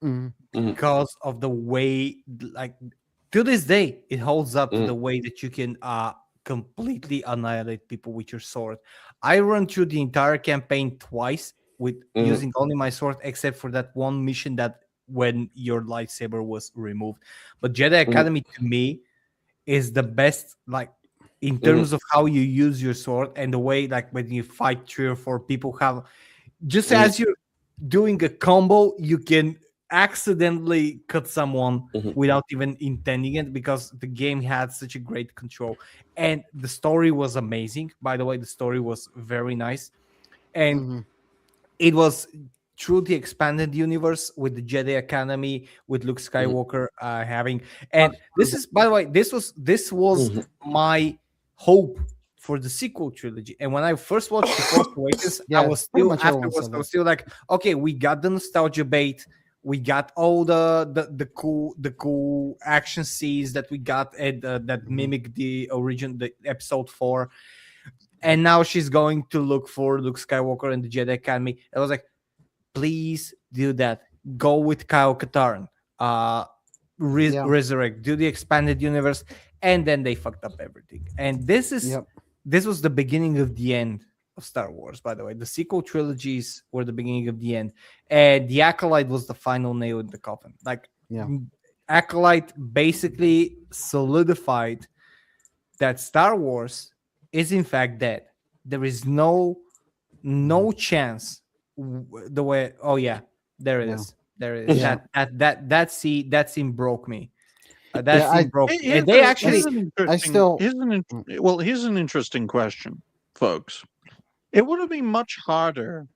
Mhm. because of the way, like, to this day, it holds up to the way that you can completely annihilate people with your sword. I run through the entire campaign twice with using only my sword, except for that one mission that when your lightsaber was removed. But Jedi Academy to me is the best, like, in terms of how you use your sword and the way, like, when you fight 3 or 4 people, have just as you're doing a combo, you can accidentally cut someone without even intending it, because the game had such a great control. And the story was amazing, by the way. The story was very nice, and it was through the expanded universe with the Jedi Academy, with Luke Skywalker having. And this is, by the way, this was my hope for the sequel trilogy. And when I first watched The Force Awakens, Yeah, I was pretty still much everyone afterwards, said I was still like, okay, we got the nostalgia bait, we got all the cool action scenes that we got at that mimic the episode 4. And now she's going to look for Luke Skywalker in the Jedi Academy. I was like, please do that. Go with Kyle Katarn. Resurrect. Do the expanded universe. And then they fucked up everything. And this was the beginning of the end of Star Wars, by the way. The sequel trilogies were the beginning of the end. And the Acolyte was the final nail in the coffin. Like, Acolyte basically solidified that Star Wars is in fact dead. There is no chance the way. Oh yeah, there it is. There it is. That scene broke me. That scene broke me. And they actually. Here's an interesting question, folks. It would have been much harder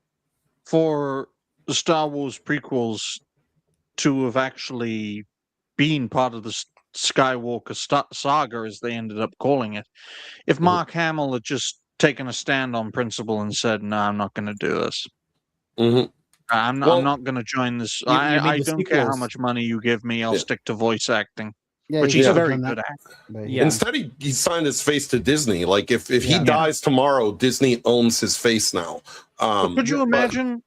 for the Star Wars prequels to have actually been part of the Skywalker saga, as they ended up calling it, if Mark Hamill had just taken a stand on principle and said, "No, I'm not going to do this. I'm not going to join this. I don't care how much money you give me. I'll stick to voice acting." Which he's very good at. Instead, he signed his face to Disney. Like, if he dies tomorrow, Disney owns his face now. Could you imagine?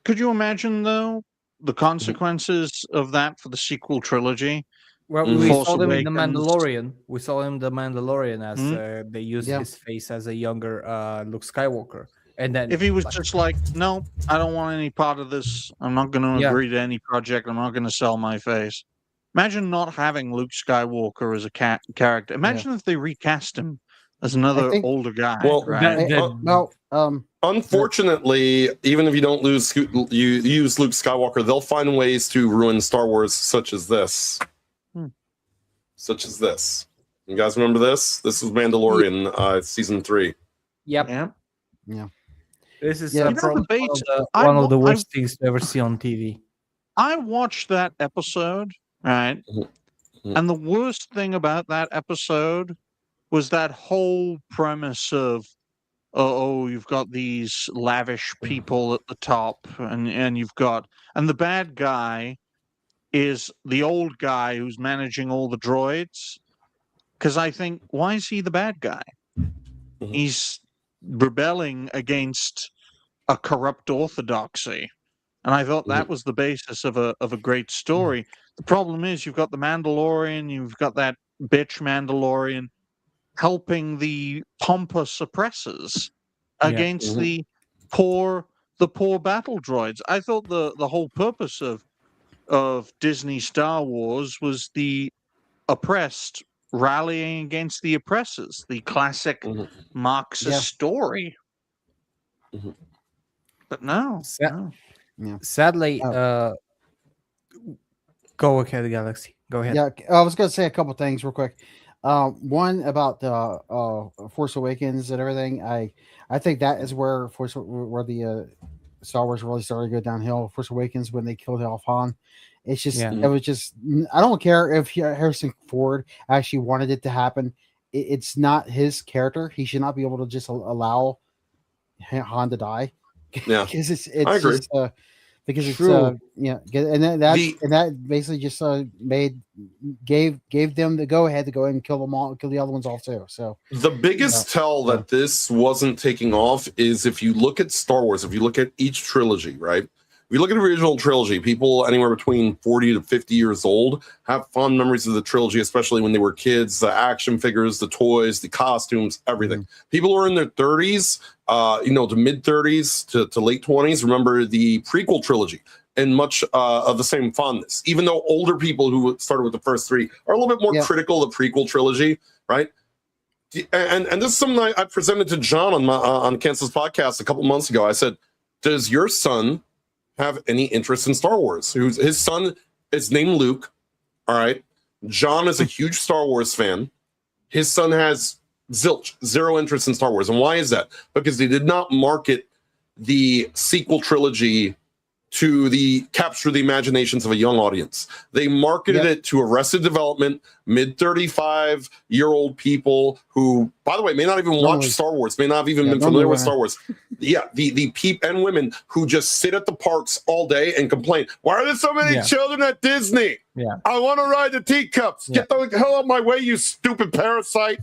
Could you imagine, though, the consequences of that for the sequel trilogy? Well, we saw them in The Mandalorian. We saw him in The Mandalorian as they used his face as a younger Luke Skywalker. And then if he was just like, no, I don't want any part of this. I'm not going to agree to any project. I'm not going to sell my face. Imagine not having Luke Skywalker as a character. Imagine if they recast him as another older guy. Well, unfortunately, even if you don't use Luke Skywalker, they'll find ways to ruin Star Wars, such as this. Such as this. You guys remember this? This was Mandalorian season 3. Yep. Yeah. This is one of the worst things to ever see on TV. I watched that episode, right? And the worst thing about that episode was that whole premise of, you've got these lavish people at the top, and you've got, and the bad guy is the old guy who's managing all the droids. Because I think, why is he the bad guy? He's rebelling against a corrupt orthodoxy. And I thought that was the basis of a great story. The problem is you've got the Mandalorian, you've got that bitch Mandalorian helping the pompous oppressors against the poor battle droids. I thought the whole purpose of Disney Star Wars was the oppressed rallying against the oppressors, the classic Marxist story. But no. Sadly, go ahead, Galaxy. Go ahead. Yeah, I was going to say a couple things real quick. One about the Force Awakens and everything. I think that is where the Star Wars really started to go downhill. Force Awakens, when they killed off Han. It's just it was just, I don't care if Harrison Ford actually wanted it to happen. It's not his character. He should not be able to just allow Han to die. Yeah, because it's I agree. just because it's True. and that basically just gave them the go ahead to go ahead and kill them all, kill the other ones off too. So the biggest tell that this wasn't taking off is if you look at Star Wars, if you look at each trilogy, right? If you look at the original trilogy, people anywhere between 40 to 50 years old have fond memories of the trilogy, especially when they were kids. The action figures, the toys, the costumes, everything. People who are in their 30s, to mid 30s to late 20s, remember the prequel trilogy and much of the same fondness. Even though older people who started with the first three are a little bit more critical of the prequel trilogy, right? And this is something I presented to John on Cancel's podcast a couple months ago. I said, does your son have any interest in Star Wars? His son is named Luke. All right. John is a huge Star Wars fan. His son has zero interest in Star Wars. And why is that? Because they did not market the sequel trilogy to capture the imaginations of a young audience. They marketed it to Arrested Development, mid 35-year-old people who, by the way, may not even watch Star Wars, may not have even been familiar with Star Wars. Yeah, the peep and women who just sit at the parks all day and complain. Why are there so many children at Disney? Yeah, I want to ride the teacups. Get the hell out of my way, you stupid parasite.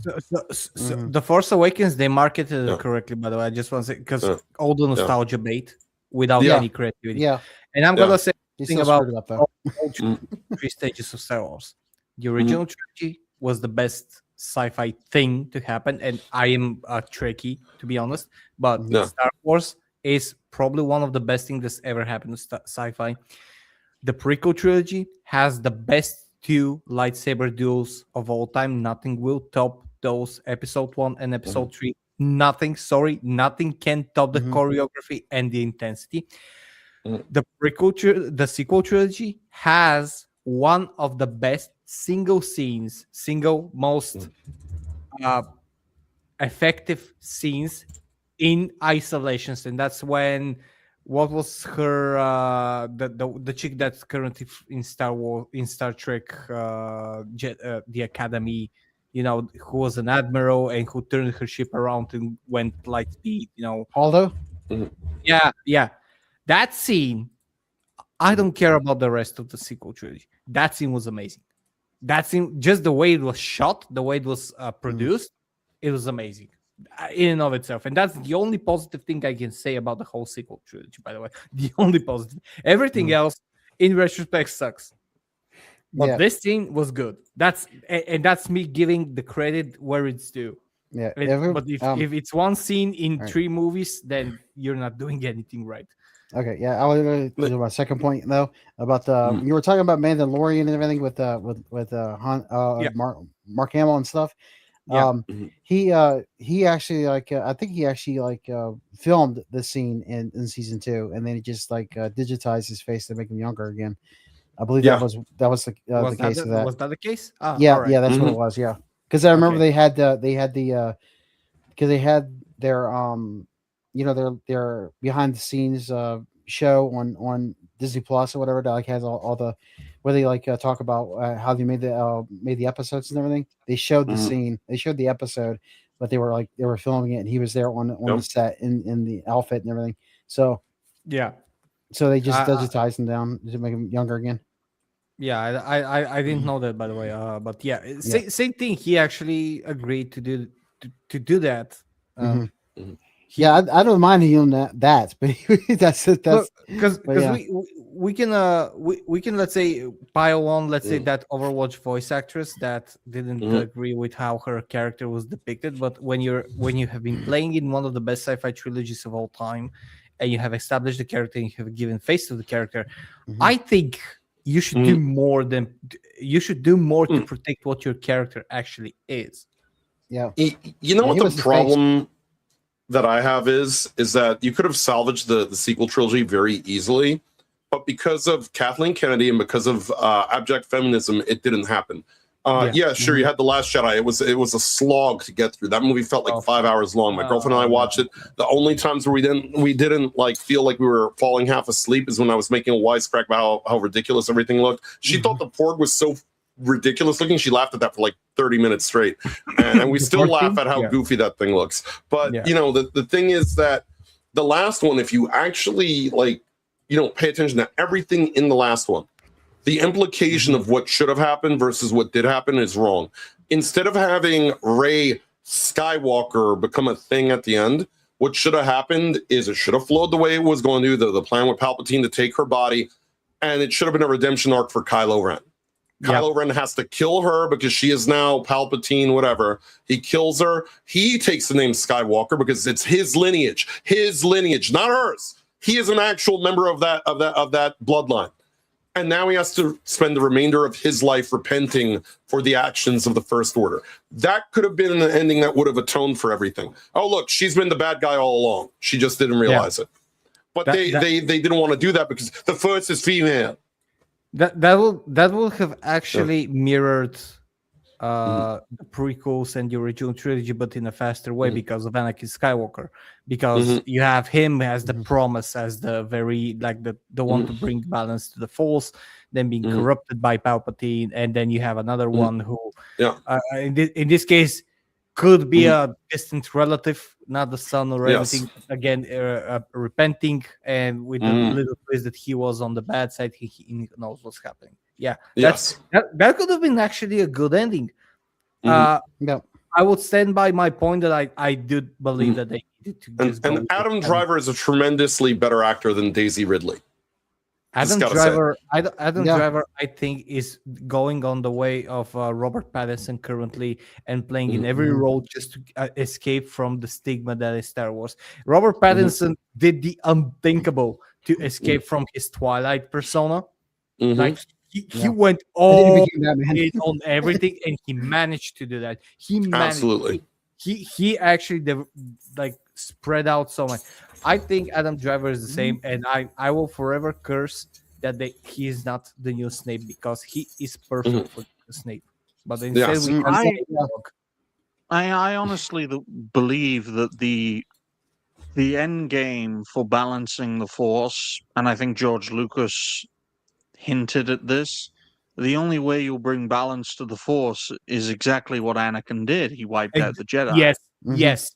So The Force Awakens, they marketed it correctly, by the way. I just want to say, because all the nostalgia bait without any creativity. Yeah. And I'm going to say something about all three stages of Star Wars. The original trilogy was the best sci-fi thing to happen, and I am a Trekkie, to be honest, but Star Wars is probably one of the best things that's ever happened to sci-fi. The prequel trilogy has the best 2 lightsaber duels of all time. Nothing will top those, episode 1 and episode 3. Nothing can top the choreography and the intensity. The sequel trilogy has one of the best most effective scenes in isolations, and that's when what was her the chick that's currently in Star Trek, the Academy, who was an admiral and who turned her ship around and went light speed, Aldo? Yeah. That scene, I don't care about the rest of the sequel trilogy. That scene was amazing. That scene, just the way it was shot, the way it was produced, it was amazing in and of itself. And that's the only positive thing I can say about the whole sequel trilogy, by the way. The only positive. Everything else, in retrospect, sucks. But this scene was good. That's me giving the credit where it's due. Yeah. But if it's one scene in 3 movies, then you're not doing anything right. Okay, yeah, I was going to do my second point though about the you were talking about Mandalorian and everything with Mark Hamill and stuff. He actually I think he actually filmed the scene in season 2, and then he just digitized his face to make him younger again. I believe that was the case of that. Was that the case? Yeah, that's what it was. Yeah, because I remember they had their their behind the scenes show on Disney Plus or whatever that has all the where they talk about how they made the episodes and everything. They showed the scene, they showed the episode, but they were filming it, and he was there on the set in the outfit and everything. So so they just digitized him down to make him younger again. Yeah, I didn't know that, by the way. But same thing. He actually agreed to do that. Yeah, I don't mind him that, but that's because we can let's say pile on that Overwatch voice actress that didn't agree with how her character was depicted. But when you have been playing in one of the best sci-fi trilogies of all time, and you have established the character and you have given face to the character, I think you should do more to protect what your character actually is. Yeah, you know what the problem that I have is that you could have salvaged the sequel trilogy very easily, but because of Kathleen Kennedy and because of abject feminism, it didn't happen. Sure, you had The Last Jedi. It was a slog to get through. That movie felt like 5 hours long. My girlfriend and I watched it. The only times where we didn't feel like we were falling half asleep is when I was making a wisecrack about how ridiculous everything looked. She thought the Porg was so ridiculous looking, she laughed at that for 30 minutes straight, and we still laugh at how goofy that thing looks. But the thing is that the last one, if you actually pay attention to everything in the last one. The implication of what should have happened versus what did happen is wrong. Instead of having Rey Skywalker become a thing at the end, what should have happened is it should have flowed the way it was going to, the plan with Palpatine to take her body, and it should have been a redemption arc for Kylo Ren. Kylo Ren has to kill her because she is now Palpatine, whatever. He kills her. He takes the name Skywalker because it's his lineage, not hers. He is an actual member of that bloodline. And now he has to spend the remainder of his life repenting for the actions of the First Order. That could have been an ending that would have atoned for everything. Oh, look, she's been the bad guy all along. She just didn't realize it. But they didn't want to do that because the First is female. That will have actually mirrored the prequels and the original trilogy, but in a faster way because of Anakin Skywalker. Because you have him as the promise, as the very the one to bring balance to the Force, then being corrupted by Palpatine, and then you have another one who, in this case, could be a distant relative, not the son or anything. Again, repenting, and with the little twist that he was on the bad side, he knows what's happening. Yeah, that could have been actually a good ending. I would stand by my point that I do believe that they needed to just and Adam Driver is a tremendously better actor than Daisy Ridley. Adam Driver, Driver, I think, is going on the way of Robert Pattinson currently and playing in every role just to escape from the stigma that is Star Wars. Robert Pattinson did the unthinkable to escape from his Twilight persona. Like he went all in on everything, and he managed to do that. He managed, he actually spread out so much. I think Adam Driver is the same, and I will forever curse that he is not the new Snape because he is perfect for the Snape. But instead, I honestly believe that the end game for balancing the Force, and I think George Lucas hinted at this, the only way you'll bring balance to the Force is exactly what Anakin did. He wiped out the Jedi. Yes.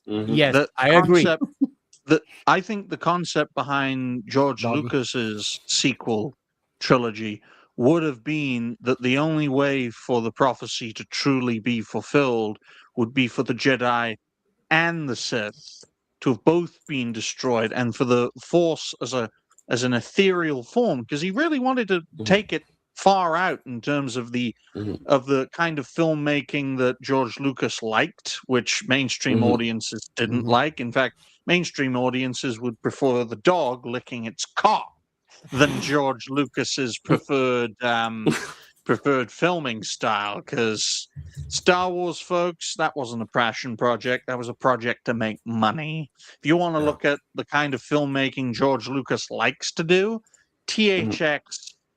I agree. I think the concept behind George Lucas's sequel trilogy would have been that the only way for the prophecy to truly be fulfilled would be for the Jedi and the Sith to have both been destroyed, and for the Force as an ethereal form, because he really wanted to take it far out in terms of the kind of filmmaking that George Lucas liked, which mainstream audiences didn't like. In fact, mainstream audiences would prefer the dog licking its cock than George Lucas's preferred filming style, because Star Wars, folks, that wasn't a passion project. That was a project to make money. If you want to look at the kind of filmmaking George Lucas likes to do, THX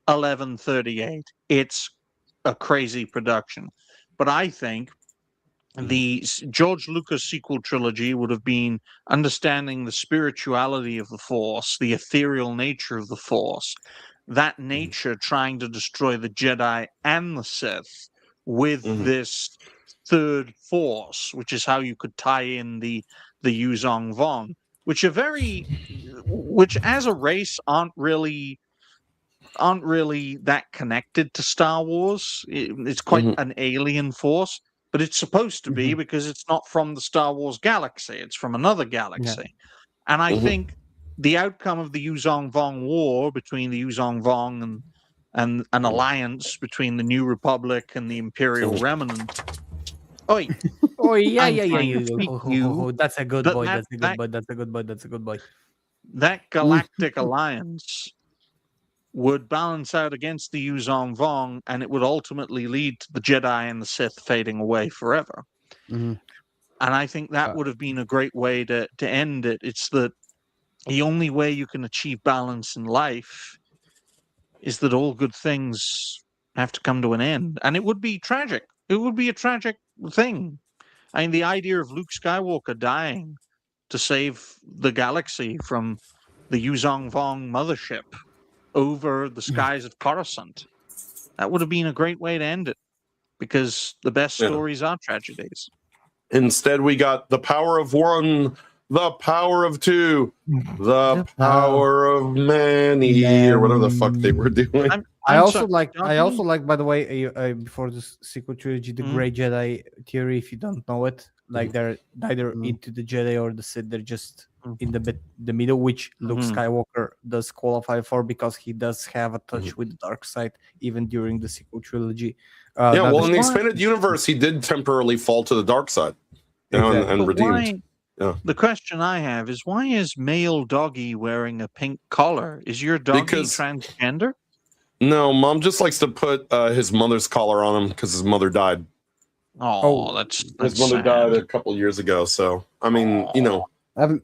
1138, it's a crazy production. But I think the George Lucas sequel trilogy would have been understanding the spirituality of the Force, the ethereal nature of the Force, that nature trying to destroy the Jedi and the Sith with this third Force, which is how you could tie in the Yuzong Vong, which as a race aren't really that connected to Star Wars. It's quite an alien force, but it's supposed to be because it's not from the Star Wars galaxy. It's from another galaxy. And I think the outcome of the Yuzong Vong War between the Yuzong Vong and an alliance between the New Republic and the Imperial Remnant. Oi, yeah. That's a good boy. That's a good boy. That galactic alliance would balance out against the Yuzong Vong, and it would ultimately lead to the Jedi and the Sith fading away forever. And I think that would have been a great way to end it. It's that the only way you can achieve balance in life is that all good things have to come to an end. And it would be tragic. It would be a tragic thing. I mean, the idea of Luke Skywalker dying to save the galaxy from the Yuzong Vong mothership over the skies of Coruscant, that would have been a great way to end it, because the best stories are tragedies. Instead, we got the power of one The power of two. The power of many, or whatever the fuck they were doing. I also like, by the way, before this sequel trilogy, the Grey Jedi theory. If you don't know it, like they're neither into the Jedi or the Sith, they're just in the middle, which Luke Skywalker does qualify for because he does have a touch with the dark side even during the sequel trilogy. Yeah, well, in the expanded universe, he did temporarily fall to the dark side, you know, and redeemed. Yeah. The question I have is, why is male doggy wearing a pink collar? Is your doggy transgender? No, Mom just likes to put his mother's collar on him because his mother died. Oh, that's his mother died a couple years ago. So, I mean, you know,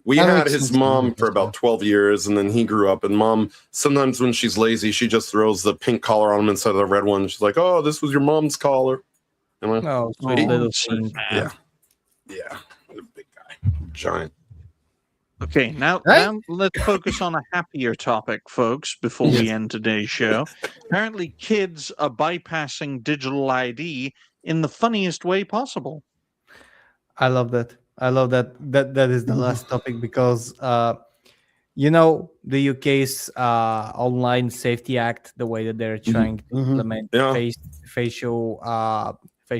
we had his mom for about 12 years, and then he grew up. And Mom, sometimes when she's lazy, she just throws the pink collar on him instead of the red one. She's like, "Oh, this was your mom's collar." Oh, sweet little thing. Yeah. Big guy, giant. Okay, now let's focus on a happier topic, folks, before we end today's show. Apparently, kids are bypassing digital ID in the funniest way possible. I love that. That is the last topic because, you know, the UK's Online Safety Act, the way that they're trying to implement facial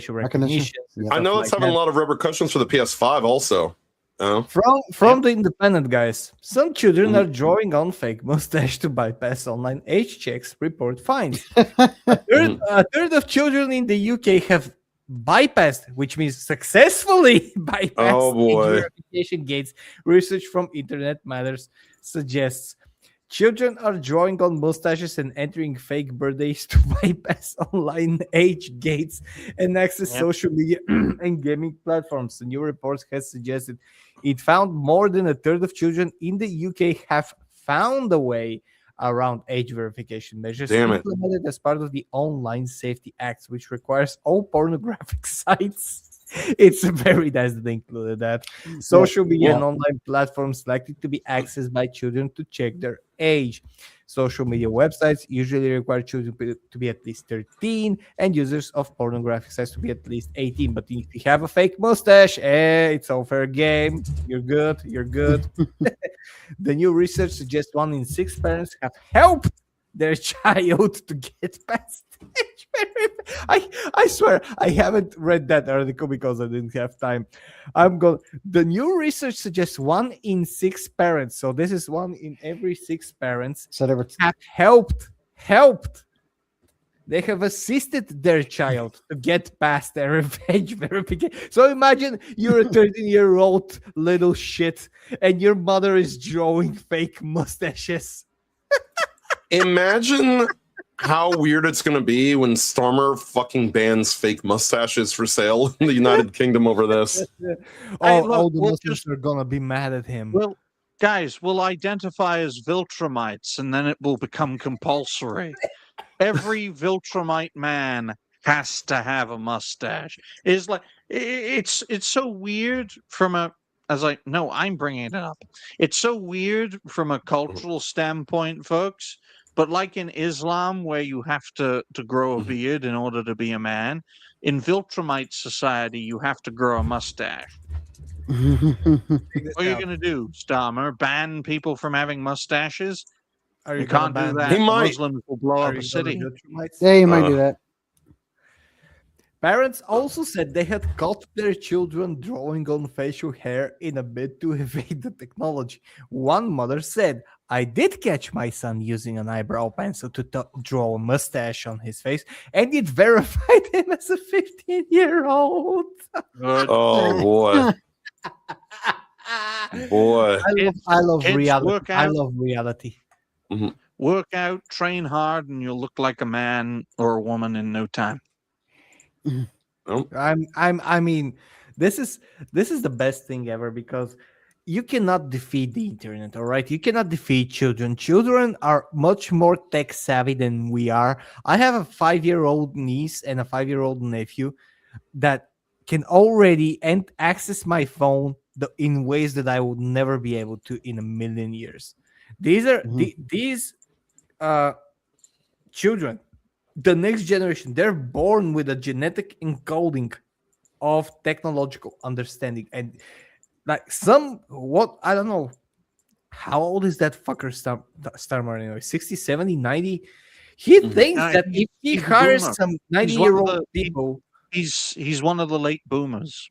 recognition. I know it's having a lot of repercussions for the PS5 also. From the Independent, guys, some children are drawing on fake mustache to bypass online age checks. Report finds a third of children in the UK have bypassed, which means successfully bypassed age verification gates. Research from Internet Matters suggests children are drawing on mustaches and entering fake birthdays to bypass online age gates and access social media and gaming platforms. The new report has suggested it found more than a third of children in the UK have found a way around age verification measures implemented as part of the Online Safety Act, which requires all pornographic sites. It's very nice that they included that. Social media and online platforms likely to be accessed by children to check their age. Social media websites usually require children to be at least 13 and users of pornographic sites to be at least 18. But if you have a fake mustache, it's all fair game. You're good. The new research suggests 1 in 6 parents have helped their child to get past age verification. I swear I haven't read that article because I didn't have time. The new research suggests 1 in 6 parents, so this is 1 in every 6 parents, have helped. They have assisted their child to get past their age verification. So imagine you're a 13-year-old little shit and your mother is drawing fake mustaches. Imagine how weird it's going to be when Stormer fucking bans fake mustaches for sale in the United Kingdom over this. All the Muslims are going to be mad at him. Well, guys, we'll identify as Viltrumites, and then it will become compulsory. Every Viltrumite man has to have a mustache. It's like it's so weird from a. I'm bringing it up. It's so weird from a cultural standpoint, folks. But like in Islam, where you have to grow a beard in order to be a man, in Viltrumite society, you have to grow a mustache. What are you going to do, Starmer? Ban people from having mustaches? You can't do that. He might. Muslims will blow up a city. Yeah, you might do that. Parents also said they had caught their children drawing on facial hair in a bid to evade the technology. One mother said, "I did catch my son using an eyebrow pencil to draw a mustache on his face, and it verified him as a 15-year-old. Oh, boy. Boy. I love Kids, reality. I love reality. Mm-hmm. Work out, train hard, and you'll look like a man or a woman in no time. I mean, this is the best thing ever because you cannot defeat the internet, all right? You cannot defeat children. Children are much more tech savvy than we are. I have a 5-year-old niece and a 5-year-old nephew that can already access my phone in ways that I would never be able to in a million years. These are these children. The next generation, they're born with a genetic encoding of technological understanding. And like I don't know. How old is that fucker Starmer anyway? 60, 70, 90? He thinks that if he hires some 90-year-old people... He's one of the late boomers.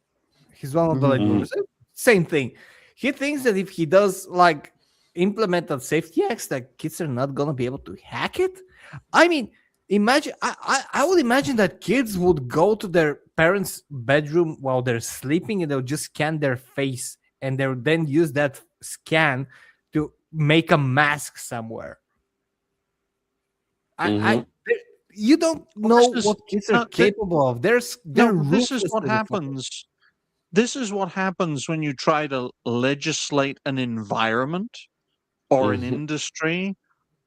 He's one of the late boomers. Same thing. He thinks that if he does like implement that safety acts, that kids are not gonna be able to hack it. I mean, imagine I would imagine that kids would go to their parents' bedroom while they're sleeping and they'll just scan their face and they'll then use that scan to make a mask somewhere. You don't know what kids are capable of. This is what happens. This is what happens when you try to legislate an environment or an industry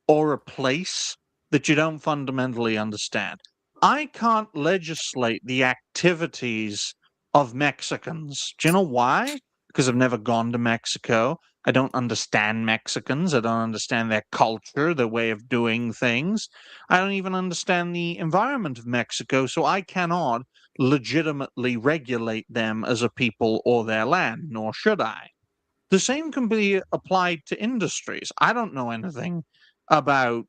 or a place that you don't fundamentally understand. I can't legislate the activities of Mexicans. Do you know why? Because I've never gone to Mexico. I don't understand Mexicans. I don't understand their culture, their way of doing things. I don't even understand the environment of Mexico, so I cannot legitimately regulate them as a people or their land, nor should I. The same can be applied to industries. I don't know anything about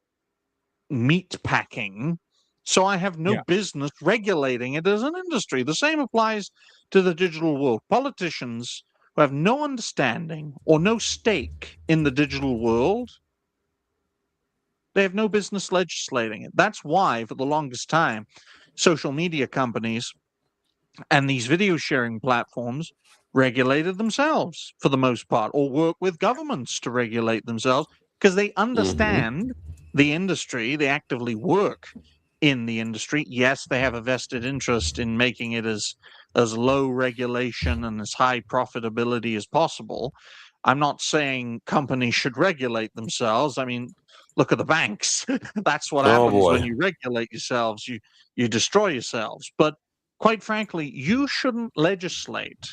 meat packing, so I have no business regulating it as an industry. The same applies to the digital world. Politicians who have no understanding or no stake in the digital world, they have no business legislating it. That's why, for the longest time, social media companies and these video sharing platforms regulated themselves for the most part, or work with governments to regulate themselves, because they understand the industry. They actively work in the industry. Yes, they have a vested interest in making it as low regulation and as high profitability as possible. I'm not saying companies should regulate themselves. I mean, look at the banks. That's what happens when you regulate yourselves. You destroy yourselves. But quite frankly, you shouldn't legislate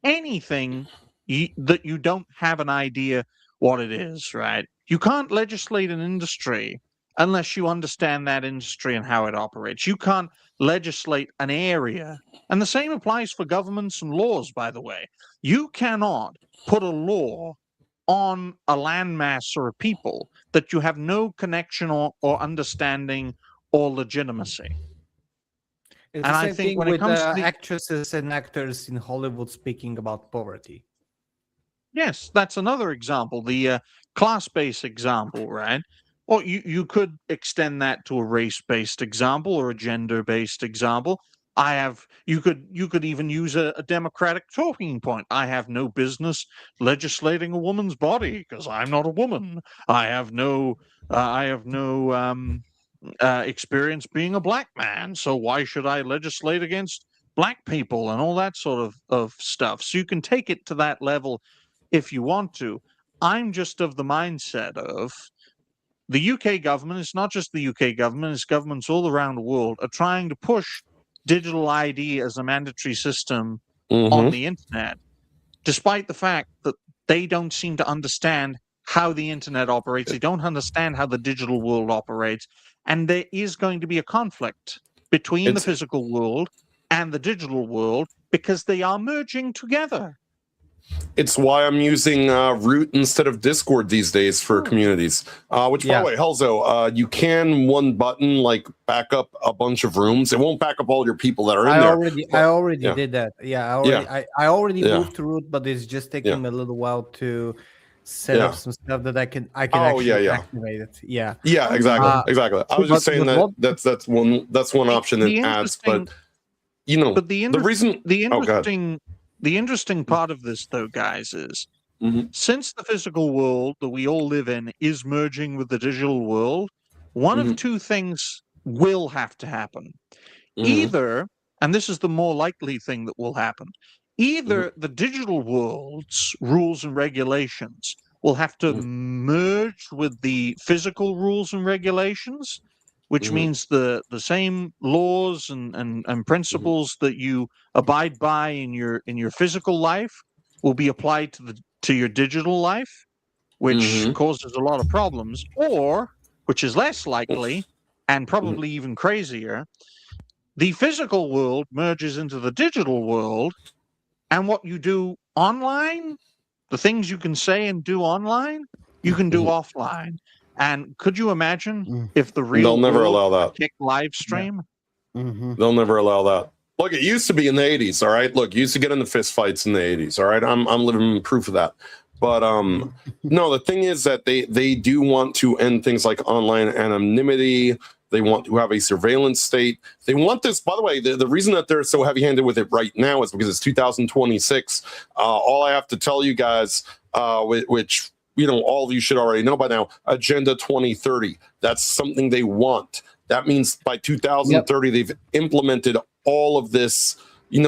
anything that you don't have an idea what it is, right? You can't legislate an industry unless you understand that industry and how it operates. You can't legislate an area. And the same applies for governments and laws, by the way. You cannot put a law on a landmass or a people that you have no connection or understanding or legitimacy. It's the same thing when it comes to actresses and actors in Hollywood speaking about poverty. Yes, that's another example, the class-based example, right? Or you could extend that to a race-based example or a gender-based example. You could even use a democratic talking point. I have no business legislating a woman's body because I'm not a woman. I have no experience being a black man, so why should I legislate against black people and all that sort of stuff? So you can take it to that level if you want to. I'm just of the mindset of the UK government, it's not just the UK government, it's governments all around the world, are trying to push digital ID as a mandatory system on the internet, despite the fact that they don't seem to understand how the internet operates. They don't understand how the digital world operates. And there is going to be a conflict between the physical world and the digital world because they are merging together. It's why I'm using Root instead of Discord these days for communities. Which, by the way, Helzo, you can one button like back up a bunch of rooms. It won't back up all your people that are in there. I already did that. Yeah, I already moved to Root, but it's just taking me a little while to set up some stuff that I can actually activate it. Yeah, exactly. I was just saying that's one option it adds, but the interesting part of this, though, guys, is since the physical world that we all live in is merging with the digital world, one of two things will have to happen. Either, and this is the more likely thing that will happen, either the digital world's rules and regulations will have to merge with the physical rules and regulations, which means the same laws and principles that you abide by in your physical life will be applied to your digital life, which causes a lot of problems, or, which is less likely and probably even crazier, the physical world merges into the digital world, and what you do online, the things you can say and do online, you can do offline. And could you imagine if the real They'll never world allow that. kick live stream? They'll never allow that. Look, it used to be in the 80s, all right? Look, you used to get into fist fights in the 80s, all right? I'm living proof of that. But no, the thing is that they do want to end things like online anonymity. They want to have a surveillance state. They want this, by the way, the reason that they're so heavy-handed with it right now is because it's 2026. All I have to tell you guys, which all of you should already know by now, Agenda 2030. That's something they want. That means by 2030, they've implemented all of this,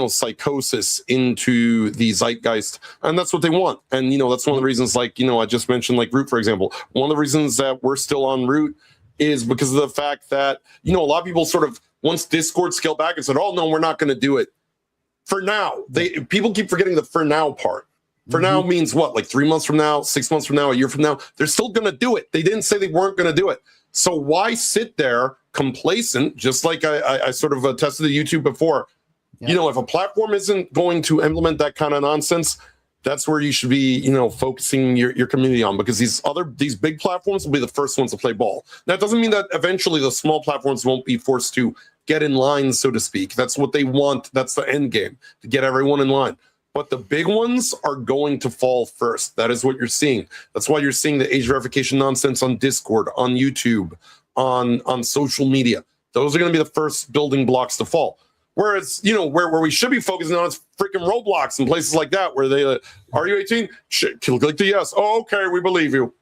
psychosis into the zeitgeist. And that's what they want. And, that's one of the reasons, like, I just mentioned, like, Root, for example. One of the reasons that we're still on Root is because of the fact that, a lot of people sort of, once Discord scaled back and said, oh, no, we're not going to do it. For now, people keep forgetting the for now part. For now means what? Like 3 months from now, 6 months from now, a year from now? They're still going to do it. They didn't say they weren't going to do it. So why sit there complacent, just like I sort of attested to YouTube before? If a platform isn't going to implement that kind of nonsense, that's where you should be, focusing your community on, because these big platforms will be the first ones to play ball. That doesn't mean that eventually the small platforms won't be forced to get in line, so to speak. That's what they want. That's the end game, to get everyone in line. But the big ones are going to fall first. That is what you're seeing. That's why you're seeing the age verification nonsense on Discord, on YouTube, on social media. Those are going to be the first building blocks to fall. Whereas, where we should be focusing on is freaking Roblox and places like that, where they, are you 18? Click the yes. Oh, okay, we believe you.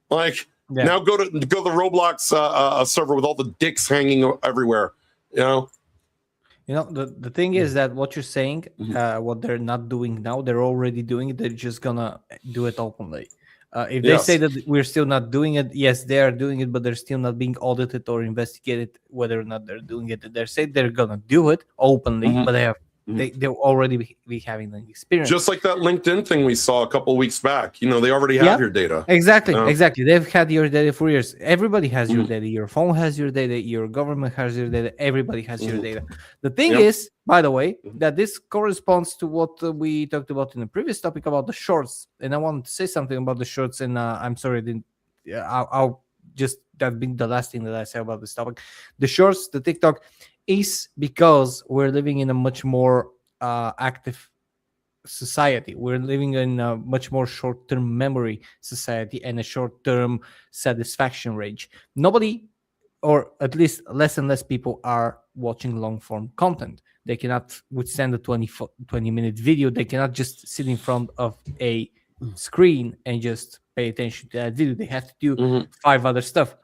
Like, now go to the Roblox server with all the dicks hanging everywhere, The thing is that what you're saying, what they're not doing now, they're already doing it. They're just gonna do it openly. If they say that we're still not doing it, yes, they are doing it, but they're still not being audited or investigated whether or not they're doing it. They're saying they're gonna do it openly, but they'll already be having an experience. Just like that LinkedIn thing we saw a couple of weeks back. They already have your data. Exactly. They've had your data for years. Everybody has your data. Your phone has your data. Your government has your data. Everybody has your data. The thing is, by the way, that this corresponds to what we talked about in the previous topic about the shorts. And I wanted to say something about the shorts. And I'm sorry, I didn't. I'll just, that's been the last thing that I say about this topic. The shorts, the TikTok, is because we're living in a much more active society. We're living in a much more short-term memory society and a short-term satisfaction range. Nobody, or at least less and less people, are watching long-form content. They cannot withstand a 20-minute video. They cannot just sit in front of a screen and just pay attention to that video. They have to do 5 other stuff.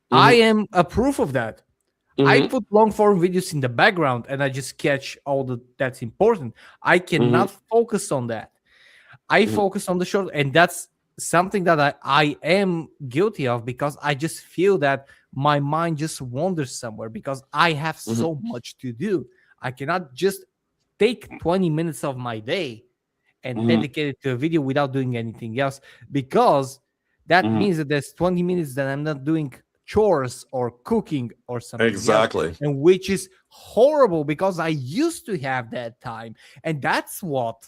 I am a proof of that. I put long form videos in the background and I just catch all that's important. I cannot focus on that. I focus on the short, and that's something that I am guilty of, because I just feel that my mind just wanders somewhere because I have so much to do. I cannot just take 20 minutes of my day and dedicate it to a video without doing anything else, because that means that there's 20 minutes that I'm not doing chores or cooking or something exactly else, and which is horrible because I used to have that time, and that's what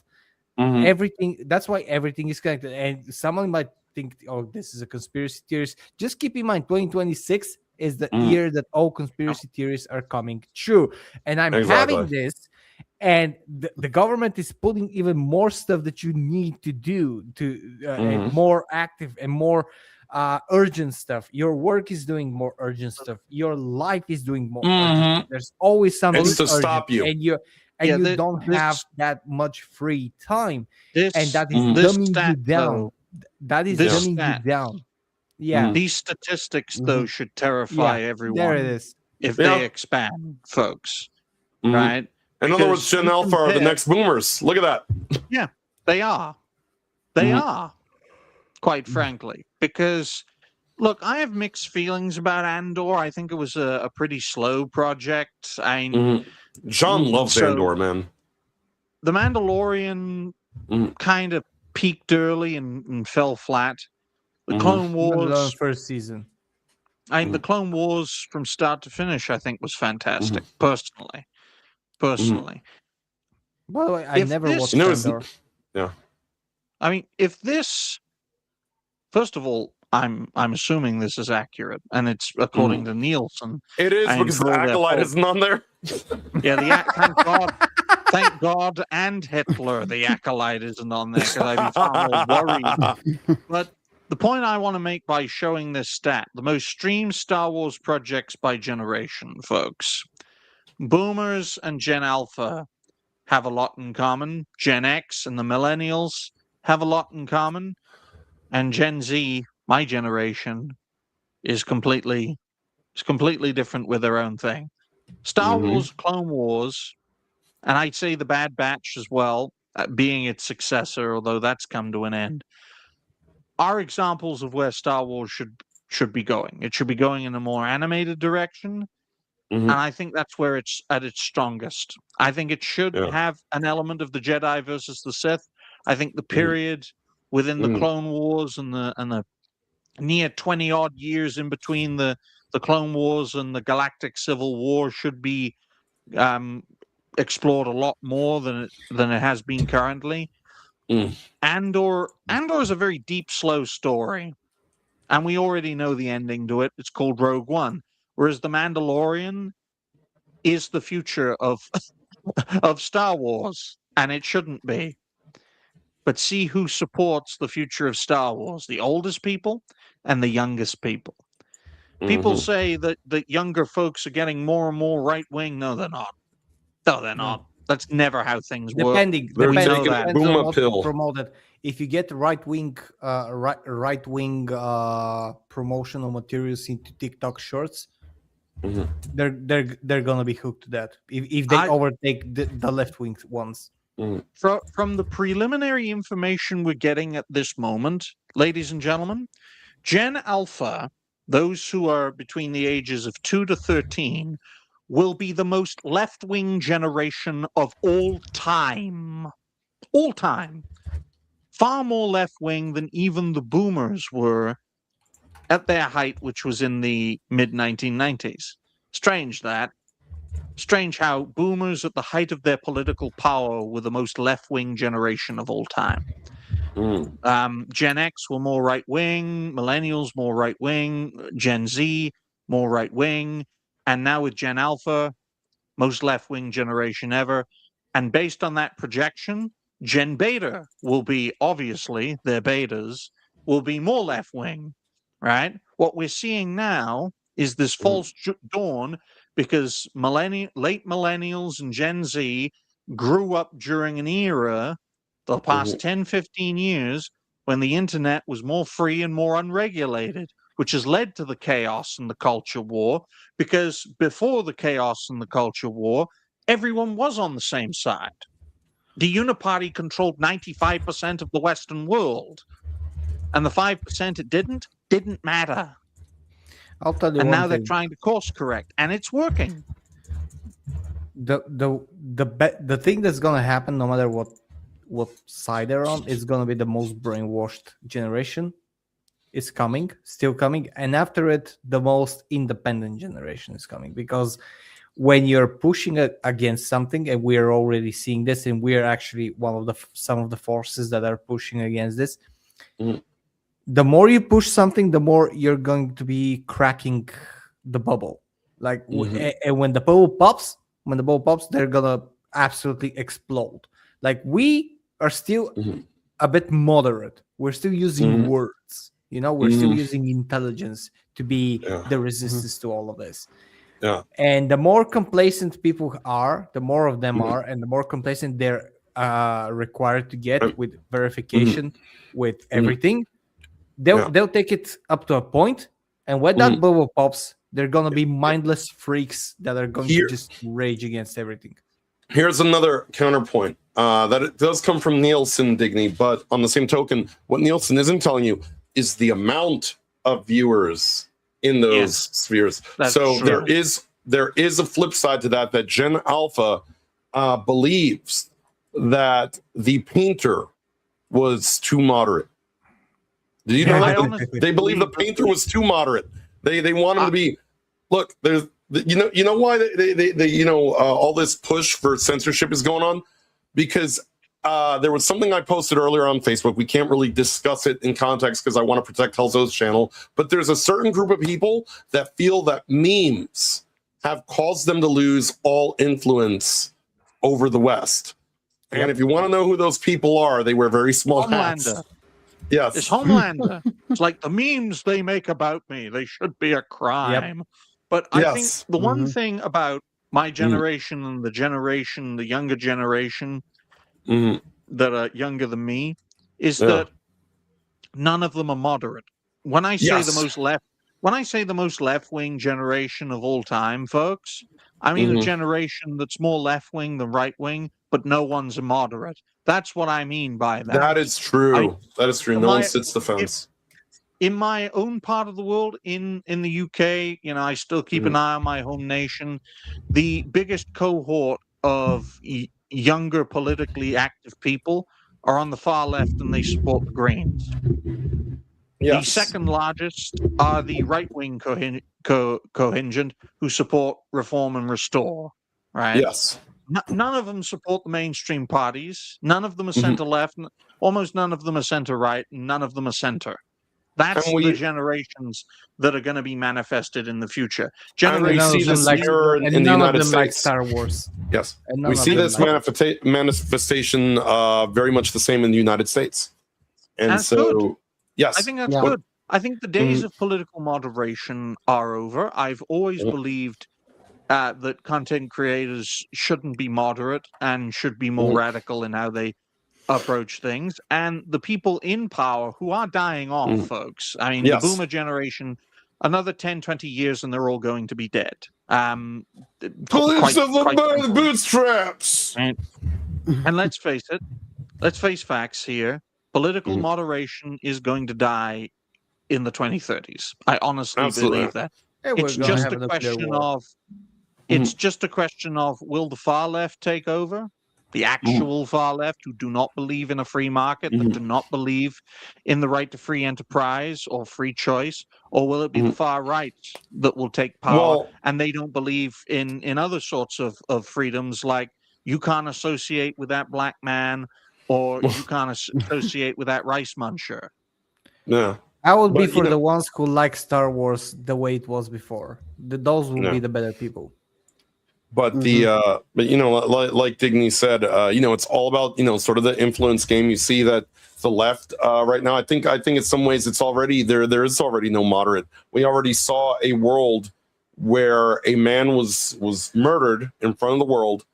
that's why everything is connected. And someone might think, oh, this is a conspiracy theories. Just keep in mind 2026 is the year that all conspiracy theories are coming true, and I'm having this, and the government is putting even more stuff that you need to do to and more active and more urgent stuff. Your work is doing more urgent stuff. Your life is doing more urgent. There's always something it's to urgent, stop you, and you don't have that much free time, and that is dumbing you down. That is dumbing you down. Yeah, these statistics though should terrify everyone. There it is. If they expand, folks, right? In other words, Gen Alpha are the next boomers. Look at that. Yeah, they are. They are. Quite frankly, because look, I have mixed feelings about Andor. I think it was a pretty slow project. John loves Andor, man. The Mandalorian kind of peaked early and fell flat. The Clone Wars first season. The Clone Wars from start to finish, I think, was fantastic. Personally. By the way, I never watched Andor. Yeah. I mean, if this, first of all, I'm assuming this is accurate, and it's according to Nielsen. It is, and because the for all their Acolyte faults. isn't on there. Yeah, thank God, and Hitler, the Acolyte isn't on there, because I'd be far more worried. But the point I want to make by showing this stat, the most streamed Star Wars projects by generation, folks. Boomers and Gen Alpha have a lot in common. Gen X and the Millennials have a lot in common. And Gen Z, my generation, is completely different with their own thing. Star Wars, Clone Wars, and I'd say the Bad Batch as well, being its successor, although that's come to an end, are examples of where Star Wars should be going. It should be going in a more animated direction, and I think that's where it's at its strongest. I think it should have an element of the Jedi versus the Sith. I think the period within the Clone Wars and the near 20-odd years in between the Clone Wars and the Galactic Civil War should be explored a lot more than it has been currently. Andor is a very deep, slow story, and we already know the ending to it. It's called Rogue One. Whereas The Mandalorian is the future of Star Wars, and it shouldn't be. But see who supports the future of Star Wars: the oldest people and the youngest people. People say that younger folks are getting more and more right wing. No, they're not. No, they're not. That's never how things work. Depends on what you promoted. If you get right wing promotional materials into TikTok shorts, they're gonna be hooked to that. If they overtake the left wing ones. From the preliminary information we're getting at this moment, ladies and gentlemen, Gen Alpha, those who are between the ages of 2 to 13, will be the most left-wing generation of all time. All time. Far more left-wing than even the boomers were at their height, which was in the mid-1990s. Strange that. Strange how boomers at the height of their political power were the most left-wing generation of all time. Gen X were more right-wing, millennials more right-wing, Gen Z more right-wing, and now with Gen Alpha, most left-wing generation ever. And based on that projection, Gen Beta will be, obviously, their betas, will be more left-wing, right? What we're seeing now is this false dawn because late millennials and Gen Z grew up during an era, the past 10, 15 years, when the internet was more free and more unregulated, which has led to the chaos and the culture war, because before the chaos and the culture war, everyone was on the same side. The Uniparty controlled 95% of the Western world, and the 5% it didn't matter. I'll tell you and one now thing. They're trying to course correct, and it's working. The thing that's gonna happen, no matter what side they're on, is gonna be the most brainwashed generation. It's coming, still coming, and after it, the most independent generation is coming. Because when you're pushing against something, and we're already seeing this, and we're actually some of the forces that are pushing against this. The more you push something, the more you're going to be cracking the bubble. Like, and when the bubble pops, they're gonna absolutely explode. Like, we are still a bit moderate. We're still using words. We're still using intelligence to be the resistance to all of this. Yeah. And the more complacent people are, the more of them are, and the more complacent they're required to get with verification, with everything. They'll take it up to a point, and when that bubble pops, they're gonna be mindless freaks that are going to just rage against everything. Here's another counterpoint that it does come from Nielsen, Digny, but on the same token, what Nielsen isn't telling you is the amount of viewers in those spheres. So true. there is a flip side to that Gen Alpha believes that the painter was too moderate. Did you know that? They believe the painter was too moderate. They want him to be. Look, there's why they all this push for censorship is going on, because there was something I posted earlier on Facebook. We can't really discuss it in context because I want to protect Hellzo's channel. But there's a certain group of people that feel that memes have caused them to lose all influence over the West. And if you want to know who those people are, they wear very small hats. Homelander. Yes. It's Homelander. It's like the memes they make about me. They should be a crime. But I think the one thing about my generation and the younger generation that are younger than me, is that none of them are moderate. When I say the most left-wing generation of all time, folks, I mean a generation that's more left-wing than right-wing, but no one's a moderate. That's what I mean by that. That is true. That is true. No one sits the fence. In my own part of the world, in the UK, you know, I still keep an eye on my home nation. The biggest cohort of younger politically active people are on the far left, and they support the Greens. The second largest are the right-wing contingent who support Reform and Restore. Right? Yes. None of them support the mainstream parties. None of them are center-left. Almost none of them are center-right. And none of them are center. That's the generations that are going to be manifested in the future. Generations we see this mirror in the United States. Like Star Wars. Yes, we see this manifestation very much the same in the United States. And that's so, good. yes, I think that's good. I think the days of political moderation are over. I've always believed that content creators shouldn't be moderate and should be more radical in how they approach things. And the people in power who are dying off, folks. I mean, the boomer generation, another 10, 20 years and they're all going to be dead. Police of the bootstraps. And let's face it, let's face facts here. Political moderation is going to die in the 2030s. I honestly believe that. It's just a question of it's just a question of, will the far left take over? The actual far left, who do not believe in a free market, that do not believe in the right to free enterprise or free choice, or will it be the far right that will take power and they don't believe in other sorts of freedoms, like you can't associate with that black man or you can't associate with that rice muncher? Yeah. I would be for the ones who like Star Wars the way it was before. Those will be the better people. But but you know, like Digny said, you know, it's all about, you know, sort of the influence game. You see that the left right now, I think in some ways it's already there is already no moderate. We already saw a world where a man was murdered in front of the world,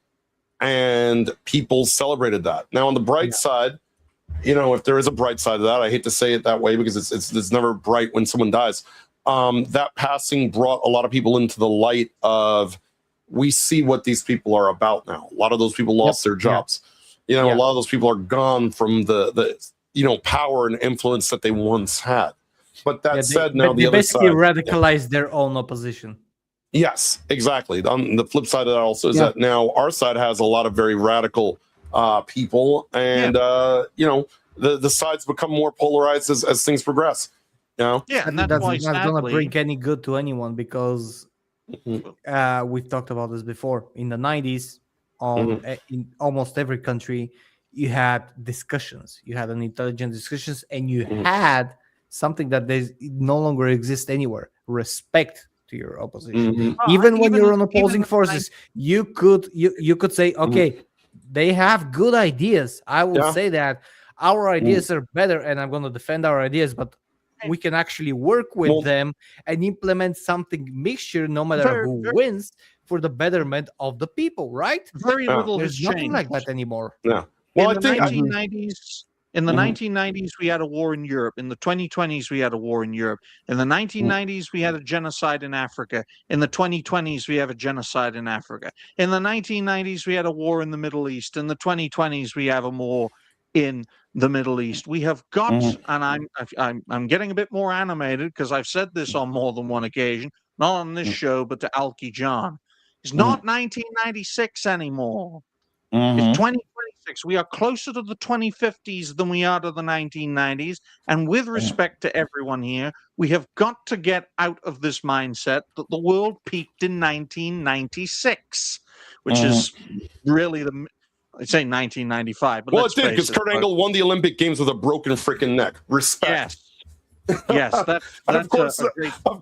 and people celebrated that. Now, on the bright side, you know, if there is a bright side to that, I hate to say it that way because it's never bright when someone dies. That passing brought a lot of people into the light of, we see what these people are about now. A lot of those people lost their jobs. You know, a lot of those people are gone from the you know, power and influence that they once had. But that said, now the other side, they basically radicalized their own opposition. Yes, exactly. On the flip side of that also is that now our side has a lot of very radical people, and you know, the sides become more polarized as things progress. You know? Yeah, and that's not going to bring any good to anyone, because we've talked about this before. In the 90s, in almost every country, you had discussions. You had an intelligent discussions, and you had something that no longer exists anywhere: respect to your opposition. Even when you're on opposing forces, you could say, okay, they have good ideas. I will say that our ideas are better, and I'm going to defend our ideas, but we can actually work with them and implement something mixture, no matter who wins, for the betterment of the people, right? Very little There's nothing like that anymore. Yeah. Well, in the 1990s, in the 1990s, we had a war in Europe. In the 2020s, we had a war in Europe. In the 1990s, we had a genocide in Africa. In the 2020s, we have a genocide in Africa. In the 1990s, we had a war in the Middle East. In the 2020s, we have a war in the Middle East. We have got, and I'm getting a bit more animated because I've said this on more than one occasion, not on this show, but to Alki John. It's not 1996 anymore. It's 2026. We are closer to the 2050s than we are to the 1990s. And with respect to everyone here, we have got to get out of this mindset that the world peaked in 1996, which is really I say 1995, but Well, let's it did, face because it, Kurt Angle won the Olympic Games with a broken freaking neck. Respect. Yes. Yes, that's of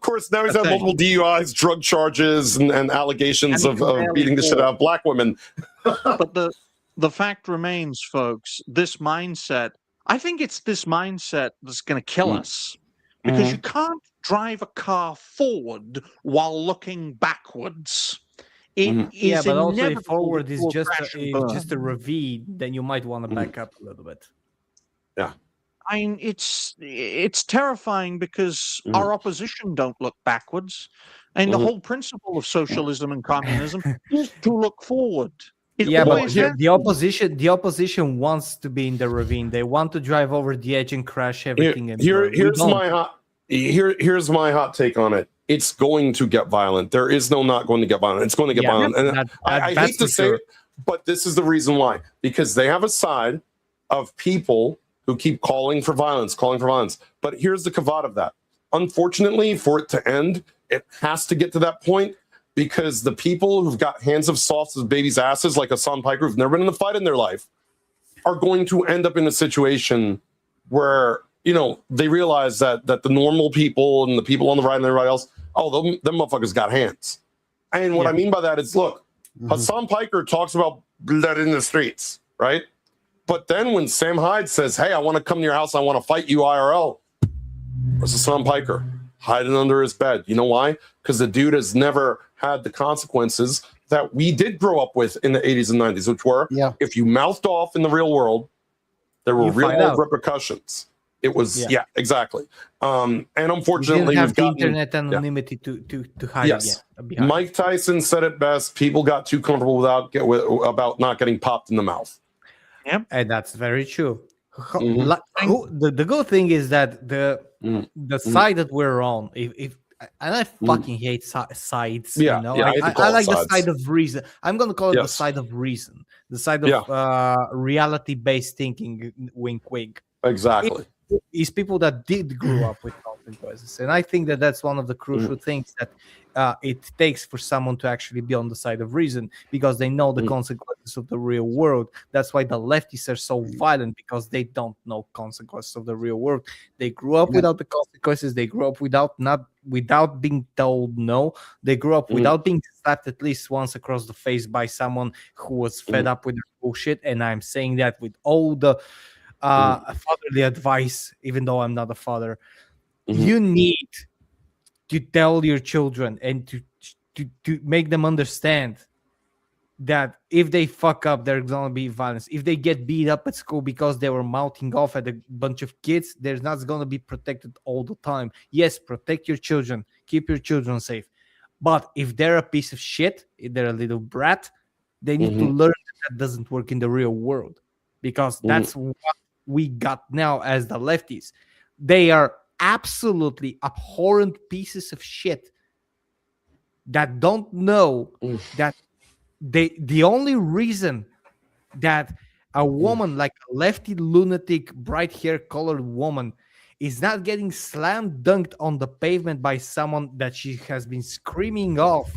course, now he's had multiple DUIs, drug charges, and allegations of beating the shit out of black women. But the fact remains, folks, this mindset, I think it's this mindset that's going to kill us. Because you can't drive a car forward while looking backwards. It is but also if inevitable forward is to just a ravine, then you might want to back up a little bit. Yeah. I mean, it's terrifying because our opposition don't look backwards, and the whole principle of socialism and communism is to look forward. But the opposition wants to be in the ravine. They want to drive over the edge and crash everything. Here's my hot take on it. It's going to get violent. There is no not going to get violent. It's going to get violent. And I hate to say it, but this is the reason why. Because they have a side of people who keep calling for violence. But here's the caveat of that. Unfortunately, for it to end, it has to get to that point because the people who've got hands of soft as babies' asses, like Hassan Piker, who've never been in a fight in their life, are going to end up in a situation where, they realize that the normal people and the people on the right and everybody else, them motherfuckers got hands. And what I mean by that is, look, Hassan Piker talks about blood in the streets, right? But then when Sam Hyde says, hey, I want to come to your house, I want to fight you IRL, where's Hassan Piker? Hiding under his bed. You know why? Because the dude has never had the consequences that we did grow up with in the 80s and 90s, which were, if you mouthed off in the real world, there were real world repercussions. It was, exactly. And unfortunately, we didn't have the internet anonymity to hide behind. Mike Tyson said it best. People got too comfortable about not getting popped in the mouth. Yep. And that's very true. The good thing is that the side that we're on, and I fucking hate sides. I like the side of reason. I'm gonna call it the side of reason, the side of reality-based thinking. Wink, wink. Exactly. Is people that did grow up with consequences, and I think that that's one of the crucial things that it takes for someone to actually be on the side of reason, because they know the consequences of the real world. That's why the leftists are so violent, because they don't know consequences of the real world. They grew up without the consequences. They grew up without being told no. They grew up without being slapped at least once across the face by someone who was fed up with their bullshit. And I'm saying that with all the fatherly advice, even though I'm not a father. You need to tell your children and to make them understand that if they fuck up, there's gonna be violence. If they get beat up at school because they were mouthing off at a bunch of kids, they're not gonna be protected all the time. Yes, protect your children, keep your children safe. But if they're a piece of shit, if they're a little brat, they need to learn that doesn't work in the real world, because that's what we got now as the lefties. They are absolutely abhorrent pieces of shit that don't know that the only reason that a woman, like a lefty lunatic bright hair colored woman, is not getting slam dunked on the pavement by someone that she has been screaming off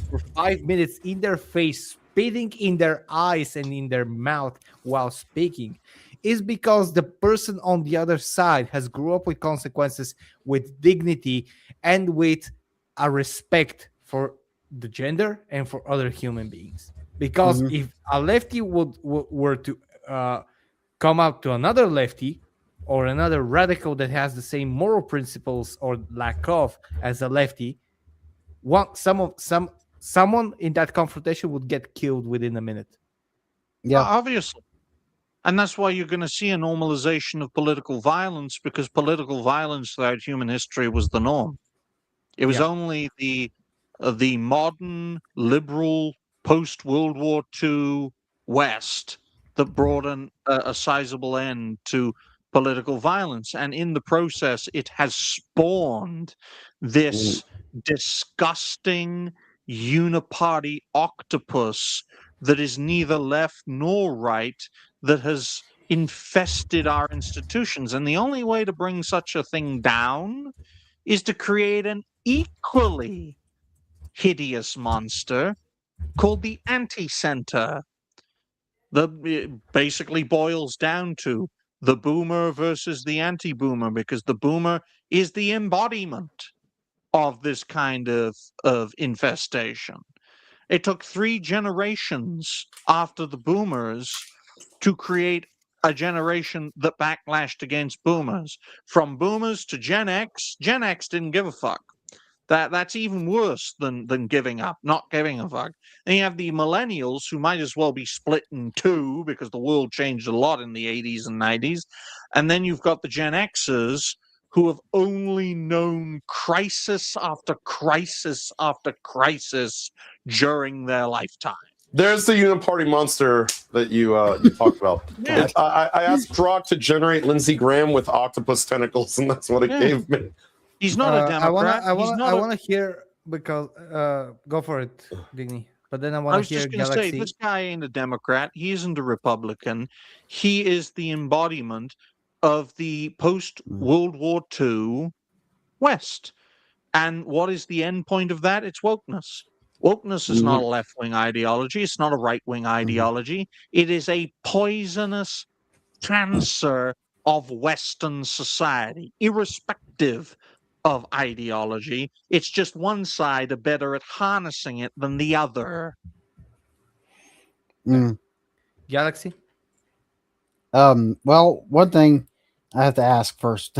for 5 minutes in their face, spitting in their eyes and in their mouth while speaking, is because the person on the other side has grew up with consequences, with dignity, and with a respect for the gender and for other human beings. Because if a lefty were to come out to another lefty or another radical that has the same moral principles or lack of as a lefty, someone in that confrontation would get killed within a minute. Yeah, obviously. And that's why you're going to see a normalization of political violence, because political violence throughout human history was the norm. It was only the modern, liberal, post-World War II West that brought a sizable end to political violence. And in the process, it has spawned this disgusting uniparty octopus that is neither left nor right, that has infested our institutions. And the only way to bring such a thing down is to create an equally hideous monster called the anti-center. It basically boils down to the boomer versus the anti-boomer, because the boomer is the embodiment of this kind of infestation. It took 3 generations after the boomers to create a generation that backlashed against boomers. From boomers to Gen X didn't give a fuck. That's even worse than giving up, not giving a fuck. And you have the millennials, who might as well be split in 2 because the world changed a lot in the 80s and 90s. And then you've got the Gen Xers, who have only known crisis after crisis after crisis during their lifetime. There's the uniparty monster that you talked about. Yeah. I asked Grok to generate Lindsey Graham with octopus tentacles, and that's what it gave me. He's not a Democrat. I want to hear, because go for it, Digny. But then I I want was to hear just going to Galaxy. say, this guy ain't a Democrat. He isn't a Republican. He is the embodiment of the post-World War II West. And what is the end point of that? It's wokeness. Wokeness is not a left-wing ideology. It's not a right-wing ideology. It is a poisonous cancer of Western society, irrespective of ideology. It's just one side are better at harnessing it than the other. Galaxy? Well, one thing I have to ask first.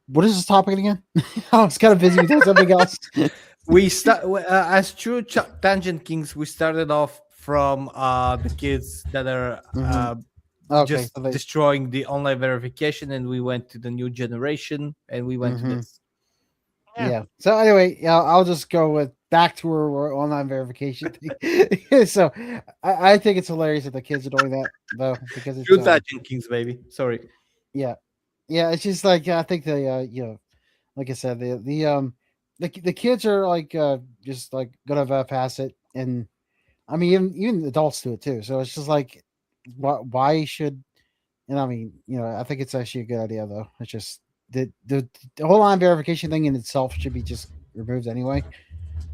What is this topic again? I was kind of busy with something else. We start as true Tangent Kings. We started off from the kids that are just destroying the online verification, and we went to the new generation, and we went to this. Yeah. So anyway, yeah, I'll just go with back to our online verification thing. So I think it's hilarious that the kids are doing that, though, because it's true Tangent Kings, baby. Sorry. Yeah. Yeah, it's just like I think the you know, like I said, the kids are like just like gonna pass it, and I mean even adults do it too. So it's just like why should, and I mean, you know, I think it's actually a good idea though. It's just the whole line verification thing in itself should be just removed anyway.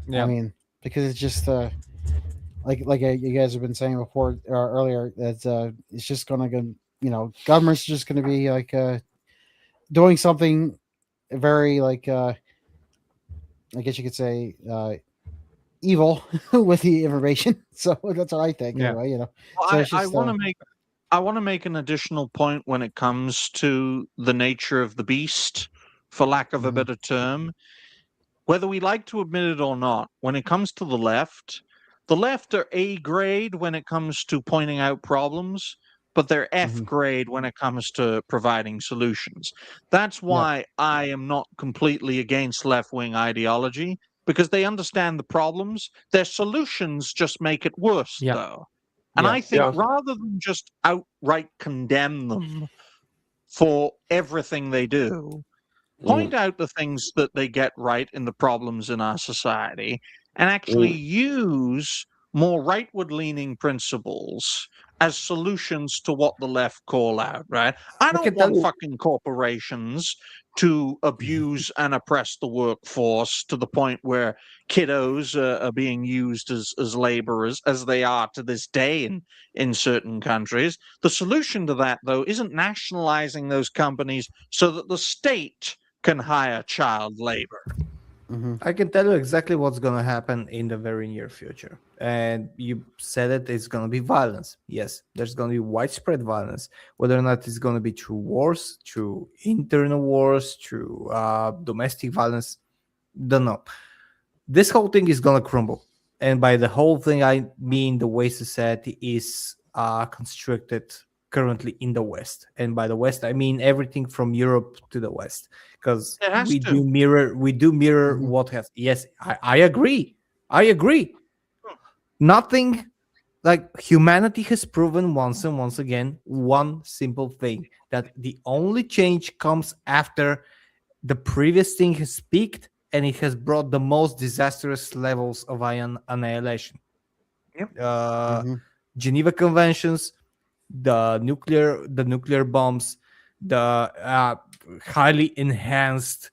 Yeah. I mean, because it's just like you guys have been saying before earlier, that it's just gonna go, you know, government's just gonna be like doing something very like I guess you could say evil with the information. So that's what I think. Yeah. Anyway, you know. Well, So I want to make an additional point when it comes to the nature of the beast, for lack of a better term. Whether we like to admit it or not, when it comes to the left are A grade when it comes to pointing out problems, but they're F grade when it comes to providing solutions. That's why I am not completely against left-wing ideology, because they understand the problems. Their solutions just make it worse, though. And I think rather than just outright condemn them for everything they do, point out the things that they get right in the problems in our society, and actually use more rightward-leaning principles as solutions to what the left call out, right? I don't want fucking corporations to abuse and oppress the workforce to the point where kiddos are being used as laborers, as they are to this day in certain countries. The solution to that, though, isn't nationalizing those companies so that the state can hire child labor. I can tell you exactly what's going to happen in the very near future. And you said it, it's going to be violence. Yes, there's going to be widespread violence. Whether or not it's going to be through wars, through internal wars, through domestic violence, don't know. This whole thing is going to crumble. And by the whole thing, I mean the way society is constructed currently in the West. And by the West, I mean everything from Europe to the West. Because we do mirror what has. Yes, I agree. Nothing like humanity has proven once and once again one simple thing, that the only change comes after the previous thing has peaked and it has brought the most disastrous levels of annihilation. Geneva Conventions, the nuclear bombs, the highly enhanced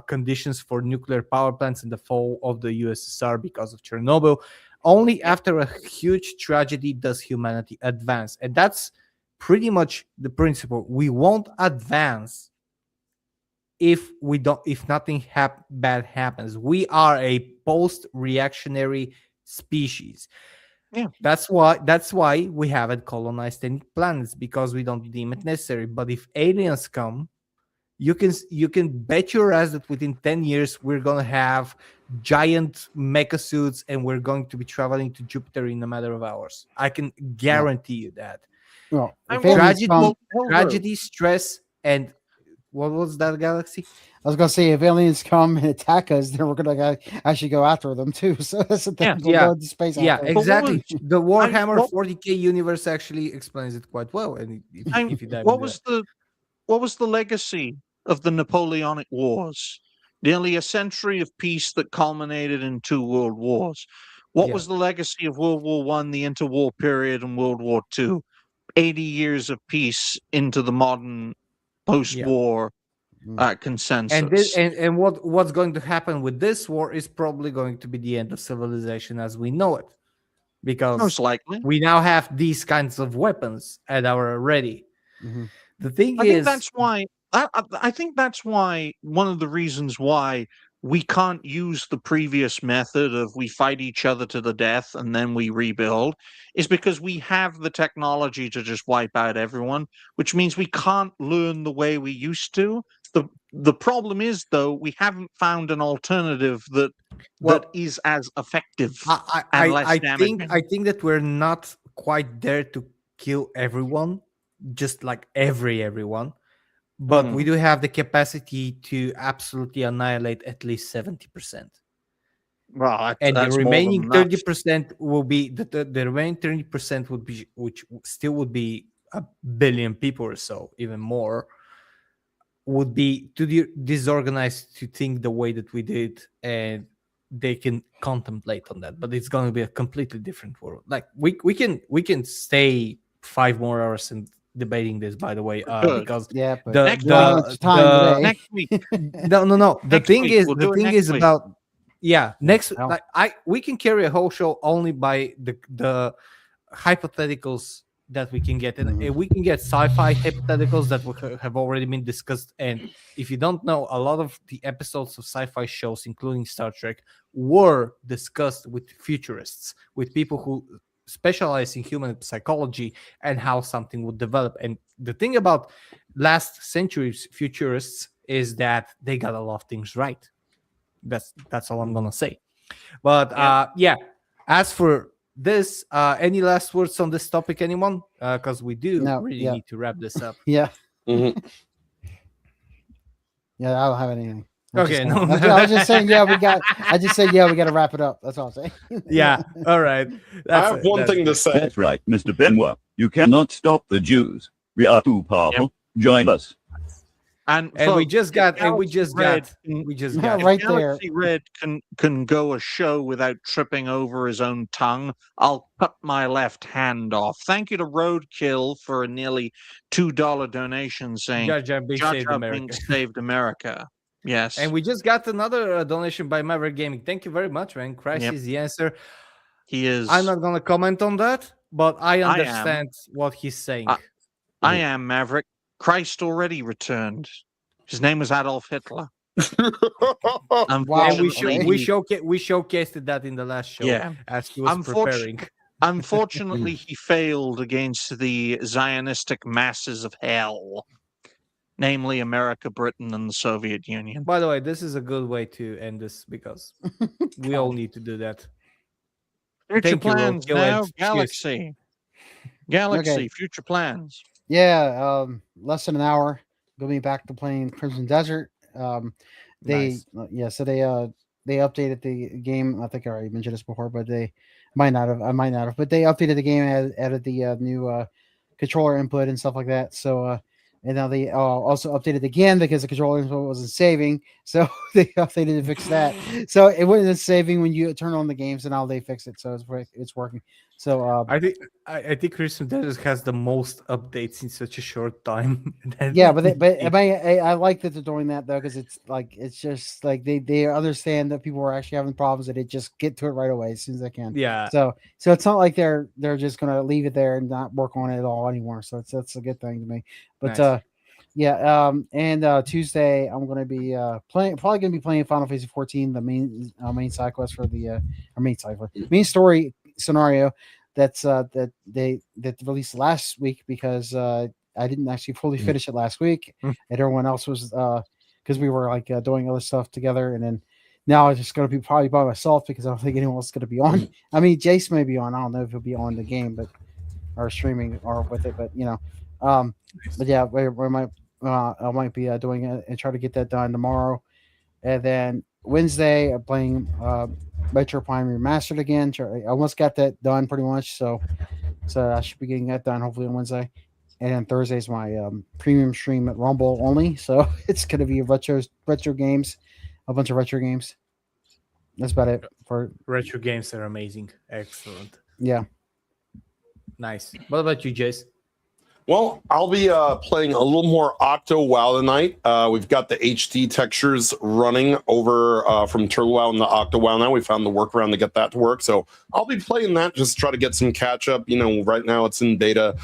conditions for nuclear power plants, and the fall of the USSR because of Chernobyl. Only after a huge tragedy does humanity advance, and that's pretty much the principle. We won't advance if nothing bad happens. We are a post-reactionary species. Yeah. That's why we haven't colonized any planets, because we don't deem it necessary. But if aliens come, you can bet your ass that within 10 years we're gonna have giant mecha suits and we're going to be traveling to Jupiter in a matter of hours. I can guarantee you that. Well, Tragedy, stress, and what was that, Galaxy? I was gonna say, if aliens come and attack us, then we're gonna actually go after them too. So that's the thing. We'll go into space after them. Exactly. The Warhammer 40k universe actually explains it quite well. And if you dive what was the legacy of the Napoleonic Wars? Nearly a century of peace that culminated in 2 world wars. What was the legacy of World War I, the interwar period, and World War II? 80 years of peace into the modern post-war consensus. And what's going to happen with this war is probably going to be the end of civilization as we know it, because most likely we now have these kinds of weapons at our ready. Mm-hmm. The thing I is, think that's why I think that's why one of the reasons why we can't use the previous method of we fight each other to the death and then we rebuild is because we have the technology to just wipe out everyone, which means we can't learn the way we used to. The problem is, though, we haven't found an alternative that is as effective and less damaging. I think that we're not quite there to kill everyone, just like everyone. But we do have the capacity to absolutely annihilate at least 70%. Well, and the remaining 30% will be the remaining 30% would be, which still would be a billion people or so, even more, would be too disorganized to think the way that we did, and they can contemplate on that. But it's going to be a completely different world. Like we can stay 5 more hours and debating this, by the way, because next week. No. The thing is week. about we can carry a whole show only by the hypotheticals that we can get, and we can get sci-fi hypotheticals that have already been discussed. And if you don't know, a lot of the episodes of sci-fi shows, including Star Trek, were discussed with futurists, with people who specialize in human psychology and how something would develop. And the thing about last century's futurists is that they got a lot of things right. That's all I'm gonna say. But as for this, any last words on this topic, anyone? Because we do need to wrap this up. Yeah, I don't have anything. I was just saying, we got to wrap it up. That's all I'm saying. All right. I have one thing to say. That's right, Mr. Benoit. You cannot stop the Jews. We are too powerful. Join us. And we just got right there. Red can go a show without tripping over his own tongue. I'll cut my left hand off. Thank you to Roadkill for a nearly $2 donation saying Jar Jar Binks saved America. Yes. And we just got another donation by Maverick Gaming. Thank you very much, man. Christ is the answer. He is. I'm not going to comment on that, but I understand what he's saying. I am Maverick. Christ already returned. His name was Adolf Hitler. And we showcased that in the last show as he was preparing. Unfortunately, he failed against the Zionistic masses of hell, namely America, Britain, and the Soviet Union. By the way, this is a good way to end this because we all need to do that. Future plans now, Galaxy. Galaxy, future plans. Yeah, less than an hour. Going back to playing Crimson Desert. They updated the game. I think I already mentioned this before, but I might not have. But they updated the game, added the new controller input and stuff like that. So and now they also updated again because the controller input wasn't saving. So they updated to fix that. So it wasn't saving when you turn on the game. So now they fixed it. So it's working. So I think Christmas Desert has the most updates in such a short time. yeah, but I like that they're doing that though, because it's just like they understand that people are actually having problems and they just get to it right away as soon as they can. Yeah. So it's not like they're just gonna leave it there and not work on it at all anymore. So that's a good thing to me. But Nice. yeah, and Tuesday I'm gonna be probably gonna be playing Final Fantasy 14, the main side quest for the main story scenario that they released last week, because I didn't actually fully finish it last week, and everyone else was because we were like doing other stuff together, and then now I'm just gonna be probably by myself because I don't think anyone else is gonna be on. I mean, Jace may be on. I don't know if he'll be on the game, but or streaming or with it, but but yeah, I might be doing it and try to get that done tomorrow, and then Wednesday I'm playing Metro Prime Remastered again. I almost got that done pretty much, so I should be getting that done hopefully on Wednesday. And then Thursday's my premium stream at Rumble only, so it's gonna be retro games, a bunch of retro games. That's about it for retro games. Are amazing, excellent. Yeah, nice. What about you, Jace? Well, I'll be playing a little more Octo WoW tonight. We've got the HD textures running over from Turtle WoW and the Octo WoW now. We found the workaround to get that to work. So I'll be playing that just to try to get some catch up. Right now it's in beta.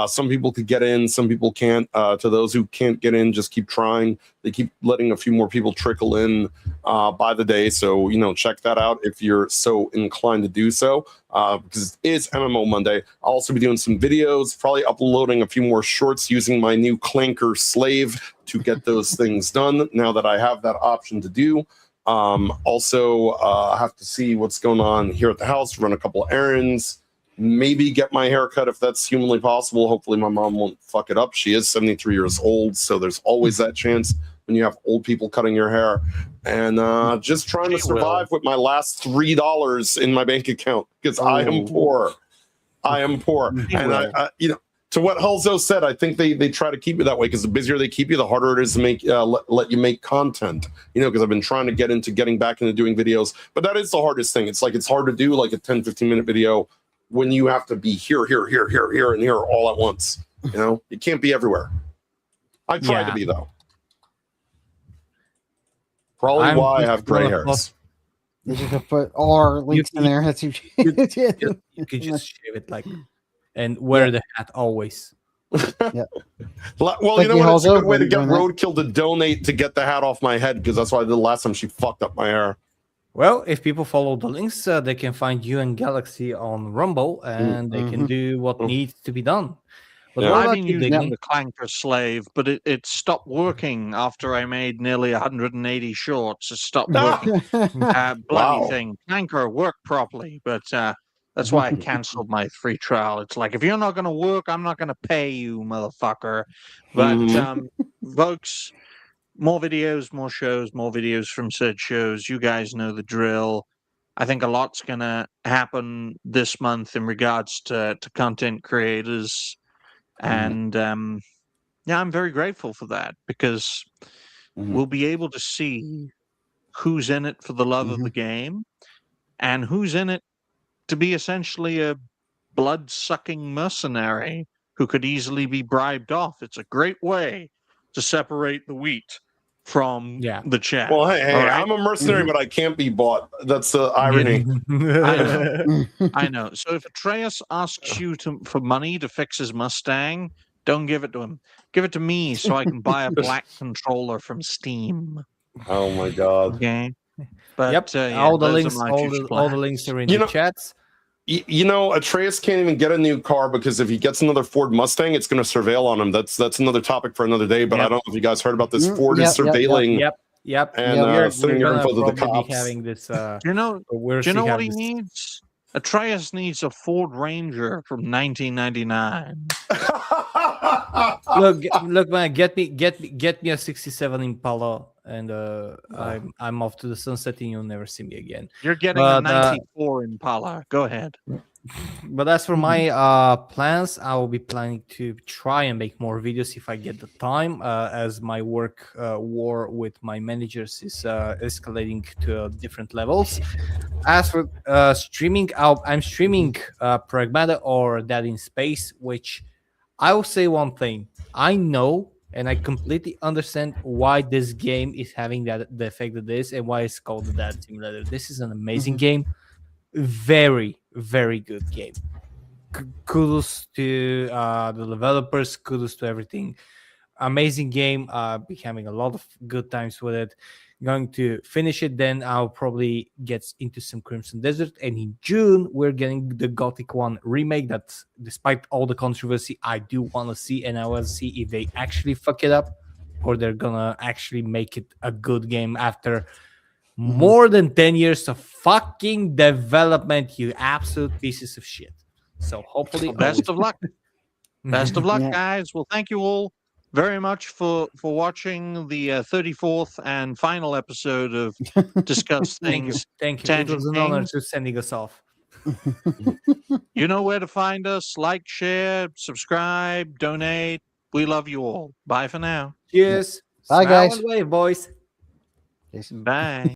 Some people could get in, some people can't. To those who can't get in, just keep trying. They keep letting a few more people trickle in by the day. So, check that out if you're so inclined to do so, because it is MMO Monday. I'll also be doing some videos, probably uploading a few more shorts using my new Clanker slave to get those things done now that I have that option to do. Also, I have to see what's going on here at the house, run a couple errands, maybe get my hair cut if that's humanly possible. Hopefully my mom won't fuck it up. She is 73 years old, so there's always that chance when you have old people cutting your hair. And just trying to survive with my last $3 in my bank account, because I am poor. And I to what Hulzo said, I think they try to keep you that way, because the busier they keep you, the harder it is to make let you make content. Because I've been trying to getting back into doing videos, but that is the hardest thing. It's hard to do like a 10-15 minute video when you have to be here, and here all at once. You can't be everywhere. I try to be, though. Probably why I have gray hairs. You can put all our links in there. That's you could just shave it and wear the hat always. Yeah. Well, what? It's a good way to get Roadkill to donate to get the hat off my head, because that's what I did last time she fucked up my hair. Well, if people follow the links, they can find you and Galaxy on Rumble, and they can do what needs to be done. But I've been using the Clanker slave, but it stopped working after I made nearly 180 shorts. It stopped working. Bloody thing. Clanker worked properly, but that's why I canceled my free trial. It's like, if you're not going to work, I'm not going to pay you, motherfucker. But folks, more videos, more shows, more videos from said shows. You guys know the drill. I think a lot's going to happen this month in regards to content creators. And I'm very grateful for that, because we'll be able to see who's in it for the love of the game and who's in it to be essentially a blood-sucking mercenary who could easily be bribed off. It's a great way to separate the wheat from the chaff. Well, hey, right? I'm a mercenary, but I can't be bought. That's the irony. I know. So if Atreus asks you for money to fix his Mustang, don't give it to him. Give it to me so I can buy a black controller from Steam. Oh my god. Okay. But all the links are in the chats. Atreus can't even get a new car, because if he gets another Ford Mustang, it's going to surveil on him. That's another topic for another day. But I don't know if you guys heard about this. Ford is surveilling. And sending your info to the cops. Having this, do you know what he needs? Atreus needs a Ford Ranger from 1999. Look, man, get me a '67 Impala, and I'm off to the sunset, and you'll never see me again. You're getting a '94 Impala. Go ahead. But as for my plans, I will be planning to try and make more videos if I get the time, as my work war with my managers is escalating to different levels. As for streaming, I'm streaming Pragmata or Dead in Space, which I will say one thing. I know and I completely understand why this game is having the effect it is and why it's called the Dead Simulator. This is an amazing game. Very, very good game. Kudos to the developers. Kudos to everything. Amazing game. Be having a lot of good times with it. Going to finish it, then I'll probably get into some Crimson Desert. And in June, we're getting the Gothic 1 remake. That, despite all the controversy, I do want to see, and I want to see if they actually fuck it up or they're gonna actually make it a good game after more than 10 years of fucking development, you absolute pieces of shit. So hopefully, best of luck. Best of luck, Yeah. guys. Well, thank you all very much for watching the 34th and final episode of Discuss Thank you. Things. Thank you. It Tangent was an honor Kings. to sending us off. You know where to find us. Like, share, subscribe, donate. We love you all. Bye for now. Cheers. Bye, Smile guys. and wave, boys. Bye.